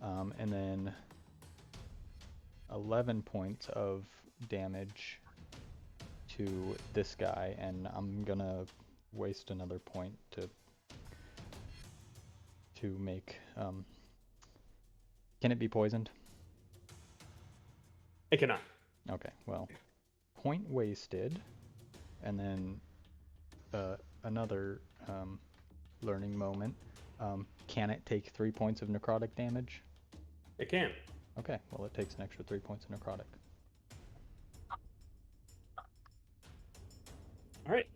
Speaker 3: And then 11 points of damage to this guy, and I'm gonna waste another point to make can it be poisoned?
Speaker 1: It cannot.
Speaker 3: Okay, well, point wasted, and then another learning moment. Can it take 3 points of necrotic damage?
Speaker 1: It can.
Speaker 3: Okay, well, it takes an extra 3 points of necrotic.
Speaker 1: All right.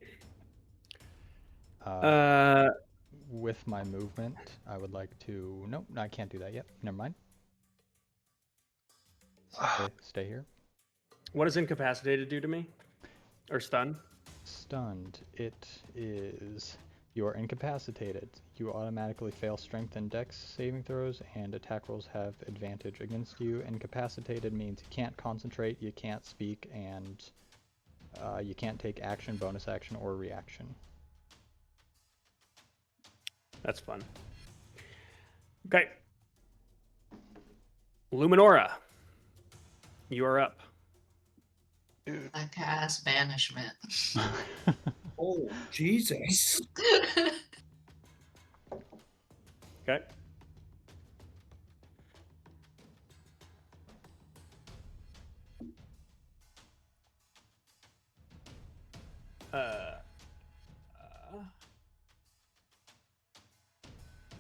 Speaker 3: With my movement, I would like to. Nope, I can't do that yet. Never mind. Stay here.
Speaker 1: What does incapacitated do to me? Or stun?
Speaker 3: Stunned. It is. You are incapacitated. You automatically fail strength and dex saving throws, and attack rolls have advantage against you. Incapacitated means you can't concentrate, you can't speak, and you can't take action, bonus action, or reaction.
Speaker 1: That's fun. Okay. Luminora, you are up.
Speaker 4: I cast banishment.
Speaker 5: Oh, Jesus.
Speaker 1: Okay.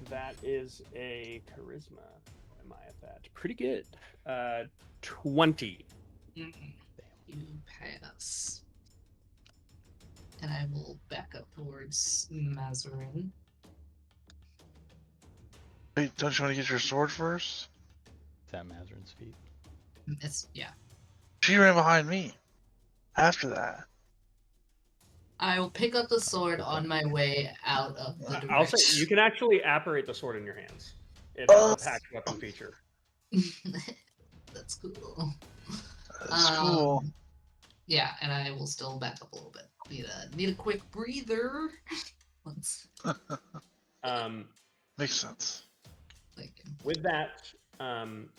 Speaker 1: that is a charisma. What am I at that? Pretty good. 20.
Speaker 4: You pass. And I will back up towards Mazarin.
Speaker 2: Wait, don't you want to get your sword first?
Speaker 3: It's at Mazarin's feet.
Speaker 4: Yeah.
Speaker 2: She ran behind me. After that.
Speaker 4: I will pick up the sword on my way out of the direction.
Speaker 1: I'll say you can actually apparate the sword in your hands. It has a packed weapon feature.
Speaker 4: That's cool.
Speaker 2: That's cool.
Speaker 4: Yeah, and I will still back up a little bit. Need a quick breather. Once.
Speaker 2: Makes sense.
Speaker 1: With that,
Speaker 4: I'm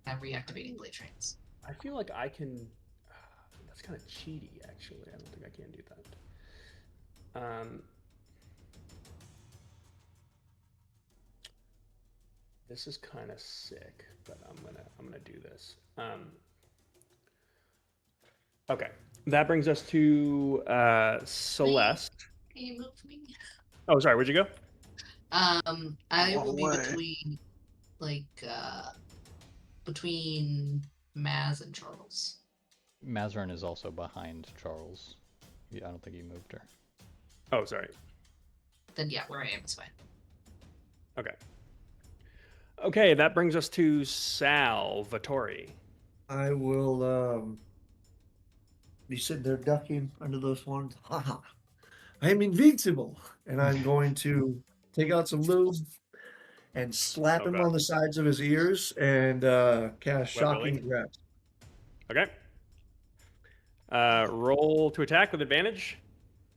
Speaker 4: reactivating blade trains.
Speaker 1: I feel like I can. That's kind of cheaty, actually. I don't think I can do that. This is kind of sick, but I'm gonna do this. Okay, that brings us to Celeste.
Speaker 4: Can you move me?
Speaker 1: Oh, sorry. Where'd you go?
Speaker 4: I will be
Speaker 2: Away.
Speaker 4: between Maz and Charles.
Speaker 3: Mazarin is also behind Charles. Yeah, I don't think he moved her.
Speaker 1: Oh, sorry.
Speaker 4: Then yeah, where I am is fine.
Speaker 1: Okay. Okay, that brings us to Salvatore.
Speaker 5: I will be sitting there ducking under those horns. Haha. I'm invincible. And I'm going to take out some lube and slap him
Speaker 1: Okay.
Speaker 5: on the sides of his ears and cast
Speaker 1: Wet
Speaker 5: shocking
Speaker 1: Willy?
Speaker 5: grasp.
Speaker 1: Okay. Roll to attack with advantage.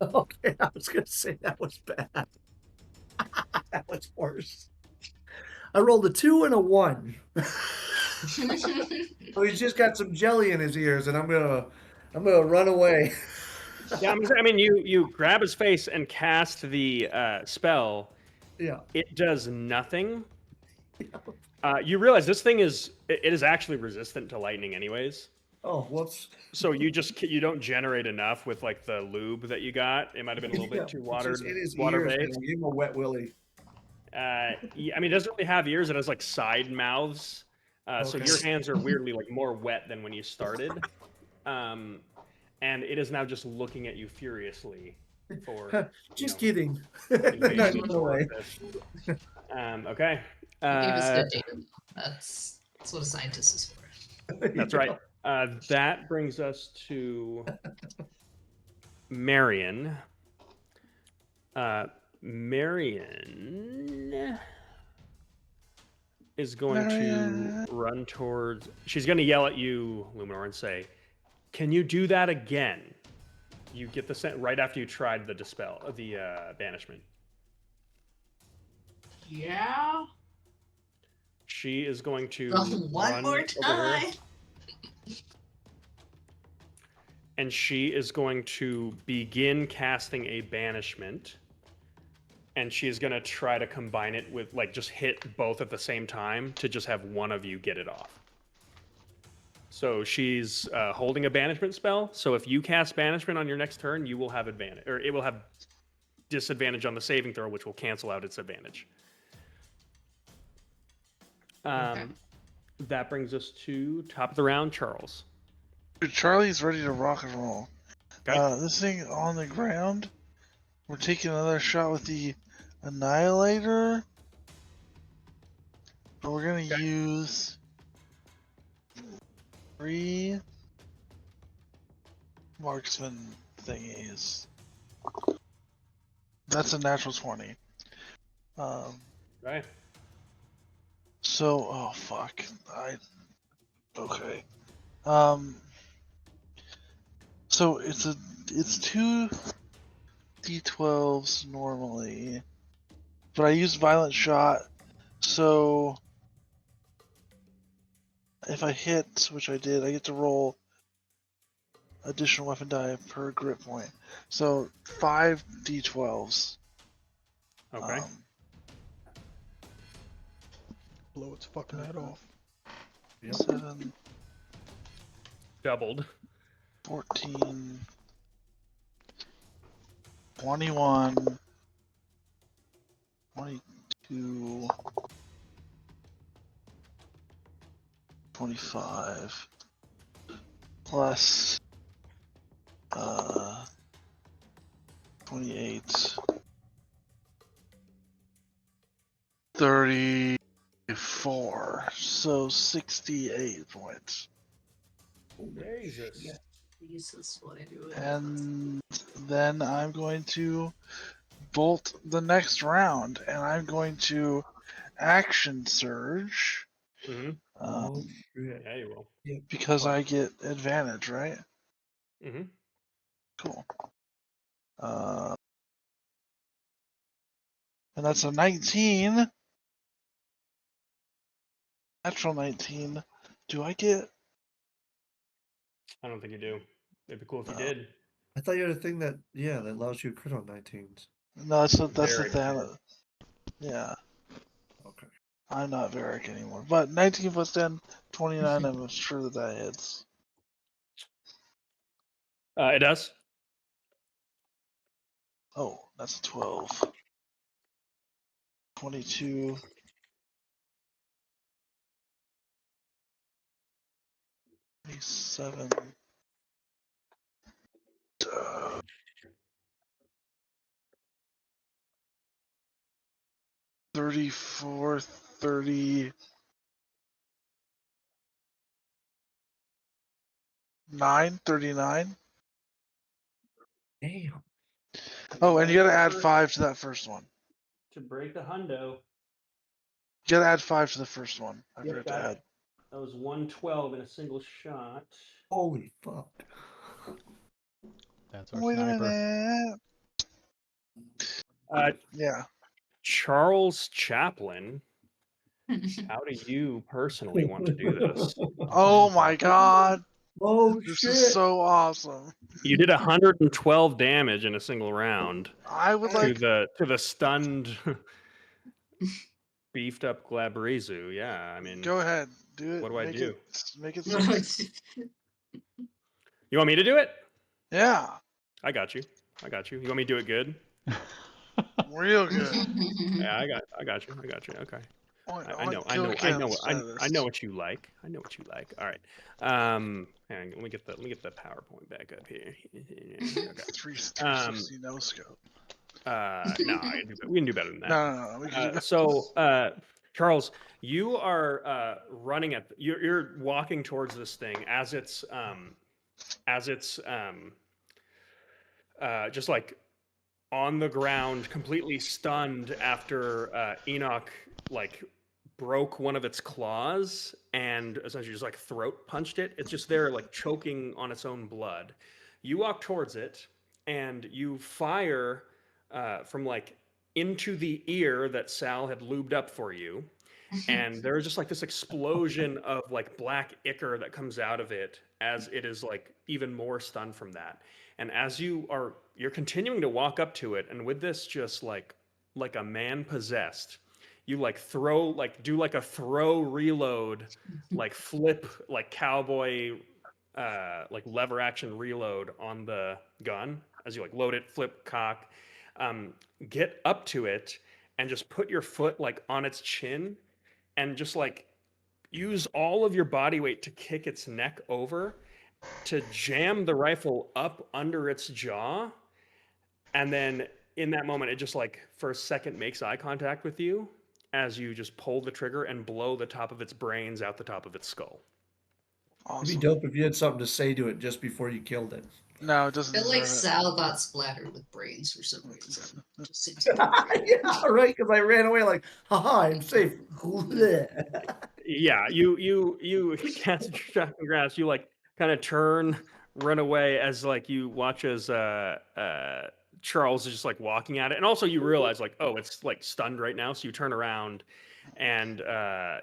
Speaker 5: Okay, I was gonna say that was bad. That was worse. I rolled a 2 and a 1. So he's just got some jelly in his ears, and I'm gonna run away.
Speaker 1: Yeah, I mean, you grab his face and cast the spell.
Speaker 5: Yeah.
Speaker 1: It does nothing. You realize this thing is actually resistant to lightning, anyways.
Speaker 5: Oh, whoops.
Speaker 1: So you don't generate enough with like the lube that you got. It might have been a little bit too
Speaker 5: It's just in his
Speaker 1: water
Speaker 5: ears,
Speaker 1: based.
Speaker 5: man. Give him a wet willy.
Speaker 1: I mean, it doesn't really have ears. It has like side mouths. So
Speaker 5: Okay.
Speaker 1: your hands are weirdly like more wet than when you started. And it is now just looking at you furiously for
Speaker 5: Just
Speaker 1: you know,
Speaker 5: kidding. Then I
Speaker 1: invasion
Speaker 5: run away.
Speaker 1: purpose. Okay.
Speaker 4: Give us good data. That's what a scientist is for.
Speaker 1: That's right. That brings us to Marion. Marion is going to run towards. She's going to yell at you, Luminor, and say, "Can you do that again?" You get the scent right after you tried the dispel, the banishment.
Speaker 4: Yeah.
Speaker 1: She is going to
Speaker 4: One
Speaker 1: run
Speaker 4: more
Speaker 1: over here,
Speaker 4: time.
Speaker 1: and she is going to begin casting a banishment. And she is going to try to combine it with, like, just hit both at the same time to just have one of you get it off. So she's holding a banishment spell. So if you cast banishment on your next turn, you will have advantage, or it will have disadvantage on the saving throw, which will cancel out its advantage.
Speaker 4: Okay.
Speaker 1: That brings us to top of the round, Charles.
Speaker 2: Dude, Charlie's ready to rock and roll.
Speaker 1: Okay.
Speaker 2: This thing on the ground. We're taking another shot with the Annihilator. But we're gonna use 3 marksman thingies. That's a natural 20.
Speaker 1: Right.
Speaker 2: So, oh fuck. Okay. So it's 2 D12s normally, but I used violent shot, so if I hit, which I did, I get to roll additional weapon die per grit point. So 5 D12s.
Speaker 1: Okay.
Speaker 3: Blow its fucking head off.
Speaker 2: 7,
Speaker 1: Doubled.
Speaker 2: 14, 21, 22, 25 plus 28, 34, so 68 points.
Speaker 1: Jesus.
Speaker 4: Jesus, what I do it.
Speaker 2: And then I'm going to bolt the next round, and I'm going to action surge
Speaker 1: Mm-hmm.
Speaker 5: Oh shit.
Speaker 1: Yeah, you will.
Speaker 5: Yeah.
Speaker 2: because I get advantage, right?
Speaker 1: Mm-hmm.
Speaker 2: Cool. And that's a 19. Natural 19. Do I get?
Speaker 1: I don't think you do. It'd be cool if you
Speaker 2: No.
Speaker 1: did.
Speaker 5: I thought you had a thing that that allows you to crit on 19s.
Speaker 2: No, that's the
Speaker 1: Very
Speaker 2: thing.
Speaker 1: rare.
Speaker 2: Yeah,
Speaker 5: Okay.
Speaker 2: I'm not Varric anymore. But 19 plus 10, 29. I'm sure that hits.
Speaker 1: It does.
Speaker 2: Oh, that's a 12. 22. 27. 34, 39, 39.
Speaker 5: Damn.
Speaker 2: Oh, and you gotta add 5 to that first one.
Speaker 1: To break the hundo.
Speaker 2: You gotta add 5 to the first one. I
Speaker 1: Yep,
Speaker 2: forgot to
Speaker 1: got it.
Speaker 2: add.
Speaker 1: That was 112 in a single shot.
Speaker 5: Holy fuck.
Speaker 3: That's our
Speaker 2: Wait a
Speaker 3: sniper.
Speaker 2: minute. Yeah.
Speaker 1: Charles Chaplin, how do you personally want to do this?
Speaker 2: Oh my god.
Speaker 5: Oh
Speaker 2: This
Speaker 5: shit.
Speaker 2: is so awesome.
Speaker 1: You did 112 damage in a single round
Speaker 2: I would
Speaker 1: to
Speaker 2: like.
Speaker 1: the stunned, beefed up Glabrezu. Yeah, I mean,
Speaker 2: Go ahead. Do it.
Speaker 1: what do I
Speaker 2: Make
Speaker 1: do?
Speaker 2: it. Make it. 60.
Speaker 1: You want me to do it?
Speaker 2: Yeah.
Speaker 1: I got you. I got you. You want me to do it good?
Speaker 2: Real good.
Speaker 1: Yeah, I got you. I got you. Okay. I know what you like. I know what you like. All right. Hang on, let me get the PowerPoint back up here. Okay.
Speaker 2: 360 no scope.
Speaker 1: No, we can do better than that.
Speaker 2: No. We can do
Speaker 1: Charles, you are running at you're walking towards this thing as it's just like on the ground, completely stunned after Enoch like broke one of its claws and essentially just like throat punched it. It's just there like choking on its own blood. You walk towards it and you fire from like into the ear that Sal had lubed up for you. And there's just like this explosion of like black ichor that comes out of it as it is like even more stunned from that. And as you're continuing to walk up to it, and with this just like a man possessed, you like do like a throw reload, like flip like cowboy like lever action reload on the gun as you like load it, flip, cock, get up to it and just put your foot like on its chin and just like use all of your body weight to kick its neck over to jam the rifle up under its jaw. And then in that moment, it just like for a second makes eye contact with you as you just pull the trigger and blow the top of its brains out the top of its skull.
Speaker 2: awesome.
Speaker 5: It'd be dope if you had something to say to it just before you killed it.
Speaker 2: No, it doesn't.
Speaker 4: I feel like
Speaker 2: deserve it.
Speaker 4: Sal got splattered with brains for some reason. Just seems
Speaker 5: Yeah, right. Because I ran away like, haha, I'm safe.
Speaker 1: Yeah, you cast your shotgun grasp. You like kind of turn, run away as like you watch as Charles is just like walking at it, and also you realize like, oh, it's like stunned right now. So you turn around, and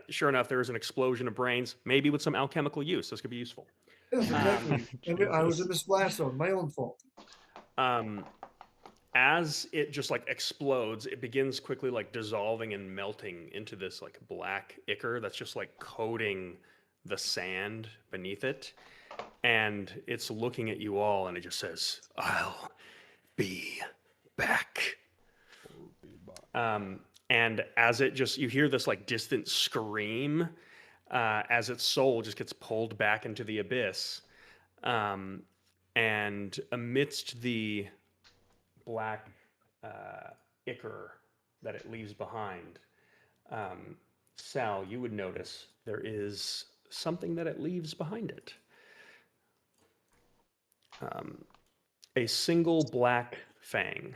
Speaker 1: sure enough, there is an explosion of brains, maybe with some alchemical use. This could be useful.
Speaker 5: Yes, exactly. I was in the splash zone. My own fault.
Speaker 1: As it just like explodes, it begins quickly like dissolving and melting into this like black ichor that's just like coating the sand beneath it. And it's looking at you all and it just says, "I'll be back." and as it just, you hear this like distant scream as its soul just gets pulled back into the abyss. And amidst the black ichor that it leaves behind, Sal, you would notice there is something that it leaves behind it. A single black fang.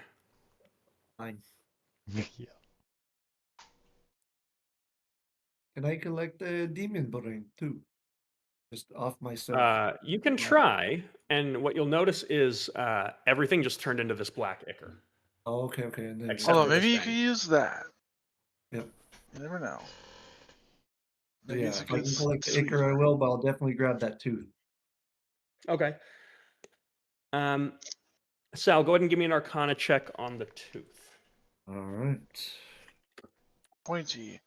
Speaker 5: Fine.
Speaker 3: Yeah.
Speaker 5: Can I collect the demon brain too? Just off myself.
Speaker 1: You can try, and what you'll notice is everything just turned into this black ichor.
Speaker 5: Oh, okay. And then
Speaker 1: Except
Speaker 2: Hold
Speaker 1: for
Speaker 2: on,
Speaker 1: this
Speaker 2: maybe you
Speaker 1: thing.
Speaker 2: can use that.
Speaker 5: Yep.
Speaker 2: You never know.
Speaker 5: So
Speaker 2: Maybe
Speaker 5: yeah,
Speaker 2: it's a
Speaker 5: if I
Speaker 2: good
Speaker 5: can collect the
Speaker 2: sweet-
Speaker 5: ichor, I will, but I'll definitely grab that tooth.
Speaker 1: Okay. Sal, go ahead and give me an Arcana check on the tooth.
Speaker 5: All right.
Speaker 2: Pointy.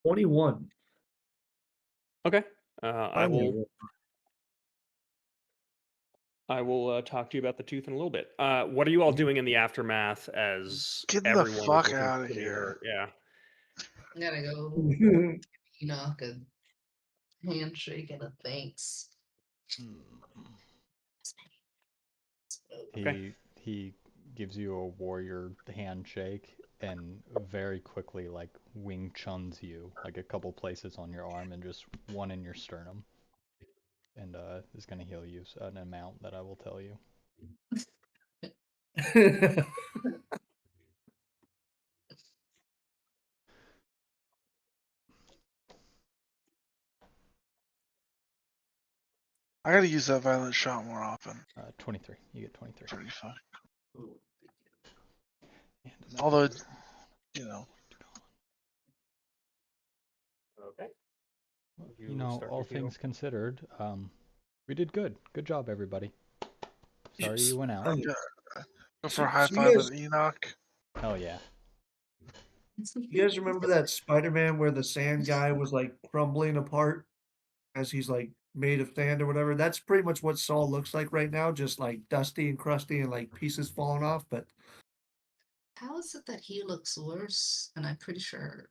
Speaker 5: 21.
Speaker 1: Okay. I
Speaker 5: Finally,
Speaker 1: will talk to you about the tooth in a little bit. What are you all doing in the aftermath as
Speaker 2: Getting the
Speaker 1: everyone is
Speaker 2: fuck
Speaker 1: looking
Speaker 2: outta
Speaker 1: pretty
Speaker 2: here.
Speaker 1: hurt? Yeah.
Speaker 4: I'm gonna go Enoch a handshake and a thanks.
Speaker 1: Okay.
Speaker 3: He gives you a warrior handshake and very quickly like Wing Chuns you like a couple places on your arm and just one in your sternum. And is gonna heal you an amount that I will tell you.
Speaker 2: I gotta use that violent shot more often.
Speaker 3: 23. You get 23.
Speaker 2: Pretty fun.
Speaker 3: And
Speaker 2: Although,
Speaker 3: another-
Speaker 2: you know,
Speaker 1: Okay.
Speaker 3: you know,
Speaker 1: start
Speaker 3: all
Speaker 1: your heal.
Speaker 3: things considered, we did good. Good job, everybody. Sorry
Speaker 5: Yes.
Speaker 3: you went out.
Speaker 2: go for
Speaker 5: So-
Speaker 2: a high
Speaker 5: so
Speaker 2: five
Speaker 5: yes.
Speaker 2: with Enoch.
Speaker 3: Hell yeah.
Speaker 5: You guys remember that Spider-Man where the sand guy was like crumbling apart as he's like made of sand or whatever? That's pretty much what Saul looks like right now, just like dusty and crusty and like pieces falling off. But
Speaker 4: How is it that he looks worse? And I'm pretty sure.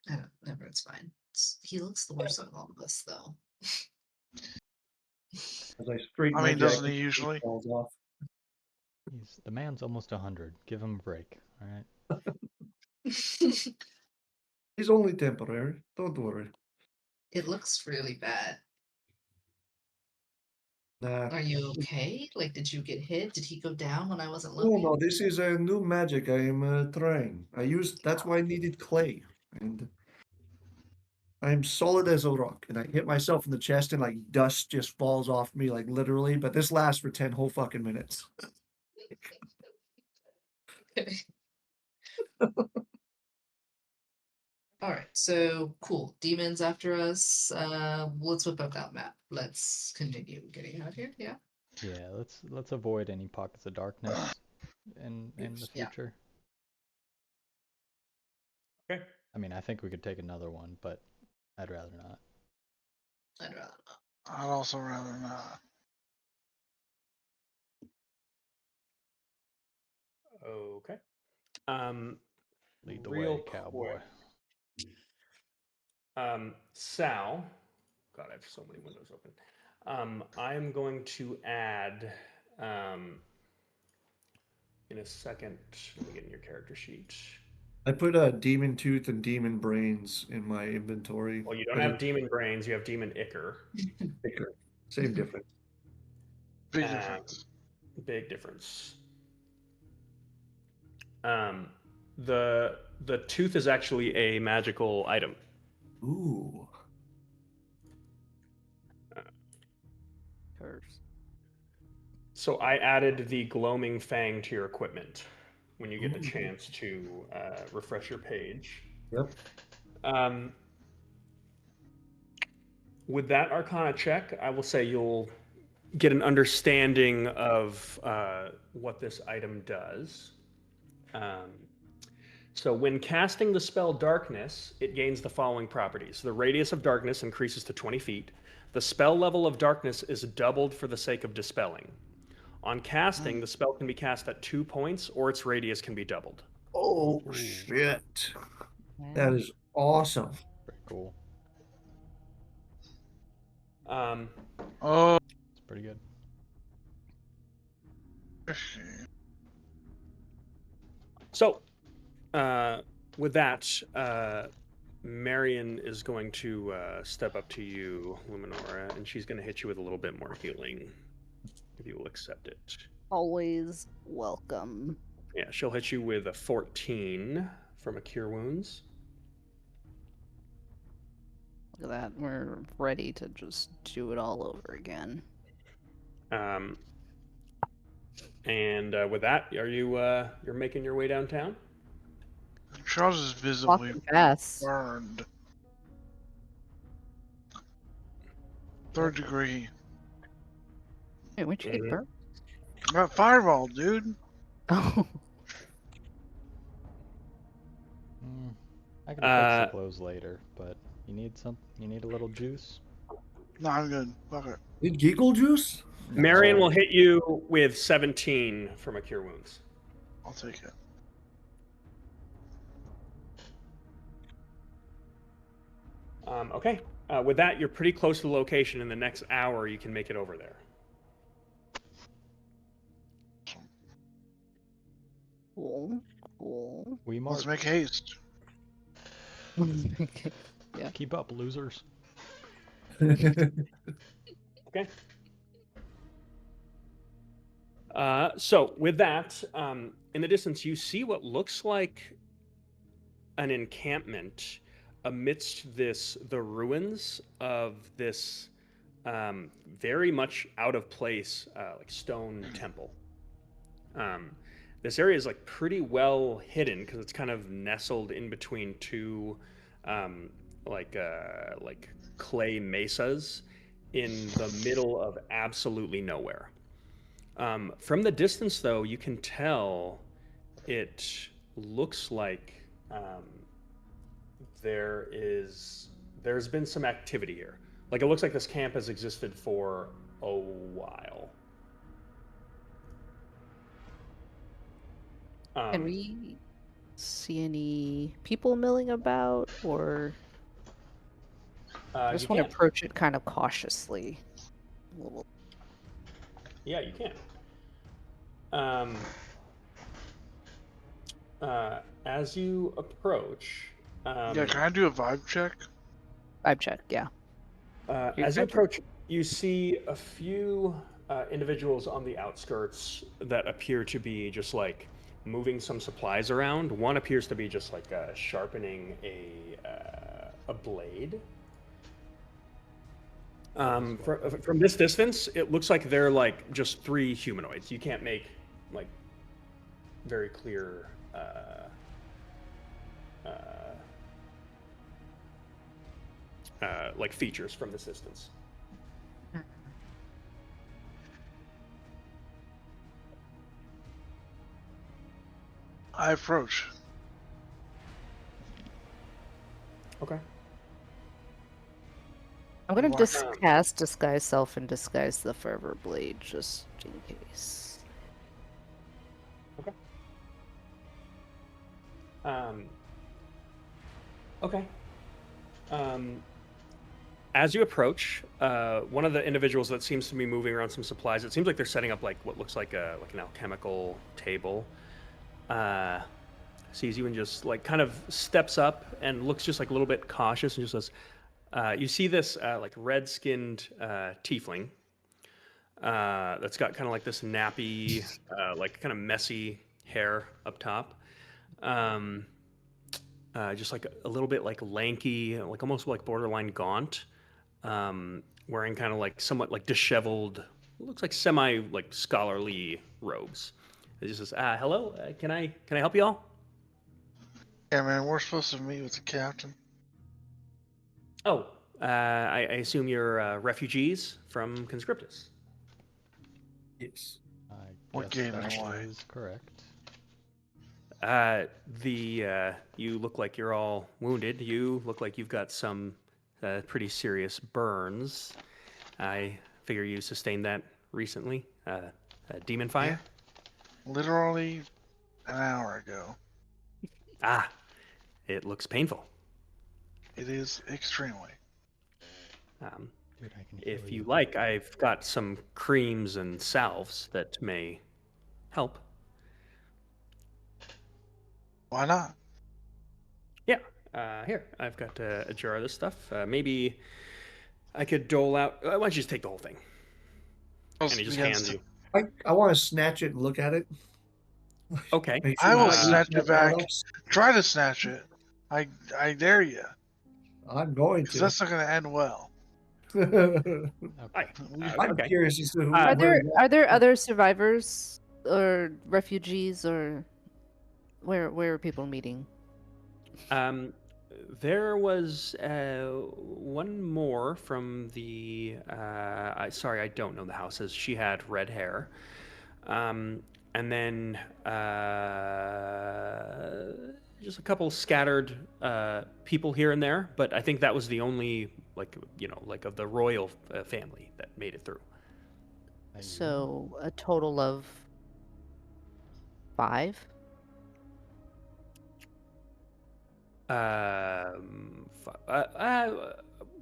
Speaker 4: I don't. Never. It's fine. He looks the worst of all of us, though.
Speaker 5: as I straighten
Speaker 2: I
Speaker 5: my
Speaker 2: mean, doesn't
Speaker 5: jacket,
Speaker 2: he
Speaker 5: it
Speaker 2: usually?
Speaker 5: falls off.
Speaker 3: The man's almost 100. Give him a break. All right.
Speaker 5: He's only temporary. Don't worry.
Speaker 4: It looks really bad.
Speaker 5: Nah.
Speaker 4: Are you okay? Like, did you get hit? Did he go down when I wasn't
Speaker 5: No,
Speaker 4: looking?
Speaker 5: no, this is a new magic I am trying. That's why I needed clay. And I'm solid as a rock. And I hit myself in the chest and like dust just falls off me, like literally. But this lasts for 10 whole fucking minutes.
Speaker 4: Okay. All right, so cool. Demons after us. Let's whip up that map. Let's continue getting out of here. Yeah.
Speaker 3: Yeah, let's avoid any pockets of darkness in the
Speaker 4: Yeah.
Speaker 3: future.
Speaker 1: Okay.
Speaker 3: I mean, I think we could take another one, but I'd rather not.
Speaker 4: I'd rather not.
Speaker 2: I'd also rather not.
Speaker 1: Okay.
Speaker 3: Lead the
Speaker 1: real
Speaker 3: way, cowboy.
Speaker 1: quick. Sal, God, I have so many windows open. I'm going to add, in a second, let me get in your character sheet.
Speaker 5: I put a demon tooth and demon brains in my inventory.
Speaker 1: Well, you don't
Speaker 5: I
Speaker 1: have demon brains, you have demon ichor.
Speaker 5: Thicker. Same difference.
Speaker 2: Big
Speaker 1: Um,
Speaker 2: difference.
Speaker 1: Big difference. The tooth is actually a magical item.
Speaker 5: Ooh.
Speaker 6: Curse.
Speaker 1: So I added the gloaming fang to your equipment when you get the
Speaker 5: Ooh.
Speaker 1: chance to refresh your page.
Speaker 5: Yep.
Speaker 1: With that Arcana check, I will say you'll get an understanding of what this item does. So when casting the spell Darkness, it gains the following properties. The radius of darkness increases to 20 feet. The spell level of darkness is doubled for the sake of dispelling. On casting, the spell can be cast at 2 points, or its radius can be doubled.
Speaker 5: Oh
Speaker 3: Ooh.
Speaker 5: shit! That is awesome.
Speaker 3: Pretty cool.
Speaker 1: Um,
Speaker 2: Oh,
Speaker 3: It's pretty good.
Speaker 1: so, with that, Marion is going to step up to you, Luminora, and she's going to hit you with a little bit more healing, if you will accept it.
Speaker 6: Always welcome.
Speaker 1: Yeah, she'll hit you with a 14 from a Cure Wounds.
Speaker 6: Look at that. We're ready to just do it all over again.
Speaker 1: And with that, are you you're making your way downtown?
Speaker 2: Charles is visibly
Speaker 6: Walking fast.
Speaker 2: burned. 3rd degree.
Speaker 6: Wait, where'd you
Speaker 1: Mhm.
Speaker 6: get burnt?
Speaker 2: I got fireball, dude.
Speaker 6: Oh,
Speaker 3: I can fix the clothes later, but you need a little juice.
Speaker 2: No, I'm good. Fuck it.
Speaker 5: Did Geekle juice?
Speaker 1: Marion will hit you with 17 from a Cure Wounds.
Speaker 2: I'll take it.
Speaker 1: Okay. With that, you're pretty close to the location. In the next hour, you can make it over there.
Speaker 6: cool. Cool.
Speaker 3: We
Speaker 2: Let's
Speaker 3: march.
Speaker 2: make haste.
Speaker 6: Yeah.
Speaker 3: Keep up, losers.
Speaker 1: Okay. So with that, in the distance, you see what looks like an encampment amidst the ruins of this very much out of place like stone temple. This area is like pretty well hidden because it's kind of nestled in between two like clay mesas in the middle of absolutely nowhere. From the distance, though, you can tell it looks like there's been some activity here. Like it looks like this camp has existed for a while.
Speaker 6: Can we see any people milling about, or I just
Speaker 1: you
Speaker 6: want to
Speaker 1: can.
Speaker 6: approach it kind of cautiously? A little.
Speaker 1: Yeah, you can. As you approach,
Speaker 2: Yeah, can I do a vibe check?
Speaker 6: Vibe check, yeah.
Speaker 1: as you approach, you see a few individuals on the outskirts that appear to be just like moving some supplies around. One appears to be just like sharpening a blade. From this distance, it looks like they're like just 3 humanoids. You can't make like very clear like features from this distance.
Speaker 2: I approach.
Speaker 1: Okay.
Speaker 6: I'm gonna
Speaker 2: Wow.
Speaker 6: cast disguise self and disguise the fervor blade just in case.
Speaker 1: Okay. As you approach, one of the individuals that seems to be moving around some supplies, it seems like they're setting up like what looks like an alchemical table. Sees you and just like kind of steps up and looks just like a little bit cautious and just says, "You see this like red-skinned tiefling that's got kind of like this nappy, like kind of messy hair up top." Just like a little bit like lanky, like almost like borderline gaunt, wearing kind of like somewhat like disheveled, looks like semi like scholarly robes. It just says, "Hello, can I help you all?"
Speaker 2: Yeah, man, we're supposed to meet with the captain.
Speaker 1: Oh, I assume you're refugees from Conscriptus.
Speaker 5: Yes.
Speaker 3: I
Speaker 2: What
Speaker 3: guess
Speaker 2: game
Speaker 3: that
Speaker 2: am I?
Speaker 3: is correct.
Speaker 1: You look like you're all wounded. You look like you've got some pretty serious burns. I figure you sustained that recently. Demon fire?
Speaker 2: Literally an hour ago.
Speaker 1: Ah, it looks painful.
Speaker 2: It is extremely.
Speaker 1: Um,
Speaker 3: Dude, I can heal
Speaker 1: if you like, I've got some creams and salves that may help.
Speaker 2: Why not?
Speaker 1: Yeah, here, I've got a jar of this stuff. Maybe I could dole out. Why don't you just take the whole thing? And he just hands you.
Speaker 5: I want to snatch it and look at it.
Speaker 1: Okay.
Speaker 5: Make
Speaker 2: I will
Speaker 5: it's not
Speaker 2: snatch it
Speaker 5: used
Speaker 2: back.
Speaker 5: up.
Speaker 2: Try to snatch it. I dare you.
Speaker 5: I'm going
Speaker 2: Because
Speaker 5: to.
Speaker 2: that's not going to end well.
Speaker 1: Hi.
Speaker 5: I'm
Speaker 1: Okay.
Speaker 5: curious as to who.
Speaker 1: Are
Speaker 6: Are there other survivors or refugees or where are people meeting?
Speaker 1: There was one more from the. Sorry, I don't know the houses. She had red hair. And then just a couple scattered people here and there, but I think that was the only, like of the royal family that made it through.
Speaker 6: So a total of 5?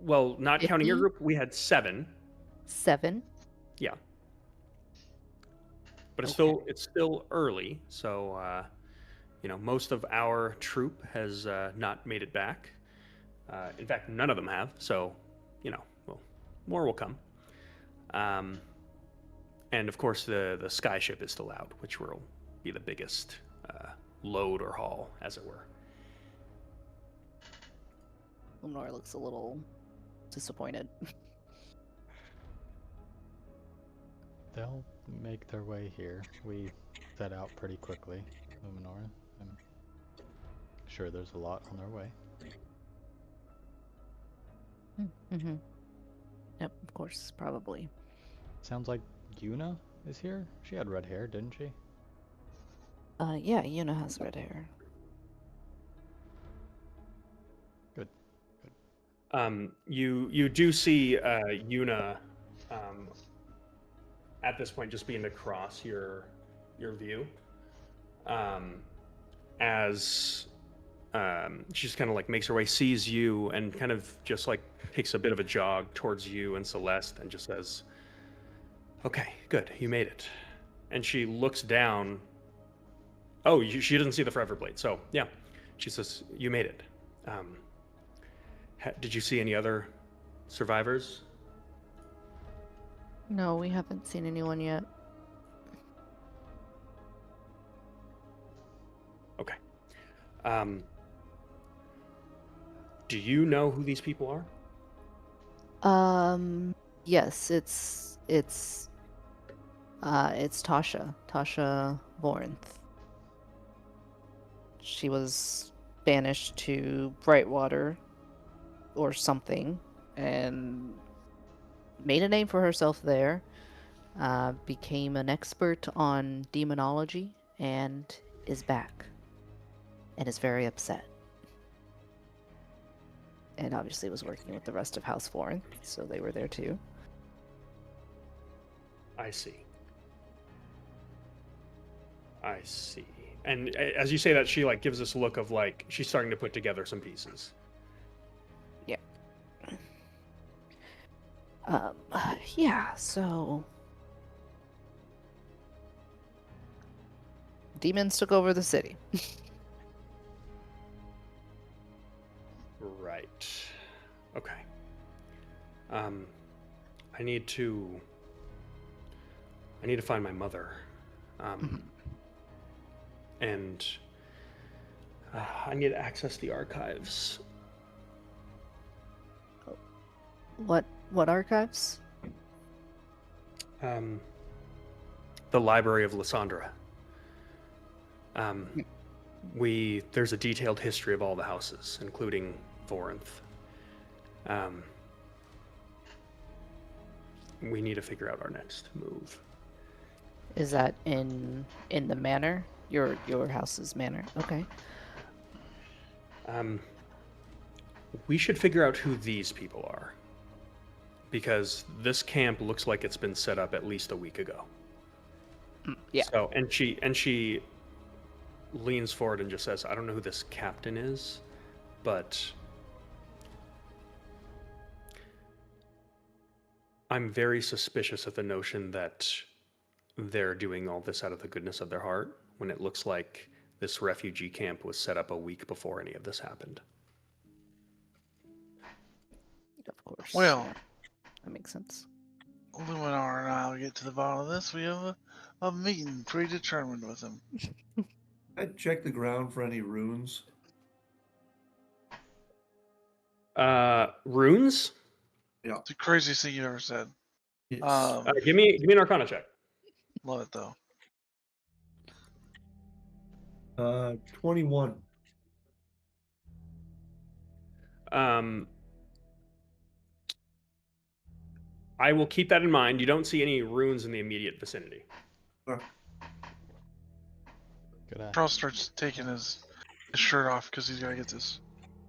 Speaker 1: Well, not counting your
Speaker 6: 50?
Speaker 1: group, we had 7.
Speaker 6: 7?
Speaker 1: Yeah, but
Speaker 6: Okay.
Speaker 1: it's still early, so most of our troop has not made it back. In fact, none of them have. So, well, more will come. And of course, the skyship is still out, which will be the biggest load or haul, as it were.
Speaker 6: Luminor looks a little disappointed.
Speaker 3: They'll make their way here. We set out pretty quickly, Luminor. I'm sure there's a lot on their way.
Speaker 6: Mm-hmm. Yep, of course, probably.
Speaker 3: Sounds like Yuna is here. She had red hair, didn't she?
Speaker 6: Yeah, Yuna has red hair.
Speaker 3: Good.
Speaker 1: You do see Yuna at this point just being across your view, as she's kind of like makes her way, sees you, and kind of just like takes a bit of a jog towards you and Celeste, and just says, "Okay, good, you made it." And she looks down. Oh, she doesn't see the Forever Blade, so yeah, she says, "You made it." Did you see any other survivors?
Speaker 6: No, we haven't seen anyone yet.
Speaker 1: Okay. Do you know who these people are?
Speaker 6: Yes, it's Tasha Vorinth. She was banished to Brightwater or something and made a name for herself there, became an expert on demonology, and is back and is very upset. And obviously was working with the rest of House Vorinth, so they were there too.
Speaker 1: I see. And as you say that, she like gives this look of like she's starting to put together some pieces.
Speaker 6: Yeah. Yeah, so demons took over the city.
Speaker 1: Right. Okay. I need to find my mother. And I need to access the archives.
Speaker 6: What archives?
Speaker 1: The Library of Lysandra. There's a detailed history of all the houses, including Vorinth. We need to figure out our next move.
Speaker 6: Is that in the manor? Your house's manor. Okay.
Speaker 1: We should figure out who these people are, because this camp looks like it's been set up at least a week ago.
Speaker 6: Yeah.
Speaker 1: So and she leans forward and just says, "I don't know who this captain is, but I'm very suspicious of the notion that they're doing all this out of the goodness of their heart when it looks like this refugee camp was set up a week before any of this happened."
Speaker 6: Of course.
Speaker 2: Well,
Speaker 6: that makes sense.
Speaker 2: Luminar and I'll get to the bottom of this. We have a meeting predetermined with him.
Speaker 5: I'd check the ground for any runes.
Speaker 1: Runes?
Speaker 2: It's the craziest thing you ever said.
Speaker 5: Yes.
Speaker 1: Give me an Arcana check.
Speaker 2: Love it though.
Speaker 5: 21.
Speaker 1: I will keep that in mind. You don't see any runes in the immediate vicinity.
Speaker 3: Good eye.
Speaker 2: Charles starts taking his shirt off because he's got to get this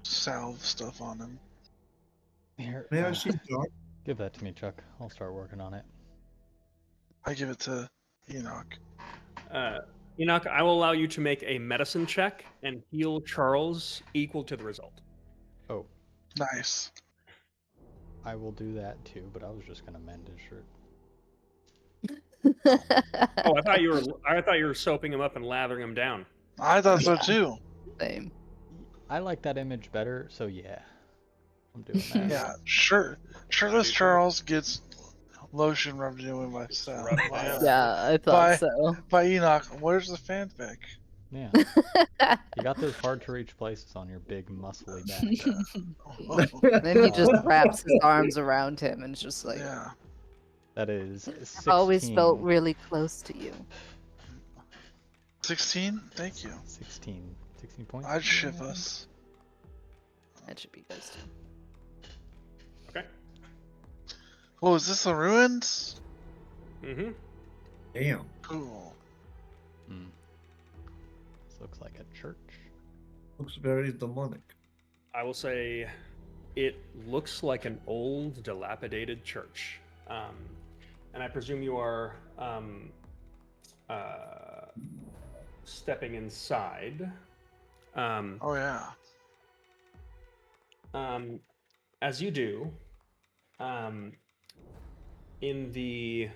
Speaker 2: salve stuff on him.
Speaker 3: Here,
Speaker 5: May I see Doc?
Speaker 3: give that to me, Chuck. I'll start working on it.
Speaker 2: I give it to Enoch.
Speaker 1: Enoch, I will allow you to make a medicine check and heal Charles equal to the result.
Speaker 3: Oh,
Speaker 2: Nice.
Speaker 3: I will do that too, but I was just gonna mend his shirt.
Speaker 1: Oh, I thought you were soaping him up and lathering him down.
Speaker 2: I thought so too.
Speaker 6: Same.
Speaker 3: I like that image better, so yeah. I'm doing that.
Speaker 2: Yeah, sure. Shirtless Charles gets lotion rubbed in with my salve.
Speaker 1: Rubbed by him.
Speaker 6: Yeah, I thought
Speaker 2: Bye.
Speaker 6: so.
Speaker 2: By Enoch, where's the fanfic?
Speaker 3: Yeah. You got those hard to reach places on your big muscly back.
Speaker 6: Then he just wraps his arms around him and it's just like,
Speaker 2: Yeah.
Speaker 3: That is 16.
Speaker 6: I've always felt really close to you.
Speaker 2: 16? Thank you.
Speaker 3: 16 points.
Speaker 2: I'd ship us.
Speaker 6: That should be good too.
Speaker 1: Okay.
Speaker 2: Oh, is this the ruins?
Speaker 1: Mm-hmm.
Speaker 5: Damn.
Speaker 2: Cool.
Speaker 3: Hmm. This looks like a church.
Speaker 5: Looks very demonic.
Speaker 1: I will say it looks like an old, dilapidated church. And I presume you are stepping inside.
Speaker 2: Oh yeah.
Speaker 1: As you do, in the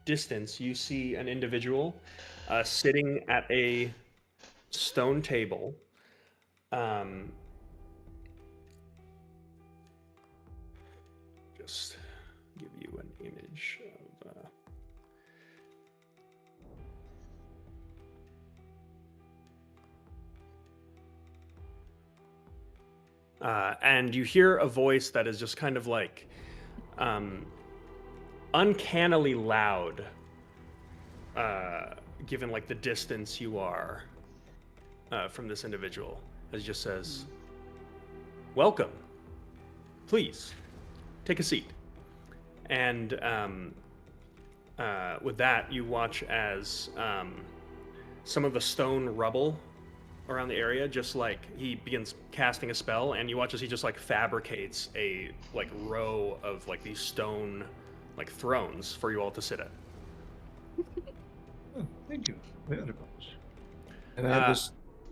Speaker 1: distance, you see an individual sitting at a stone table. Just give you an image of. And you hear a voice that is just kind of like uncannily loud, given like the distance you are from this individual. As it just says, "Welcome. Please take a seat." And with that, you watch as some of the stone rubble around the area, just like he begins casting a spell, and you watch as he just like fabricates a like row of like these stone like thrones for you all to sit at.
Speaker 5: Oh, thank you very much. And I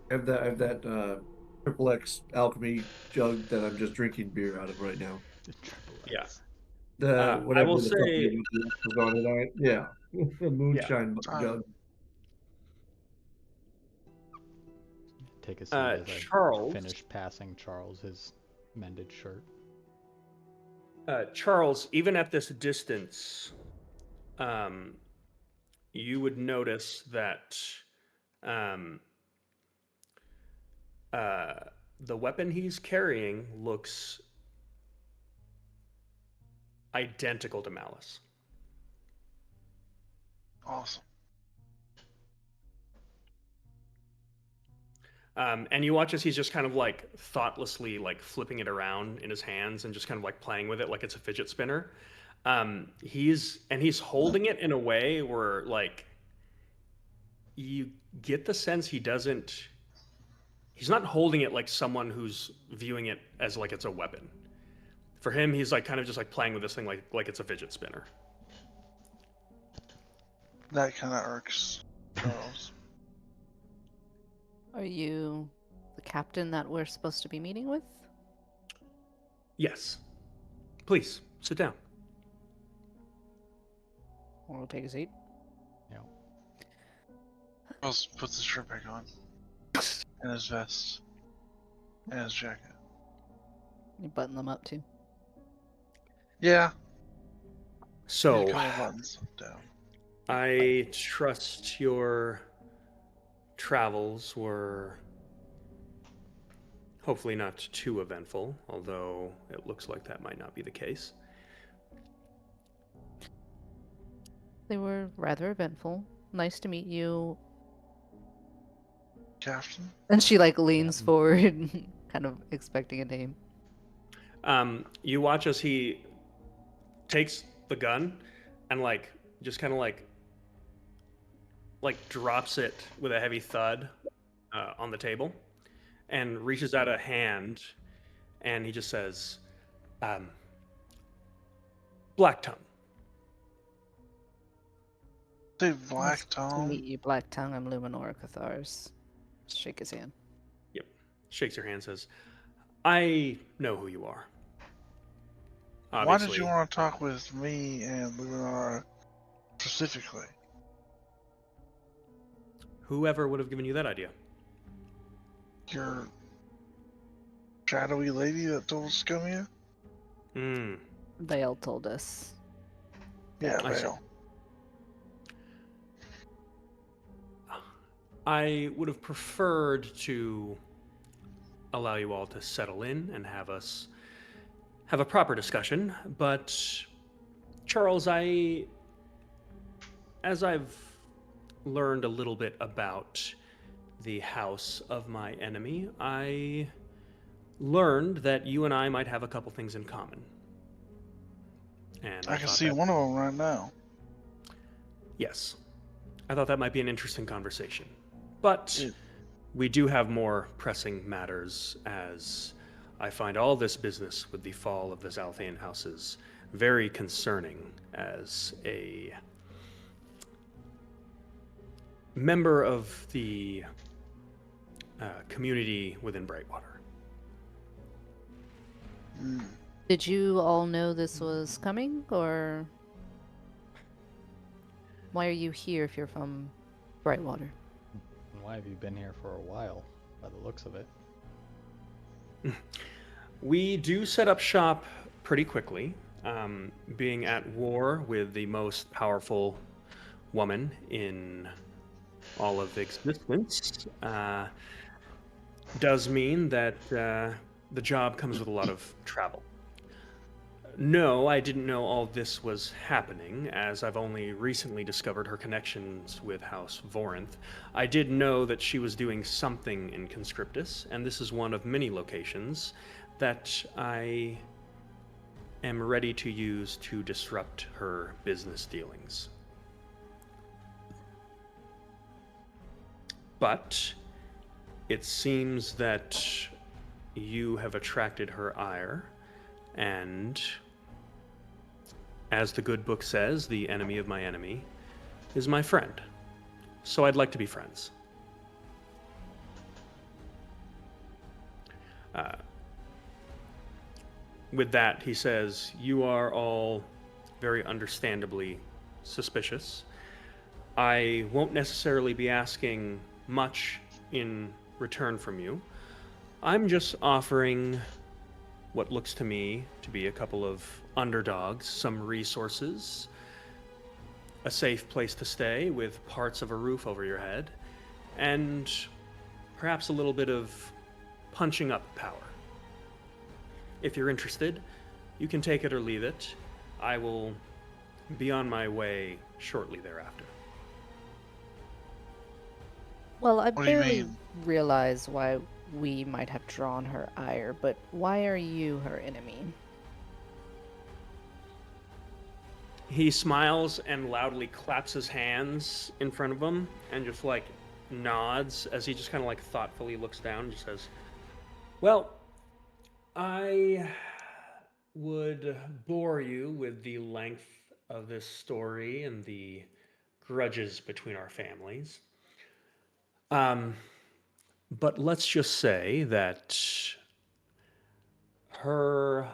Speaker 5: have that triple X alchemy jug that I'm just drinking beer out of right now.
Speaker 1: Yeah.
Speaker 5: The
Speaker 1: I
Speaker 5: whatever
Speaker 1: will
Speaker 5: the fuck
Speaker 1: say-
Speaker 5: it was on it. Yeah, the moonshine jug.
Speaker 3: Take a seat as I
Speaker 1: Charles.
Speaker 3: finish passing Charles his mended shirt.
Speaker 1: Charles, even at this distance, you would notice that the weapon he's carrying looks identical to Malice.
Speaker 2: Awesome.
Speaker 1: And you watch as he's just kind of like thoughtlessly like flipping it around in his hands and just kind of like playing with it like it's a fidget spinner. He's holding it in a way where like you get the sense he's not holding it like someone who's viewing it as like it's a weapon. For him, he's like kind of just like playing with this thing like it's a fidget spinner.
Speaker 2: That kind of irks Charles.
Speaker 6: Are you the captain that we're supposed to be meeting with?
Speaker 1: Yes. Please, sit down.
Speaker 6: We'll take a seat.
Speaker 2: Charles puts his shirt back on. And his vest. And his jacket.
Speaker 6: You button them up too.
Speaker 2: Yeah.
Speaker 1: So,
Speaker 2: A couple buttons down.
Speaker 1: I trust your travels were hopefully not too eventful, although it looks like that might not be the case.
Speaker 6: They were rather eventful. Nice to meet you.
Speaker 2: Captain?
Speaker 6: And she like leans forward, kind of expecting a name.
Speaker 1: You watch as he takes the gun and just kind of drops it with a heavy thud on the table and reaches out a hand and he just says, Black Tongue.
Speaker 2: Say
Speaker 6: Nice
Speaker 2: Black
Speaker 6: to
Speaker 2: Tom.
Speaker 6: meet you, Black Tongue. I'm Luminora Cathars. Shake his hand.
Speaker 1: Yep. Shakes your hand, says, I know who you are.
Speaker 2: Why did you want to talk with me and Luminara specifically?
Speaker 1: Whoever would have given you that idea?
Speaker 2: Your shadowy lady that told us to come here?
Speaker 1: Hmm.
Speaker 6: Vale told us.
Speaker 2: Yeah,
Speaker 1: I see.
Speaker 2: Vale.
Speaker 1: I would have preferred to allow you all to settle in and have us have a proper discussion, but Charles, as I've learned a little bit about the house of my enemy, I learned that you and I might have a couple things in common. And
Speaker 2: I can
Speaker 1: thought
Speaker 2: see
Speaker 1: that-
Speaker 2: one of them right now.
Speaker 1: Yes. I thought that might be an interesting conversation. But
Speaker 2: It-
Speaker 1: we do have more pressing matters, as I find all this business with the fall of the Zalthaean houses very concerning as a member of the community within Brightwater.
Speaker 2: Mm.
Speaker 6: Did you all know this was coming, or why are you here if you're from Brightwater?
Speaker 3: And why have you been here for a while, by the looks of it?
Speaker 1: We do set up shop pretty quickly, being at war with the most powerful woman in all of existence. Does mean that the job comes with a lot of travel. No, I didn't know all this was happening, as I've only recently discovered her connections with House Vorinth. I did know that she was doing something in Conscriptus, and this is one of many locations that I am ready to use to disrupt her business dealings. But it seems that you have attracted her ire, and as the good book says, the enemy of my enemy is my friend. So I'd like to be friends. With that, he says, you are all very understandably suspicious. I won't necessarily be asking much in return from you. I'm just offering what looks to me to be a couple of underdogs, some resources, a safe place to stay with parts of a roof over your head, and perhaps a little bit of punching up power. If you're interested, you can take it or leave it. I will be on my way shortly thereafter.
Speaker 6: Well, I
Speaker 2: What do you
Speaker 6: barely
Speaker 2: mean?
Speaker 6: realize why we might have drawn her ire, but why are you her enemy?
Speaker 1: He smiles and loudly claps his hands in front of him and just nods as he just kind of thoughtfully looks down and just says, well, I would bore you with the length of this story and the grudges between our families. Um, but let's just say that her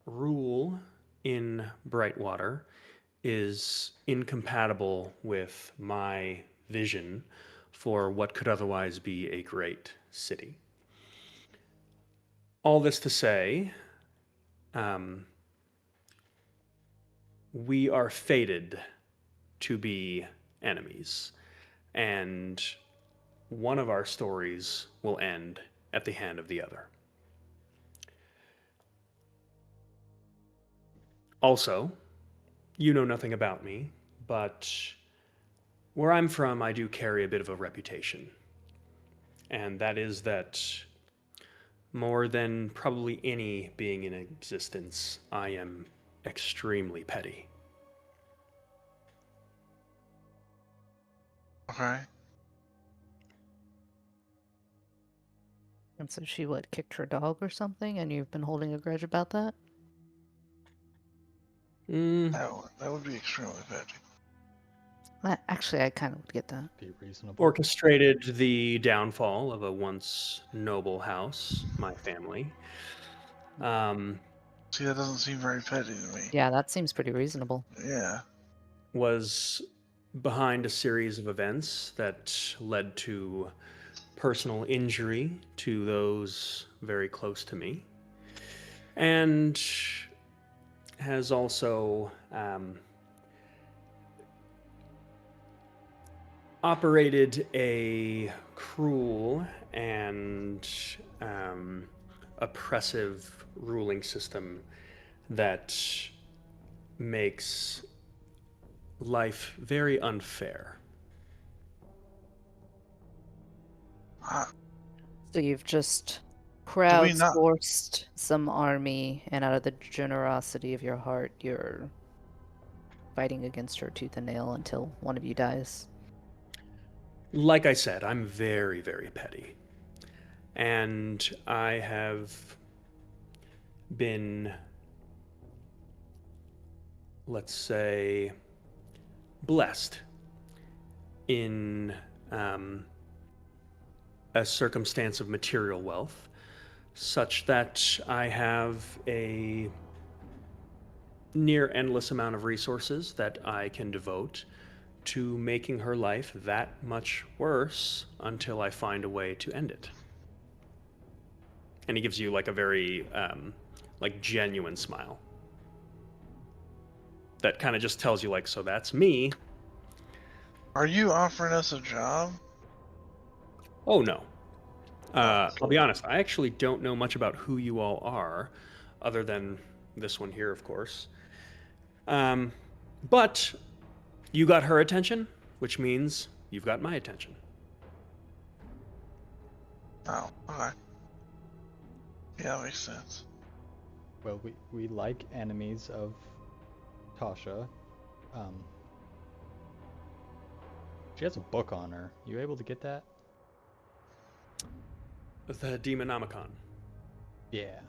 Speaker 1: rule in Brightwater is incompatible with my vision for what could otherwise be a great city. All this to say, um, we are fated to be enemies, and one of our stories will end at the hand of the other. Also, you know nothing about me, but where I'm from, I do carry a bit of a reputation. And that is that more than probably any being in existence, I am extremely petty.
Speaker 2: Okay.
Speaker 6: And so she what, kicked her dog or something, and you've been holding a grudge about that?
Speaker 1: Mm,
Speaker 2: That would be extremely petty.
Speaker 6: Actually, I kind of would get that.
Speaker 3: Be reasonable.
Speaker 1: orchestrated the downfall of a once noble house, my family.
Speaker 2: See, that doesn't seem very petty to me.
Speaker 6: Yeah, that seems pretty reasonable.
Speaker 2: Yeah.
Speaker 1: Was behind a series of events that led to personal injury to those very close to me, and has also operated a cruel and oppressive ruling system that makes life very unfair.
Speaker 6: So you've just
Speaker 2: not-
Speaker 6: crowdsourced some army, and out of the generosity of your heart, you're fighting against her tooth and nail until one of you dies.
Speaker 1: Like I said, I'm very, very petty. And I have been, let's say, blessed in a circumstance of material wealth, such that I have a near endless amount of resources that I can devote to making her life that much worse until I find a way to end it. And he gives you like a very like genuine smile that kind of just tells you like, so that's me.
Speaker 2: Are you offering us a job?
Speaker 1: Oh no. I'll be honest, I actually don't know much about who you all are, other than this one here, of course. But you got her attention, which means you've got my attention.
Speaker 2: Oh, okay. Yeah, that makes sense.
Speaker 3: Well, we like enemies of Tasha. She has a book on her. You able to get that?
Speaker 1: The Demonomicon.
Speaker 3: Yeah.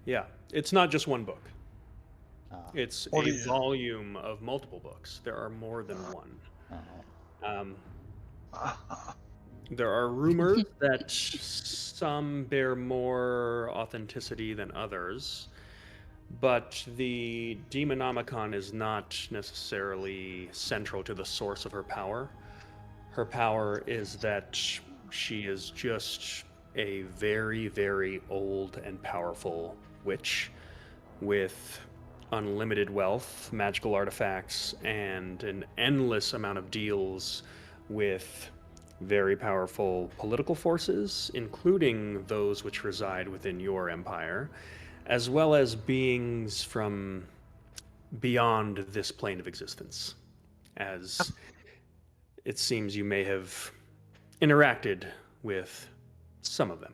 Speaker 1: Yeah, it's not just one book. It's
Speaker 2: What
Speaker 1: a
Speaker 2: do you-
Speaker 1: volume of multiple books. There are more than one. There are rumors that some bear more authenticity than others, but the Demonomicon is not necessarily central to the source of her power. Her power is that she is just a very, very old and powerful witch with unlimited wealth, magical artifacts, and an endless amount of deals with very powerful political forces, including those which reside within your empire, as well as beings from beyond this plane of existence, as it seems you may have interacted with some of them.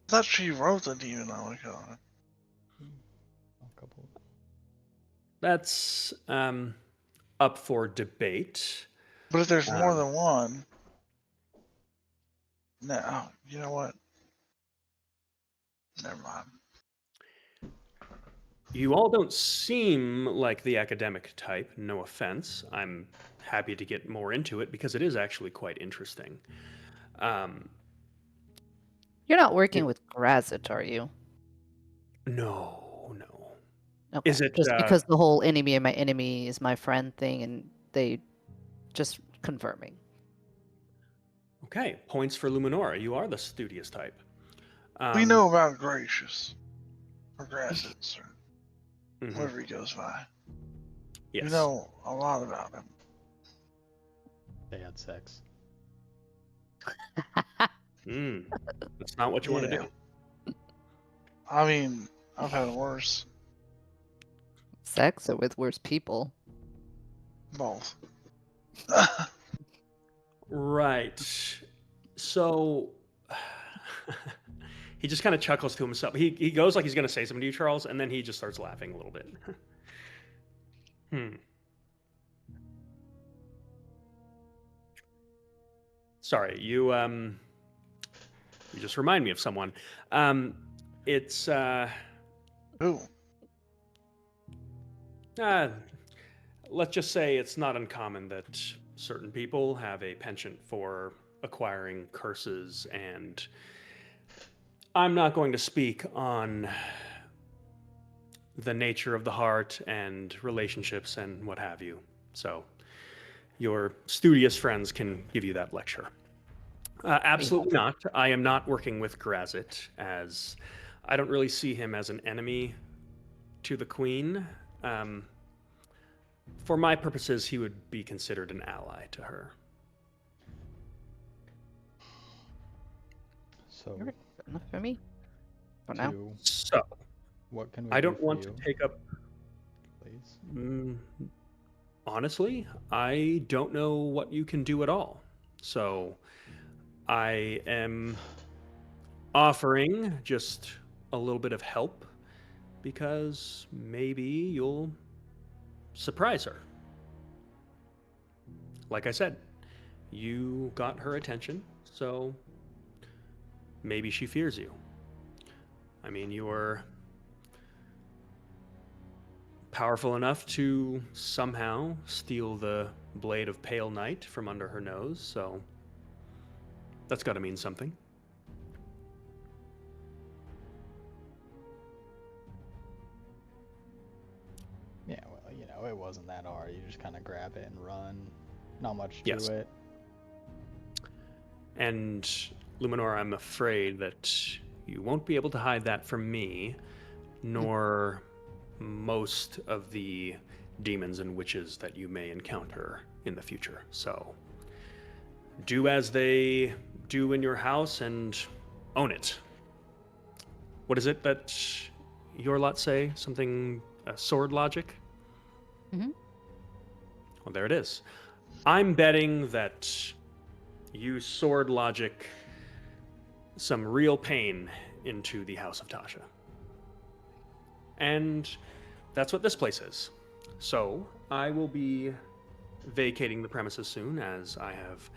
Speaker 2: I thought she wrote the Demonomicon.
Speaker 3: A couple.
Speaker 1: That's up for debate.
Speaker 2: But if there's more than one, no, you know what? Never mind.
Speaker 1: You all don't seem like the academic type, no offense. I'm happy to get more into it because it is actually quite interesting. Um,
Speaker 6: You're not working
Speaker 1: it-
Speaker 6: with Grazit, are you?
Speaker 1: no, no.
Speaker 6: Okay.
Speaker 1: Is it,
Speaker 6: Just because the whole enemy of my enemy is my friend thing, and they just confirming.
Speaker 1: okay, points for Luminora. You are the studious type.
Speaker 2: We
Speaker 1: Um,
Speaker 2: know about Gracious. Or Gracious, or
Speaker 1: mhm,
Speaker 2: whatever he goes by.
Speaker 1: yes.
Speaker 2: We know a lot about him.
Speaker 3: They had sex.
Speaker 1: Mm, that's not what you want to
Speaker 2: Yeah.
Speaker 1: do.
Speaker 2: I mean, I've had worse.
Speaker 6: Sex or with worse people?
Speaker 2: Both.
Speaker 1: Right. So he just kind of chuckles to himself. He goes like he's going to say something to you, Charles, and then he just starts laughing a little bit. Sorry, you just remind me of someone. It's
Speaker 2: Who?
Speaker 1: let's just say it's not uncommon that certain people have a penchant for acquiring curses, and I'm not going to speak on the nature of the heart and relationships and what have you. So your studious friends can give you that lecture. Absolutely not. I am not working with Grazit, as I don't really see him as an enemy to the Queen. For my purposes, he would be considered an ally to her.
Speaker 3: So,
Speaker 6: Alright, good enough for me. For now.
Speaker 1: So,
Speaker 3: what can we
Speaker 1: I
Speaker 3: do
Speaker 1: don't
Speaker 3: for
Speaker 1: want to
Speaker 3: you,
Speaker 1: take up.
Speaker 3: please?
Speaker 1: Honestly, I don't know what you can do at all. So, I am offering just a little bit of help because maybe you'll surprise her. Like I said, you got her attention, so maybe she fears you. I mean, you're powerful enough to somehow steal the blade of Pale Knight from under her nose, so that's got to mean something.
Speaker 3: Yeah, well, it wasn't that hard. You just kind of grab it and run. Not much to
Speaker 1: Yes.
Speaker 3: it.
Speaker 1: And Luminor, I'm afraid that you won't be able to hide that from me, nor most of the demons and witches that you may encounter in the future. So do as they do in your house and own it. What is it that your lot say? Something sword logic?
Speaker 6: Mhm.
Speaker 1: Well, there it is. I'm betting that you sword logic some real pain into the House of Tasha. And that's what this place is. So I will be vacating the premises soon, as I have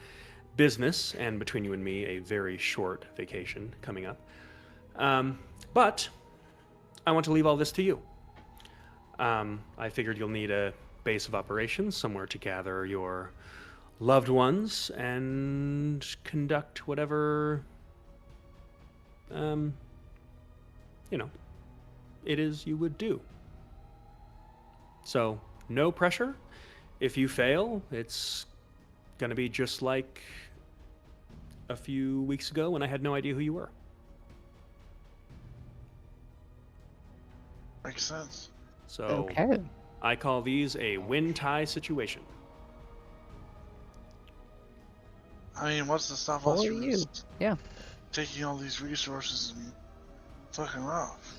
Speaker 1: business, and between you and me, a very short vacation coming up. But I want to leave all this to you. I figured you'll need a base of operations, somewhere to gather your loved ones and conduct whatever, it is you would do. So, no pressure. If you fail, it's gonna be just like a few weeks ago when I had no idea who you were.
Speaker 2: Makes sense.
Speaker 1: So,
Speaker 6: Okay.
Speaker 1: I call these a win-tie situation.
Speaker 2: I mean, what's to stop us
Speaker 6: For
Speaker 2: from
Speaker 6: you.
Speaker 2: just
Speaker 6: Yeah.
Speaker 2: taking all these resources and fucking off?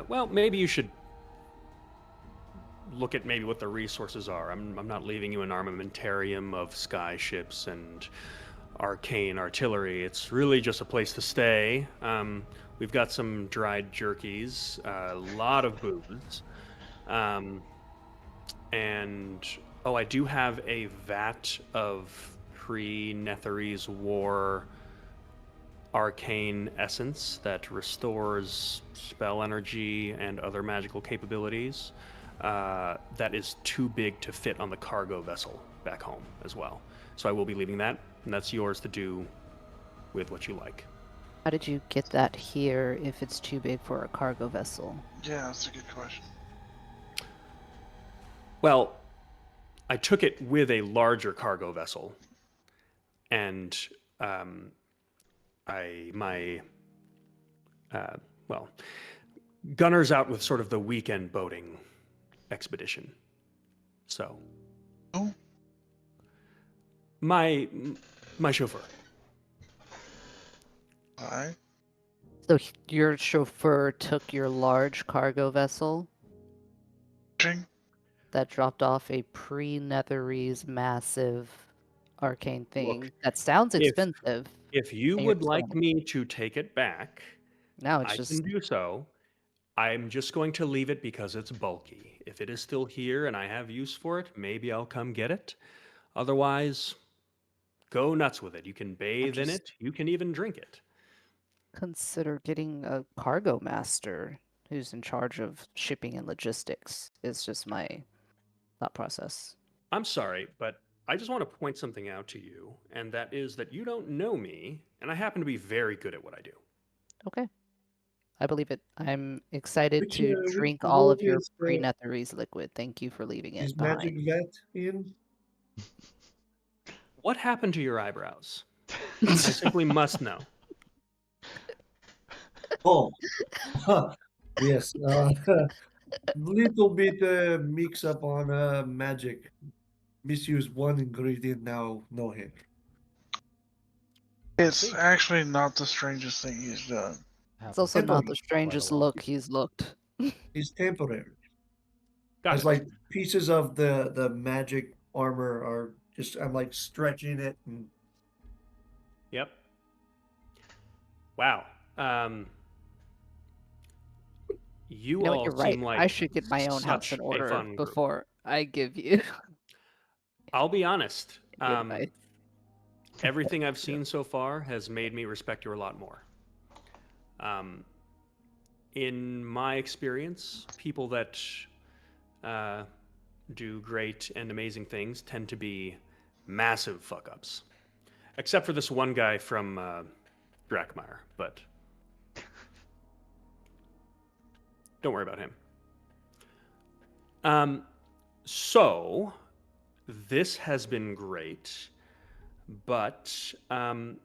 Speaker 1: Well, maybe you should look at maybe what the resources are. I'm not leaving you an armamentarium of sky ships and arcane artillery. It's really just a place to stay. We've got some dried jerkies, a lot of booze, and I do have a vat of pre-Netherese War arcane essence that restores spell energy and other magical capabilities that is too big to fit on the cargo vessel back home as well. So I will be leaving that, and that's yours to do with what you like.
Speaker 6: How did you get that here if it's too big for a cargo vessel?
Speaker 2: Yeah, that's a good question.
Speaker 1: Well, I took it with a larger cargo vessel, and well, Gunner's out with sort of the weekend boating expedition. So,
Speaker 2: Oh,
Speaker 1: my chauffeur.
Speaker 2: alright.
Speaker 6: So your chauffeur took your large cargo vessel
Speaker 2: Ching.
Speaker 6: that dropped off a pre-Netherese massive arcane thing. That sounds
Speaker 1: if-
Speaker 6: expensive.
Speaker 1: If you
Speaker 6: And
Speaker 1: would
Speaker 6: you're
Speaker 1: like
Speaker 6: selling
Speaker 1: me to take it back,
Speaker 6: Now it's
Speaker 1: I
Speaker 6: just
Speaker 1: can do so. I'm just going to leave it because it's bulky. If it is still here and I have use for it, maybe I'll come get it. Otherwise, go nuts with it. You can bathe in
Speaker 6: just-
Speaker 1: it. You can even drink it.
Speaker 6: consider getting a cargo master who's in charge of shipping and logistics. Is just my thought process.
Speaker 1: I'm sorry, but I just want to point something out to you, and that is that you don't know me, and I happen to be very good at what I do.
Speaker 6: Okay. I believe it. I'm excited
Speaker 5: Which,
Speaker 6: to
Speaker 5: which
Speaker 6: drink all of
Speaker 5: boat
Speaker 6: your
Speaker 5: is,
Speaker 6: pre-Netherese liquid. Thank you for leaving
Speaker 5: is
Speaker 6: it
Speaker 5: Magic
Speaker 6: behind.
Speaker 5: Vet in?
Speaker 1: What happened to your eyebrows? I simply must know.
Speaker 5: Oh, yes. Little bit mix up on magic. Misuse one ingredient now, no hair.
Speaker 2: It's
Speaker 1: see.
Speaker 2: actually not the strangest thing he's done.
Speaker 6: It's also not the
Speaker 5: Temporary,
Speaker 6: strangest
Speaker 3: quite a lot.
Speaker 6: look he's looked.
Speaker 5: It's temporary.
Speaker 1: Got
Speaker 5: It's
Speaker 1: it.
Speaker 5: like pieces of the magic armor are just I'm like stretching it and
Speaker 1: Yep. Wow. You
Speaker 6: You know what?
Speaker 1: all
Speaker 6: You're right.
Speaker 1: seem like
Speaker 6: I should get my own house
Speaker 1: such
Speaker 6: in
Speaker 1: a
Speaker 6: order
Speaker 1: fun group.
Speaker 6: before I give you
Speaker 1: I'll be honest.
Speaker 6: advice.
Speaker 1: Everything I've seen so far has made me respect you a lot more. In my experience, people that do great and amazing things tend to be massive fuck ups. Except for this one guy from Drakmeyer, but don't worry about him. So, this has been great, but I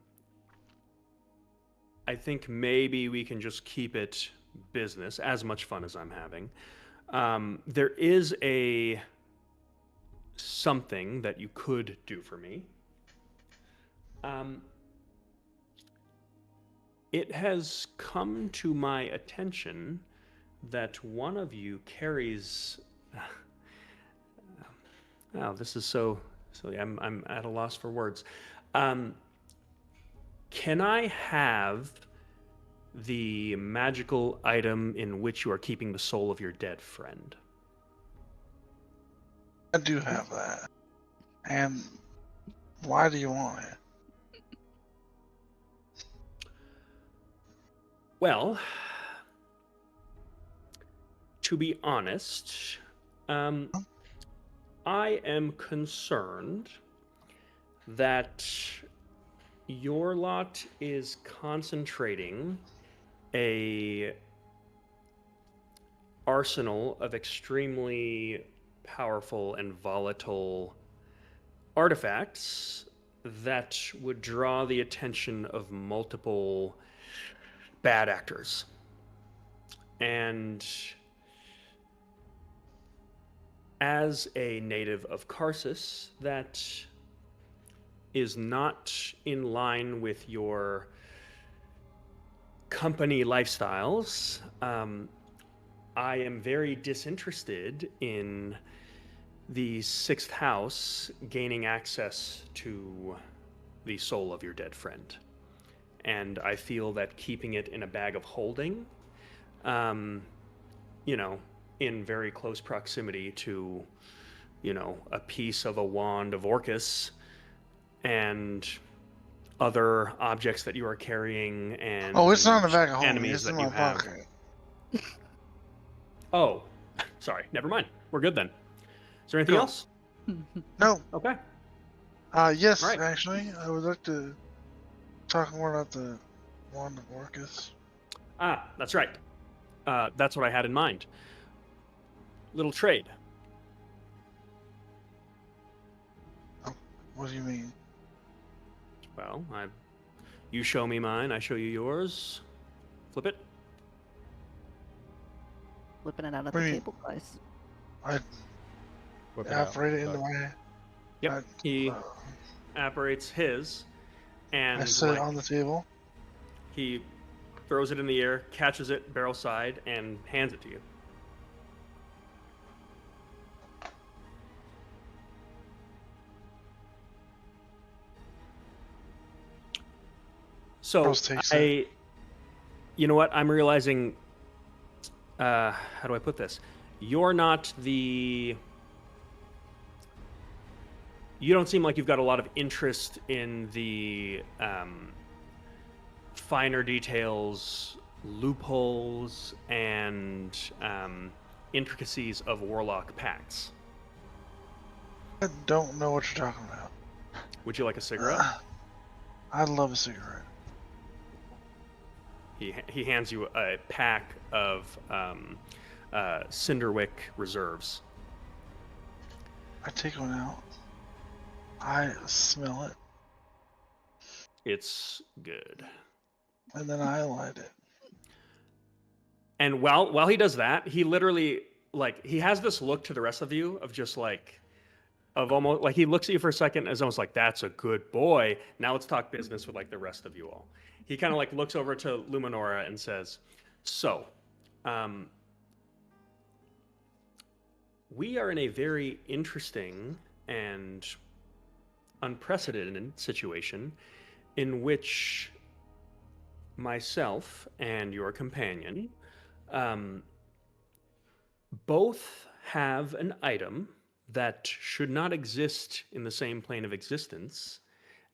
Speaker 1: think maybe we can just keep it business, as much fun as I'm having. There is a something that you could do for me. It has come to my attention that one of you carries. Wow, this is so silly. I'm at a loss for words. Can I have the magical item in which you are keeping the soul of your dead friend?
Speaker 2: I do have that. And why do you want it?
Speaker 1: Well, to be honest, I am concerned that your lot is concentrating a arsenal of extremely powerful and volatile artifacts that would draw the attention of multiple bad actors. And as a native of Karsus, that is not in line with your company lifestyles. I am very disinterested in the sixth house gaining access to the soul of your dead friend. And I feel that keeping it in a bag of holding, in very close proximity to, a piece of a wand of Orcus and other objects that you are carrying and
Speaker 2: Oh, it's not in the back of home.
Speaker 1: enemies
Speaker 2: It's
Speaker 1: that
Speaker 2: in
Speaker 1: you
Speaker 2: my
Speaker 1: have.
Speaker 2: pocket.
Speaker 1: Oh, sorry. Never mind. We're good then. Is there anything
Speaker 2: Cool.
Speaker 1: else?
Speaker 2: No.
Speaker 1: Okay.
Speaker 2: Yes,
Speaker 1: Alright.
Speaker 2: actually, I would like to talk more about the Wand of Orcus.
Speaker 1: Ah, that's right. That's what I had in mind. Little trade.
Speaker 2: What do you mean?
Speaker 1: Well, you show me mine, I show you yours. Flip it.
Speaker 6: Flipping it out at
Speaker 2: What
Speaker 6: the
Speaker 2: do you mean?
Speaker 6: table, guys.
Speaker 2: I
Speaker 3: Whip it out.
Speaker 2: operate it into
Speaker 3: Chuck.
Speaker 2: my.
Speaker 1: Yep. He apparates his, and
Speaker 2: I set it
Speaker 1: like,
Speaker 2: on the table.
Speaker 1: he throws it in the air, catches it barrel side, and hands it to you. So
Speaker 2: Charles takes it.
Speaker 1: you know what? I'm realizing. How do I put this? You're not the. You don't seem like you've got a lot of interest in the finer details, loopholes, and intricacies of warlock pacts.
Speaker 2: I don't know what you're talking about.
Speaker 1: Would you like a cigarette?
Speaker 2: I'd love a cigarette.
Speaker 1: He hands you a pack of Cinderwick reserves.
Speaker 2: I take one out. I smell it,
Speaker 1: It's good.
Speaker 2: and then I light it.
Speaker 1: And while he does that, he literally he has this look to the rest of you of just of almost like he looks at you for a second as almost like, that's a good boy. Now let's talk business with like the rest of you all. He kind of looks over to Luminora and says, so we are in a very interesting and unprecedented situation in which myself and your companion both have an item that should not exist in the same plane of existence,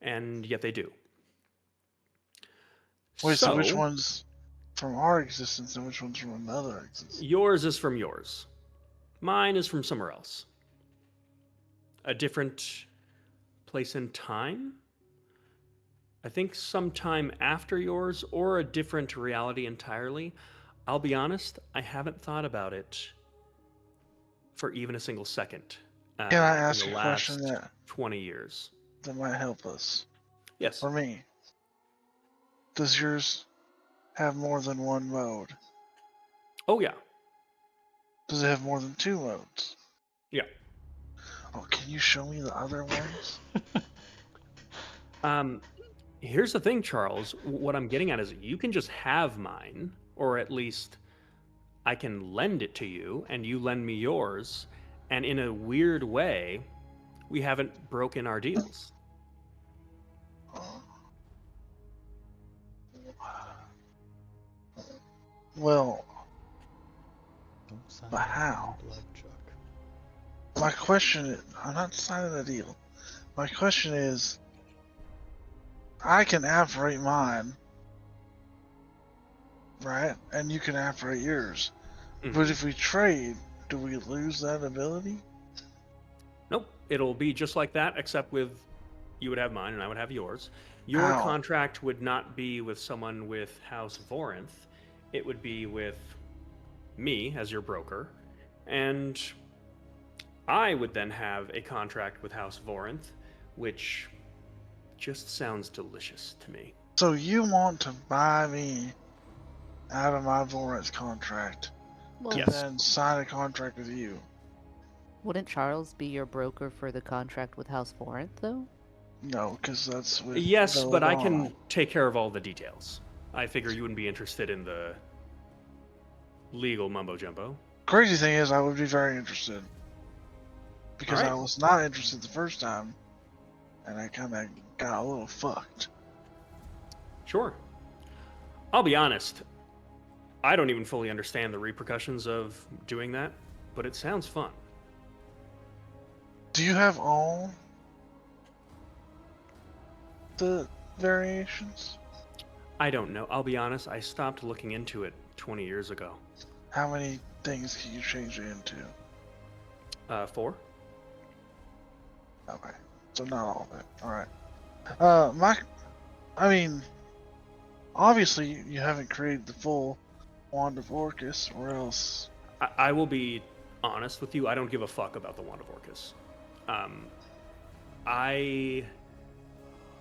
Speaker 1: and yet they do.
Speaker 2: Wait, so which one's from our existence and which one's from another existence?
Speaker 1: Yours is from yours. Mine is from somewhere else. A different place and time? I think sometime after yours, or a different reality entirely. I'll be honest, I haven't thought about it for even a single second.
Speaker 2: Can I
Speaker 1: in
Speaker 2: ask
Speaker 1: the
Speaker 2: a question
Speaker 1: last
Speaker 2: that
Speaker 1: 20 years.
Speaker 2: might help us?
Speaker 1: Yes.
Speaker 2: For me, does yours have more than one mode?
Speaker 1: Oh, yeah.
Speaker 2: Does it have more than two modes?
Speaker 1: Yeah.
Speaker 2: Oh, can you show me the other ones?
Speaker 1: Here's the thing, Charles. What I'm getting at is you can just have mine, or at least I can lend it to you, and you lend me yours, and in a weird way, we haven't broken our deals.
Speaker 2: Well,
Speaker 3: Don't sign
Speaker 2: but
Speaker 3: that
Speaker 2: how?
Speaker 3: blood, Chuck.
Speaker 2: my question is, I'm not signing a deal. My question is, I can apparate mine, right? And you can apparate yours.
Speaker 1: Mhm.
Speaker 2: But if we trade, do we lose that ability?
Speaker 1: Nope. It'll be just like that, except with you would have mine and I would have yours. Your
Speaker 2: How?
Speaker 1: contract would not be with someone with House Vorinth. It would be with me as your broker. And I would then have a contract with House Vorinth, which just sounds delicious to me.
Speaker 2: So you want to buy me out of my Vorinth contract,
Speaker 6: Well,
Speaker 2: and
Speaker 1: Yes.
Speaker 2: then sign a contract with you?
Speaker 6: wouldn't Charles be your broker for the contract with House Forinth, though?
Speaker 2: No, because that's with
Speaker 1: Yes, but I
Speaker 2: Belladonna.
Speaker 1: can take care of all the details. I figure you wouldn't be interested in the legal mumbo jumbo.
Speaker 2: Crazy thing is, I would be very interested because I
Speaker 1: Alright.
Speaker 2: was not interested the first time, and I kind of got a little fucked.
Speaker 1: Sure. I'll be honest. I don't even fully understand the repercussions of doing that, but it sounds fun.
Speaker 2: Do you have all the variations?
Speaker 1: I don't know. I'll be honest. I stopped looking into it 20 years ago.
Speaker 2: How many things can you change it into?
Speaker 1: 4.
Speaker 2: Okay, so not all of it. All right. I mean, obviously you haven't created the full Wand of Orcus, or else.
Speaker 1: I will be honest with you. I don't give a fuck about the Wand of Orcus. I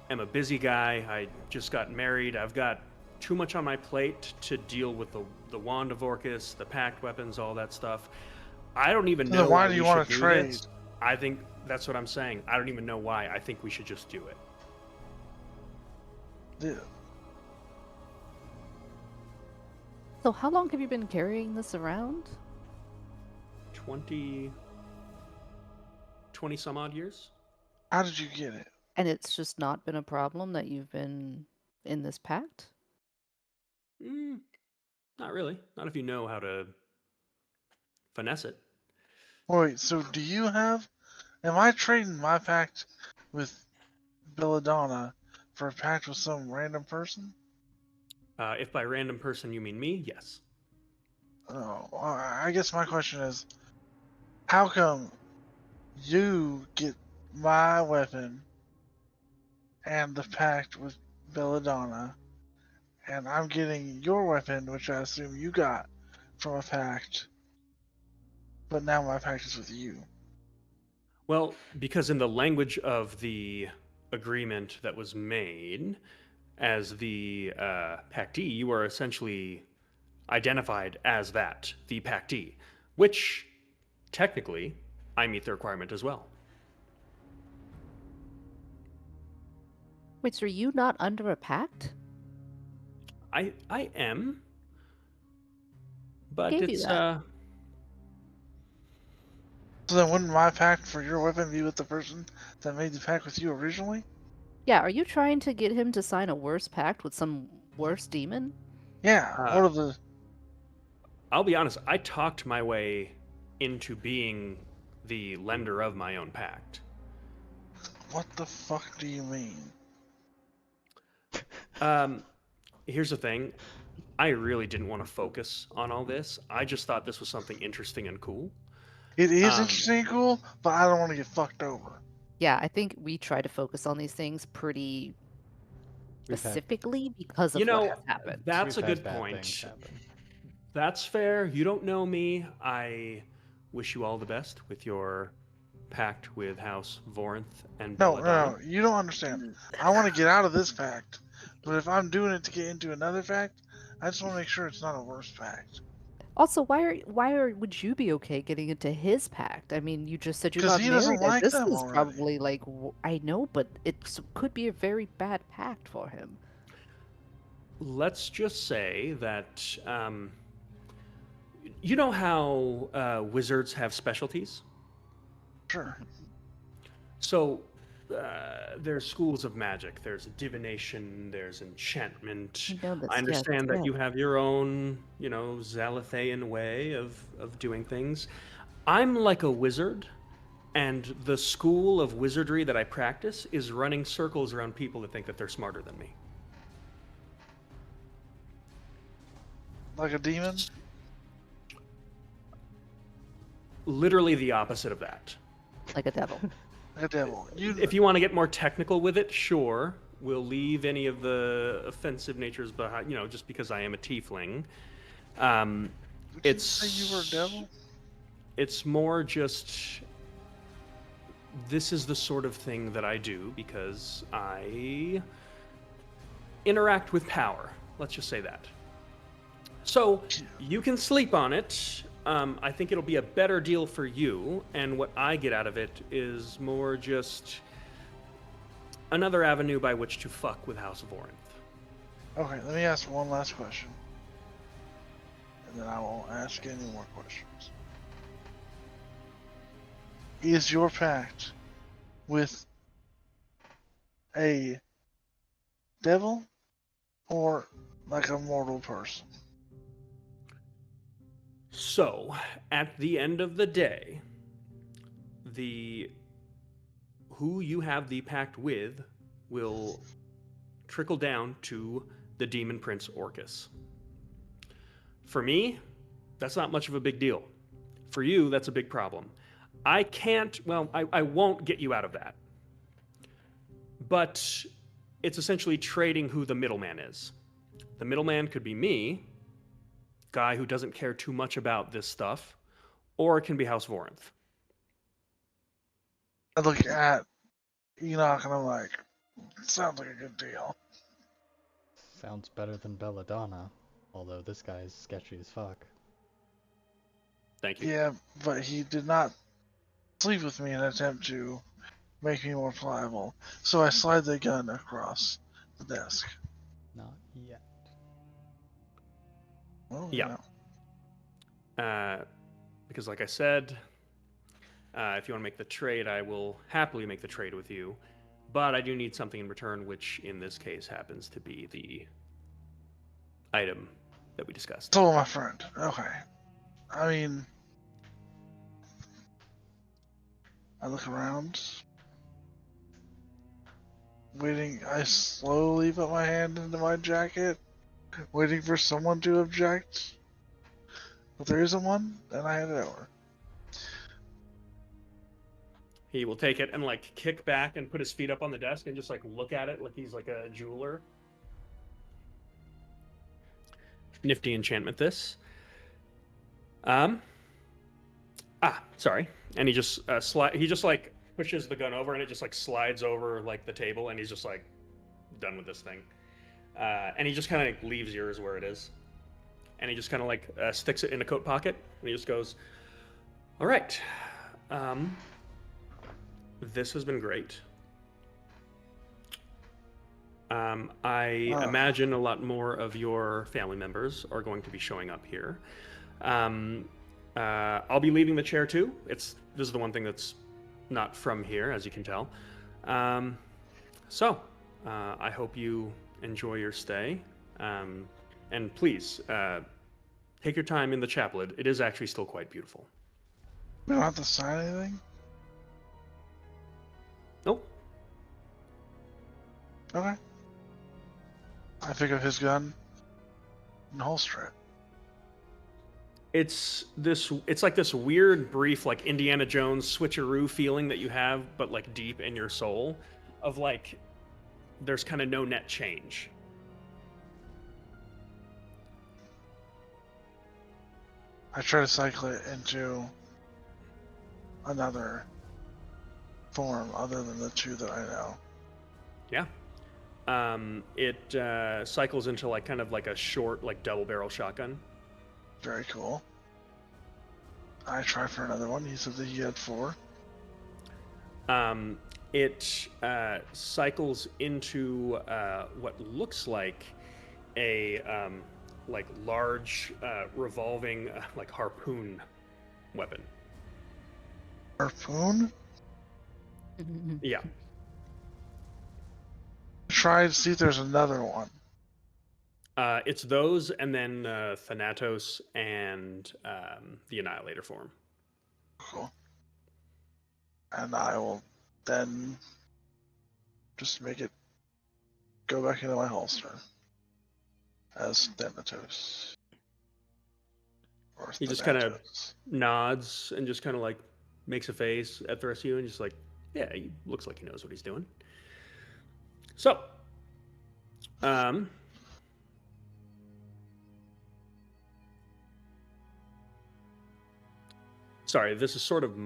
Speaker 1: am a busy guy. I just got married. I've got too much on my plate to deal with the Wand of Orcus, the packed weapons, all that stuff. I don't even
Speaker 2: So
Speaker 1: know
Speaker 2: then why
Speaker 1: why
Speaker 2: do you
Speaker 1: we
Speaker 2: want
Speaker 1: should
Speaker 2: to
Speaker 1: do
Speaker 2: trade?
Speaker 1: this. I think that's what I'm saying. I don't even know why. I think we should just do it.
Speaker 2: Yeah.
Speaker 6: So how long have you been carrying this around?
Speaker 1: 20 some odd years?
Speaker 2: How did you get it?
Speaker 6: And it's just not been a problem that you've been in this pact?
Speaker 1: Not really. Not if you know how to finesse it.
Speaker 2: Wait, so do you have? Am I trading my pact with Belladonna for a pact with some random person?
Speaker 1: If by random person you mean me, yes.
Speaker 2: Oh, I guess my question is, how come you get my weapon and the pact with Belladonna, and I'm getting your weapon, which I assume you got from a pact, but now my pact is with you?
Speaker 1: Well, because in the language of the agreement that was made, as the Pactee, you are essentially identified as that, the Pactee, which technically I meet the requirement as well.
Speaker 6: Wait, so are you not under a pact?
Speaker 1: I am, but
Speaker 6: Gave you
Speaker 1: it's
Speaker 6: that?
Speaker 2: So then wouldn't my pact for your weapon be with the person that made the pact with you originally?
Speaker 6: Yeah, are you trying to get him to sign a worse pact with some worse demon?
Speaker 2: Yeah, one of the.
Speaker 1: I'll be honest, I talked my way into being the lender of my own pact.
Speaker 2: What the fuck do you mean?
Speaker 1: Here's the thing. I really didn't want to focus on all this. I just thought this was something interesting and cool.
Speaker 2: It is
Speaker 1: Um,
Speaker 2: interesting and cool, but I don't want to get fucked over.
Speaker 6: Yeah, I think we try to focus on these things pretty
Speaker 3: We've had-
Speaker 6: specifically because of
Speaker 1: You know,
Speaker 6: what has happened.
Speaker 1: that's a
Speaker 3: We've had
Speaker 1: good
Speaker 3: bad
Speaker 1: point.
Speaker 3: things happen.
Speaker 1: That's fair. You don't know me. I wish you all the best with your pact with House Vorinth and
Speaker 2: No,
Speaker 1: Belladonna.
Speaker 2: you don't understand. I want to get out of this pact, but if I'm doing it to get into another pact, I just want to make sure it's not a worse pact.
Speaker 6: Also, would you be okay getting into his pact? I mean, you just said you
Speaker 2: 'Cause
Speaker 6: got
Speaker 2: he doesn't
Speaker 6: married.
Speaker 2: like
Speaker 6: This
Speaker 2: them
Speaker 6: is
Speaker 2: already.
Speaker 6: probably like I know, but it could be a very bad pact for him.
Speaker 1: Let's just say that you know how wizards have specialties?
Speaker 2: Sure.
Speaker 1: So there's schools of magic. There's divination. There's enchantment.
Speaker 6: I know this,
Speaker 1: I
Speaker 6: yes,
Speaker 1: understand that
Speaker 6: yeah.
Speaker 1: you have your own, Zalathean way of doing things. I'm like a wizard, and the school of wizardry that I practice is running circles around people that think that they're smarter than me.
Speaker 2: Like a demon?
Speaker 1: Literally the opposite of that.
Speaker 6: Like a devil.
Speaker 2: Like a devil.
Speaker 1: If you want to get more technical with it, sure. We'll leave any of the offensive natures behind, just because I am a tiefling.
Speaker 2: Would you
Speaker 1: it's
Speaker 2: say you were a devil?
Speaker 1: It's more just this is the sort of thing that I do because I interact with power. Let's just say that. So you can sleep on it. I think it'll be a better deal for you, and what I get out of it is more just another avenue by which to fuck with House of Vorinth.
Speaker 2: Okay, let me ask one last question. And then I won't ask any more questions. Is your pact with a devil or like a mortal person?
Speaker 1: So, at the end of the day, who you have the pact with will trickle down to the Demon Prince Orcus. For me, that's not much of a big deal. For you, that's a big problem. I won't get you out of that. But it's essentially trading who the middleman is. The middleman could be me, guy who doesn't care too much about this stuff, or it can be House Vorinth.
Speaker 2: I look at Enoch and I'm like, sounds like a good deal.
Speaker 3: Sounds better than Belladonna, although this guy is sketchy as fuck.
Speaker 1: Thank you.
Speaker 2: Yeah, but he did not sleep with me in an attempt to make me more pliable. So I slide the gun across the desk.
Speaker 3: Not yet.
Speaker 2: Well,
Speaker 1: Yeah. Because like I said, if you want to make the trade, I will happily make the trade with you. But I do need something in return, which in this case happens to be the item that we discussed.
Speaker 2: So, my friend. Okay. I mean, I look around, waiting. I slowly put my hand into my jacket, waiting for someone to object. If there isn't one, then I hand it over.
Speaker 1: He will take it and like kick back and put his feet up on the desk and just like look at it like he's like a jeweler. Nifty enchantment this. Sorry. And he just he just like pushes the gun over and it just like slides over like the table and he's just like done with this thing. And he just kind of like, leaves yours where it is. And he just kind of like sticks it in a coat pocket and he just goes, "All right. This has been great. I imagine a lot more of your family members are going to be showing up here. I'll be leaving the chair too. This is the one thing that's not from here, as you can tell. So I hope you enjoy your stay. And please take your time in the chapel. It is actually still quite beautiful."
Speaker 2: We don't have to sign anything?
Speaker 1: Nope.
Speaker 2: Okay. I pick up his gun and holster it.
Speaker 1: It's like this weird brief like Indiana Jones switcheroo feeling that you have, but like deep in your soul of like there's kind of no net change.
Speaker 2: I try to cycle it into another form other than the two that I know.
Speaker 1: Yeah. It cycles into like kind of like a short like double barrel shotgun.
Speaker 2: Very cool. I try for another one. He said that he had 4.
Speaker 1: It cycles into what looks like a like large revolving like harpoon weapon.
Speaker 2: Harpoon?
Speaker 1: Yeah.
Speaker 2: Try to see if there's another one.
Speaker 1: It's those and then Thanatos and the Annihilator form.
Speaker 2: Cool. And I will then just make it go back into my holster as Thanatos. Or
Speaker 1: He just kind of
Speaker 2: Thanatos.
Speaker 1: nods and just kind of like makes a face at the rest of you and just like, yeah, he looks like he knows what he's doing. So, sorry, this is sort of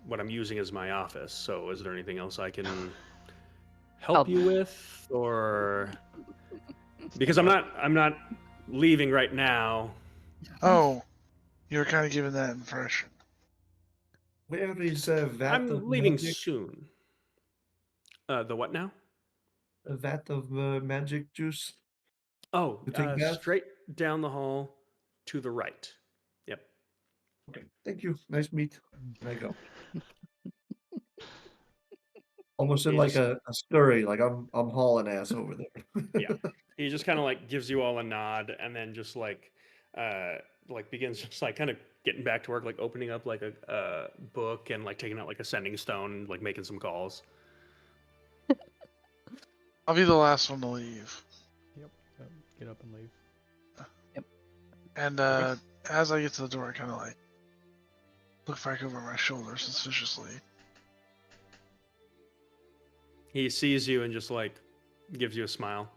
Speaker 1: what I'm using as my office. So, is there anything else I can help you with, or because I'm not leaving right now.
Speaker 2: Oh, you were kind of giving that impression.
Speaker 5: Where is a vat of
Speaker 1: I'm leaving
Speaker 5: magic?
Speaker 1: soon. The what now?
Speaker 5: A vat of magic juice?
Speaker 1: Oh,
Speaker 5: You take that?
Speaker 1: straight down the hall to the right. Yep.
Speaker 5: Okay, thank you. Nice meet. Can I go? Almost in like
Speaker 1: Yes.
Speaker 5: a scurry, like I'm hauling ass over there.
Speaker 1: Yeah. He just kind of like gives you all a nod and then just like begins just like kind of getting back to work, like opening up like a book and like taking out like a sending stone and like making some calls.
Speaker 2: I'll be the last one to leave.
Speaker 3: Yep. Get up and leave.
Speaker 2: And as I get to the door, I kind of like look back over my shoulder suspiciously.
Speaker 1: He sees you and just like gives you a smile.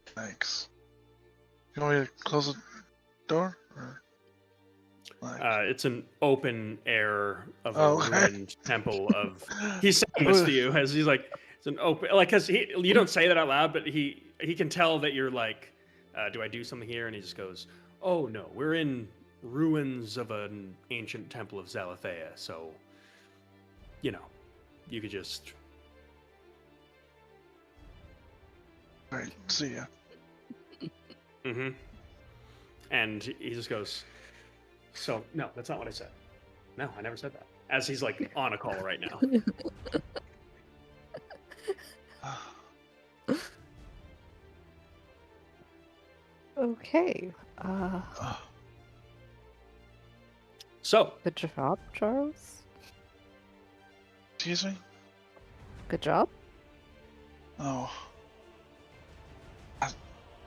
Speaker 2: Thanks. You want me to close the door? Or... like-
Speaker 1: It's an open air of a
Speaker 2: Oh.
Speaker 1: ruined temple of. He's saying this to you as he's like, it's an open, like, because you don't say that out loud, but he can tell that you're like, do I do something here? And he just goes, oh no, we're in ruins of an ancient temple of Zalathea, so, you know, you could just.
Speaker 2: Alright, see ya.
Speaker 1: Mm-hmm. And he just goes, so, no, that's not what I said. No, I never said that. As he's like on a call right now.
Speaker 6: Okay.
Speaker 1: So,
Speaker 6: Good job, Charles.
Speaker 2: Excuse me?
Speaker 6: Good job.
Speaker 2: Oh.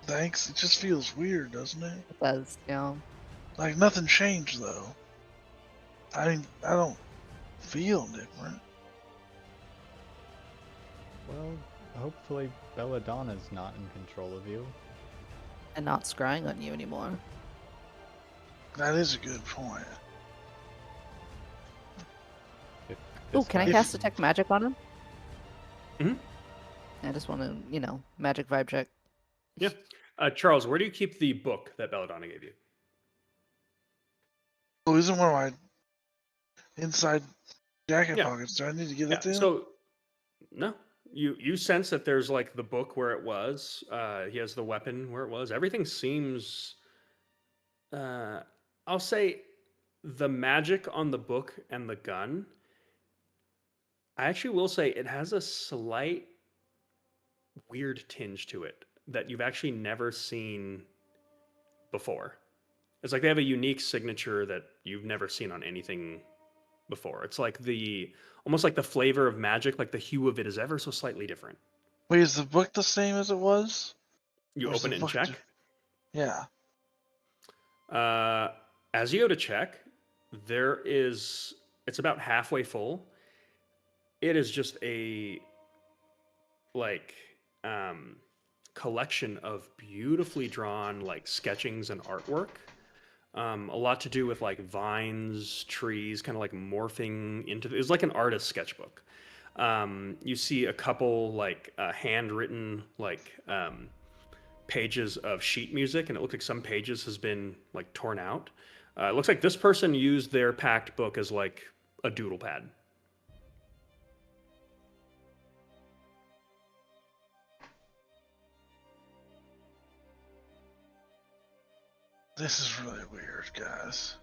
Speaker 2: Thanks. It just feels weird, doesn't it?
Speaker 6: It does, yeah.
Speaker 2: Like nothing changed though. I don't feel different.
Speaker 3: Well, hopefully Belladonna's not in control of you.
Speaker 6: And not scrying on you anymore.
Speaker 2: That is a good point.
Speaker 3: If
Speaker 6: Oh,
Speaker 3: this
Speaker 6: can I
Speaker 3: guy-
Speaker 6: cast Detect Magic on him?
Speaker 1: Mhm.
Speaker 6: I just want to, magic vibe check.
Speaker 1: yeah. Charles, where do you keep the book that Belladonna gave you?
Speaker 2: Oh, isn't one of my inside jacket
Speaker 1: Yeah.
Speaker 2: pockets? Do I need to give
Speaker 1: Yeah,
Speaker 2: it to him?
Speaker 1: so, no. You sense that there's like the book where it was. He has the weapon where it was. Everything seems. I'll say, the magic on the book and the gun. I actually will say it has a slight weird tinge to it that you've actually never seen before. It's like they have a unique signature that you've never seen on anything before. It's like almost like the flavor of magic, like the hue of it is ever so slightly different.
Speaker 2: Wait, is the book the same as it was?
Speaker 1: You
Speaker 2: Or is
Speaker 1: open
Speaker 2: the
Speaker 1: it and
Speaker 2: book
Speaker 1: check.
Speaker 2: Yeah.
Speaker 1: As you go to check, it's about halfway full. It is just a like collection of beautifully drawn like sketchings and artwork. A lot to do with like vines, trees, kind of like morphing into. It's like an artist's sketchbook. You see a couple like handwritten like pages of sheet music, and it looks like some pages has been like torn out. It looks like this person used their packed book as like a doodle pad.
Speaker 2: This is really weird, guys.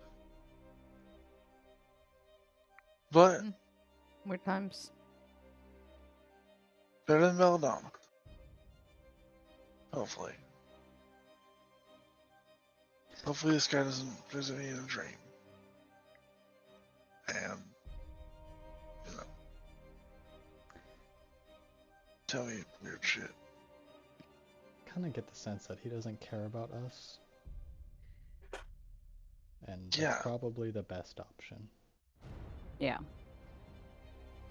Speaker 2: But
Speaker 6: Weird times.
Speaker 2: better than Belladonna. Hopefully. Hopefully this guy doesn't visit me in a dream. And, tell me weird shit.
Speaker 3: Kind of get the sense that he doesn't care about us. And that's
Speaker 2: Yeah.
Speaker 3: probably the best option.
Speaker 6: Yeah.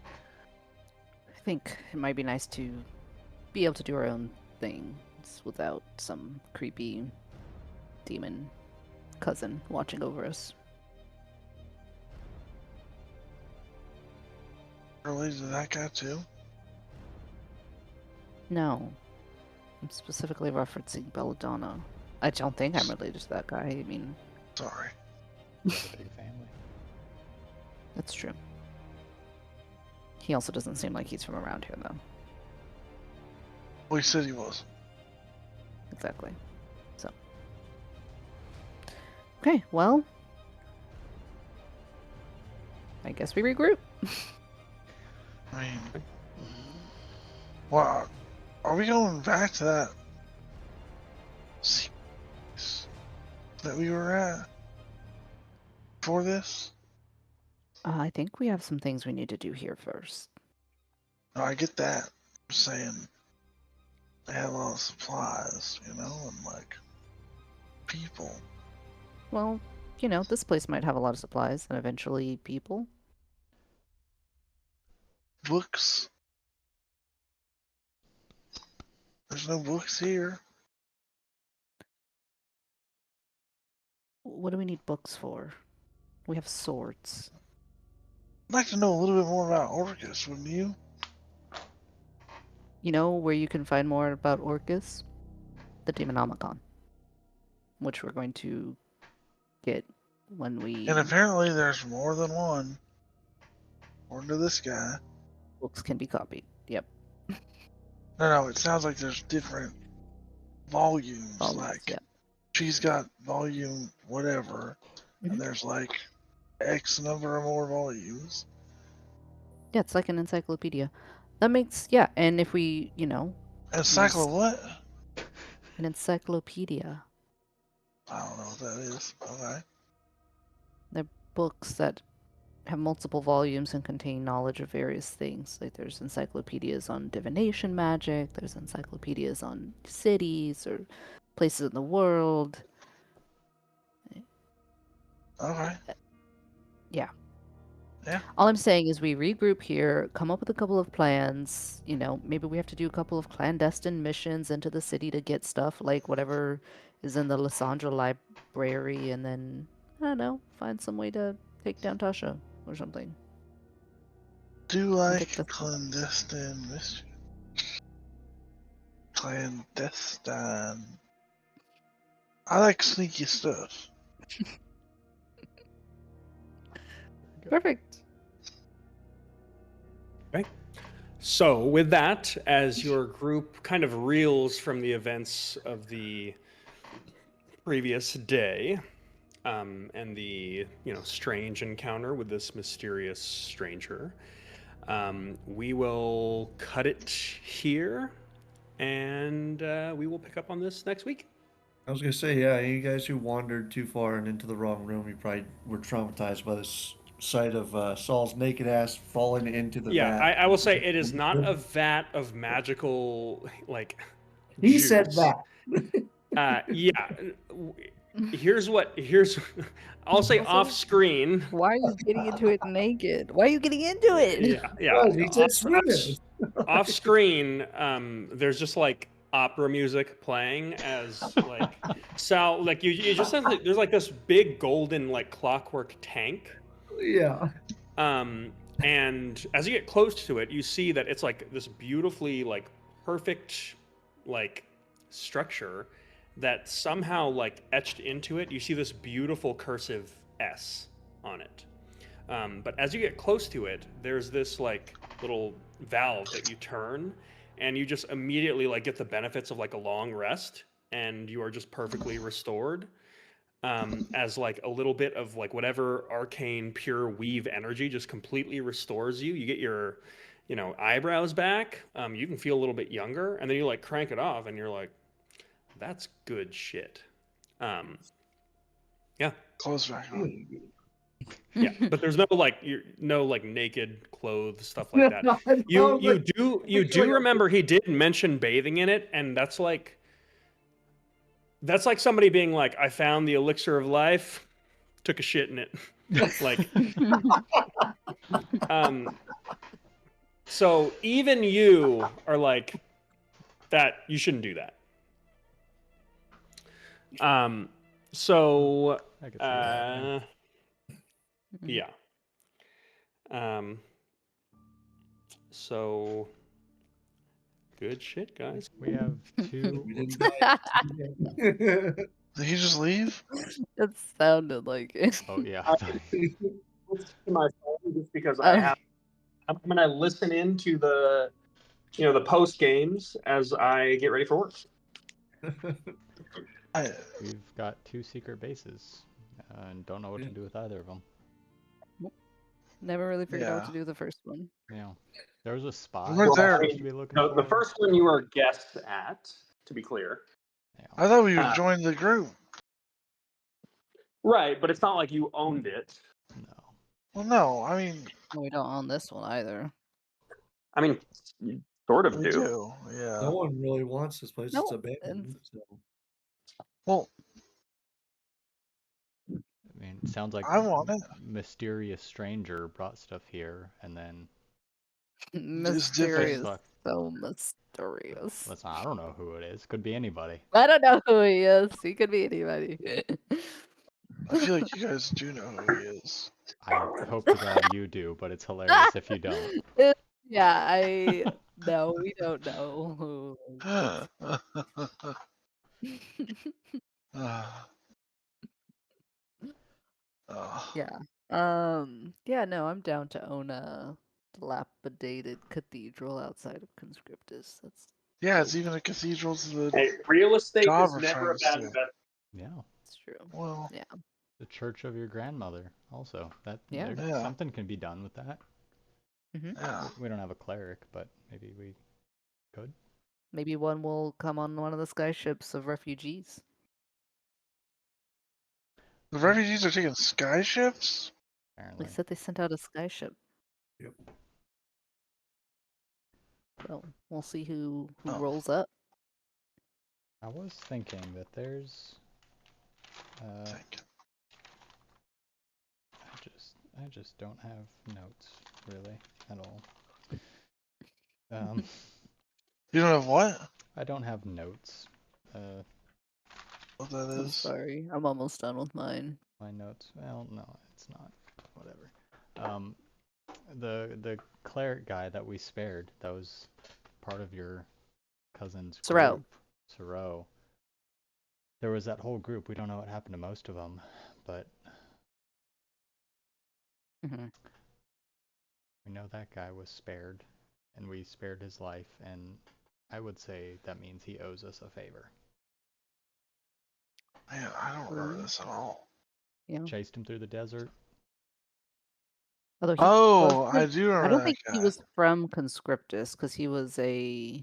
Speaker 6: I think it might be nice to be able to do our own things without some creepy demon cousin watching over us.
Speaker 2: Related to that guy too?
Speaker 6: No. I'm specifically referencing Belladonna. I don't think I'm related to that guy. I mean,
Speaker 2: Sorry.
Speaker 3: We have a big family.
Speaker 6: that's true. He also doesn't seem like he's from around here, though.
Speaker 2: Well, he said he was.
Speaker 6: Exactly. So. Okay, well. I guess we regroup.
Speaker 2: I mean, wow. Are we going back to that sequence that we were at for this?
Speaker 6: I think we have some things we need to do here first.
Speaker 2: No, I get that. I'm saying they had a lot of supplies, and like people.
Speaker 6: Well, this place might have a lot of supplies and eventually people.
Speaker 2: Books. There's no books here.
Speaker 6: What do we need books for? We have swords.
Speaker 2: I'd like to know a little bit more about Orcus, wouldn't you?
Speaker 6: You know where you can find more about Orcus? The Demonomicon, which we're going to get when we.
Speaker 2: And apparently there's more than one. According to this guy.
Speaker 6: Books can be copied. Yep.
Speaker 2: No, it sounds like there's different volumes.
Speaker 6: Volumes,
Speaker 2: Like
Speaker 6: yeah.
Speaker 2: she's got volume whatever,
Speaker 6: Mhm.
Speaker 2: and there's like X number of more volumes.
Speaker 6: Yeah, it's like an encyclopedia. That makes and if we,
Speaker 2: Encyclo what?
Speaker 6: an encyclopedia.
Speaker 2: I don't know what that is. Okay.
Speaker 6: They're books that have multiple volumes and contain knowledge of various things. Like there's encyclopedias on divination magic, there's encyclopedias on cities or places in the world.
Speaker 2: Okay.
Speaker 6: All I'm saying is we regroup here, come up with a couple of plans. Maybe we have to do a couple of clandestine missions into the city to get stuff like whatever is in the Lysandra library, and then, I don't know, find some way to take down Tasha or something.
Speaker 2: Do
Speaker 6: get
Speaker 2: like
Speaker 6: the-
Speaker 2: clandestine mission. Clandestine. I like sneaky stuff.
Speaker 6: Perfect.
Speaker 1: So, with that, as your group kind of reels from the events of the previous day, and the strange encounter with this mysterious stranger, we will cut it here, and we will pick up on this next week.
Speaker 5: I was gonna say, yeah, you guys who wandered too far and into the wrong room, you probably were traumatized by this sight of Saul's naked ass falling into the
Speaker 1: Yeah,
Speaker 5: vat.
Speaker 1: I will say it is not a vat of magical
Speaker 5: He
Speaker 1: juice.
Speaker 5: said that.
Speaker 1: Here's I'll say
Speaker 6: Also,
Speaker 1: off screen.
Speaker 6: Why are you getting into it naked? Why are you getting into it?
Speaker 5: Well, he said swimming.
Speaker 1: Off screen, there's just like opera music playing as like Sal, like you just have there's like this big golden like clockwork tank.
Speaker 5: Yeah.
Speaker 1: And as you get close to it, you see that it's like this beautifully like perfect like structure that somehow like etched into it. You see this beautiful cursive S on it. But as you get close to it, there's this like little valve that you turn, and you just immediately like get the benefits of like a long rest, and you are just perfectly restored. As like a little bit of like whatever arcane pure weave energy just completely restores you. You get your, eyebrows back. You can feel a little bit younger, and then you like crank it off, and you're like, that's good shit. Yeah.
Speaker 2: Close back on.
Speaker 1: Yeah, but there's no like naked clothes stuff like that. You do remember he did mention bathing in it, and that's like somebody being like, I found the elixir of life, took a shit in it. Like so even you are like that you shouldn't do that. So
Speaker 3: I could see that.
Speaker 1: yeah. So good shit, guys.
Speaker 3: We have two.
Speaker 5: We didn't die.
Speaker 2: Did he just leave?
Speaker 6: That sounded like it.
Speaker 3: Oh yeah.
Speaker 1: My phone just because
Speaker 6: Oh.
Speaker 1: I'm gonna listen into the the post games as I get ready for work.
Speaker 3: We've got two secret bases, and don't know what to do with either of them.
Speaker 6: Never really figured out what
Speaker 2: Yeah.
Speaker 6: to do with the first one.
Speaker 3: Yeah, there was a spot.
Speaker 2: Right there.
Speaker 3: supposed to be looking
Speaker 1: The
Speaker 3: for.
Speaker 1: first one you were guests at, to be clear.
Speaker 3: Yeah.
Speaker 2: I thought we would join the group.
Speaker 1: Right, but it's not like you owned it.
Speaker 3: No.
Speaker 2: Well, no, I mean,
Speaker 6: We don't own this one either.
Speaker 1: I mean, you sort of
Speaker 2: We
Speaker 1: do.
Speaker 2: do, yeah.
Speaker 5: No one really wants this place. It's
Speaker 6: No,
Speaker 5: abandoned. So.
Speaker 2: Well,
Speaker 3: I mean, it sounds like
Speaker 2: I want it.
Speaker 3: mysterious stranger brought stuff here, and then
Speaker 2: It's different.
Speaker 6: mysterious.
Speaker 3: fuck.
Speaker 6: So mysterious.
Speaker 3: Listen, I don't know who it is. Could be anybody.
Speaker 6: I don't know who he is. He could be anybody.
Speaker 2: I feel like you guys do know who he is.
Speaker 3: I hope to God you do, but it's hilarious if you don't.
Speaker 6: Yeah, no, we don't know who. Yeah. Yeah, no, I'm down to own a dilapidated cathedral outside of Conscriptus. That's
Speaker 2: Yeah, it's even a cathedral to the
Speaker 1: Hey, real estate
Speaker 2: job
Speaker 1: is
Speaker 2: we're
Speaker 1: never
Speaker 2: trying
Speaker 1: a
Speaker 2: to
Speaker 1: bad
Speaker 2: steal.
Speaker 1: investment.
Speaker 3: Yeah.
Speaker 6: true.
Speaker 2: Well,
Speaker 6: Yeah.
Speaker 3: The church of your grandmother, also. That
Speaker 6: Yeah.
Speaker 2: Yeah.
Speaker 3: something can be done with that.
Speaker 2: yeah.
Speaker 3: We don't have a cleric, but maybe we could.
Speaker 6: Maybe one will come on one of the skyships of refugees.
Speaker 2: The refugees are taking sky ships?
Speaker 3: Apparently.
Speaker 6: They said they sent out a skyship.
Speaker 5: Yep.
Speaker 6: So we'll see who
Speaker 2: Oh.
Speaker 6: rolls up.
Speaker 3: I was thinking that there's
Speaker 2: Think.
Speaker 3: I just don't have notes really at all.
Speaker 2: You don't have what?
Speaker 3: I don't have notes.
Speaker 2: What that
Speaker 6: I'm
Speaker 2: is?
Speaker 6: sorry. I'm almost done with mine.
Speaker 3: My notes. Well, no, it's not. Whatever. The cleric guy that we spared, that was part of your cousin's
Speaker 6: Sorrow.
Speaker 3: group. Sorrow. There was that whole group. We don't know what happened to most of them, but
Speaker 6: Hmm.
Speaker 3: we know that guy was spared, and we spared his life, and I would say that means he owes us a favor.
Speaker 2: Man, I don't remember
Speaker 6: True.
Speaker 2: this at all.
Speaker 6: Yeah.
Speaker 3: Chased him through the desert.
Speaker 6: Although he
Speaker 2: Oh,
Speaker 6: was
Speaker 2: I do remember
Speaker 6: I don't
Speaker 2: that
Speaker 6: think
Speaker 2: guy.
Speaker 6: he was from Conscriptus because he was a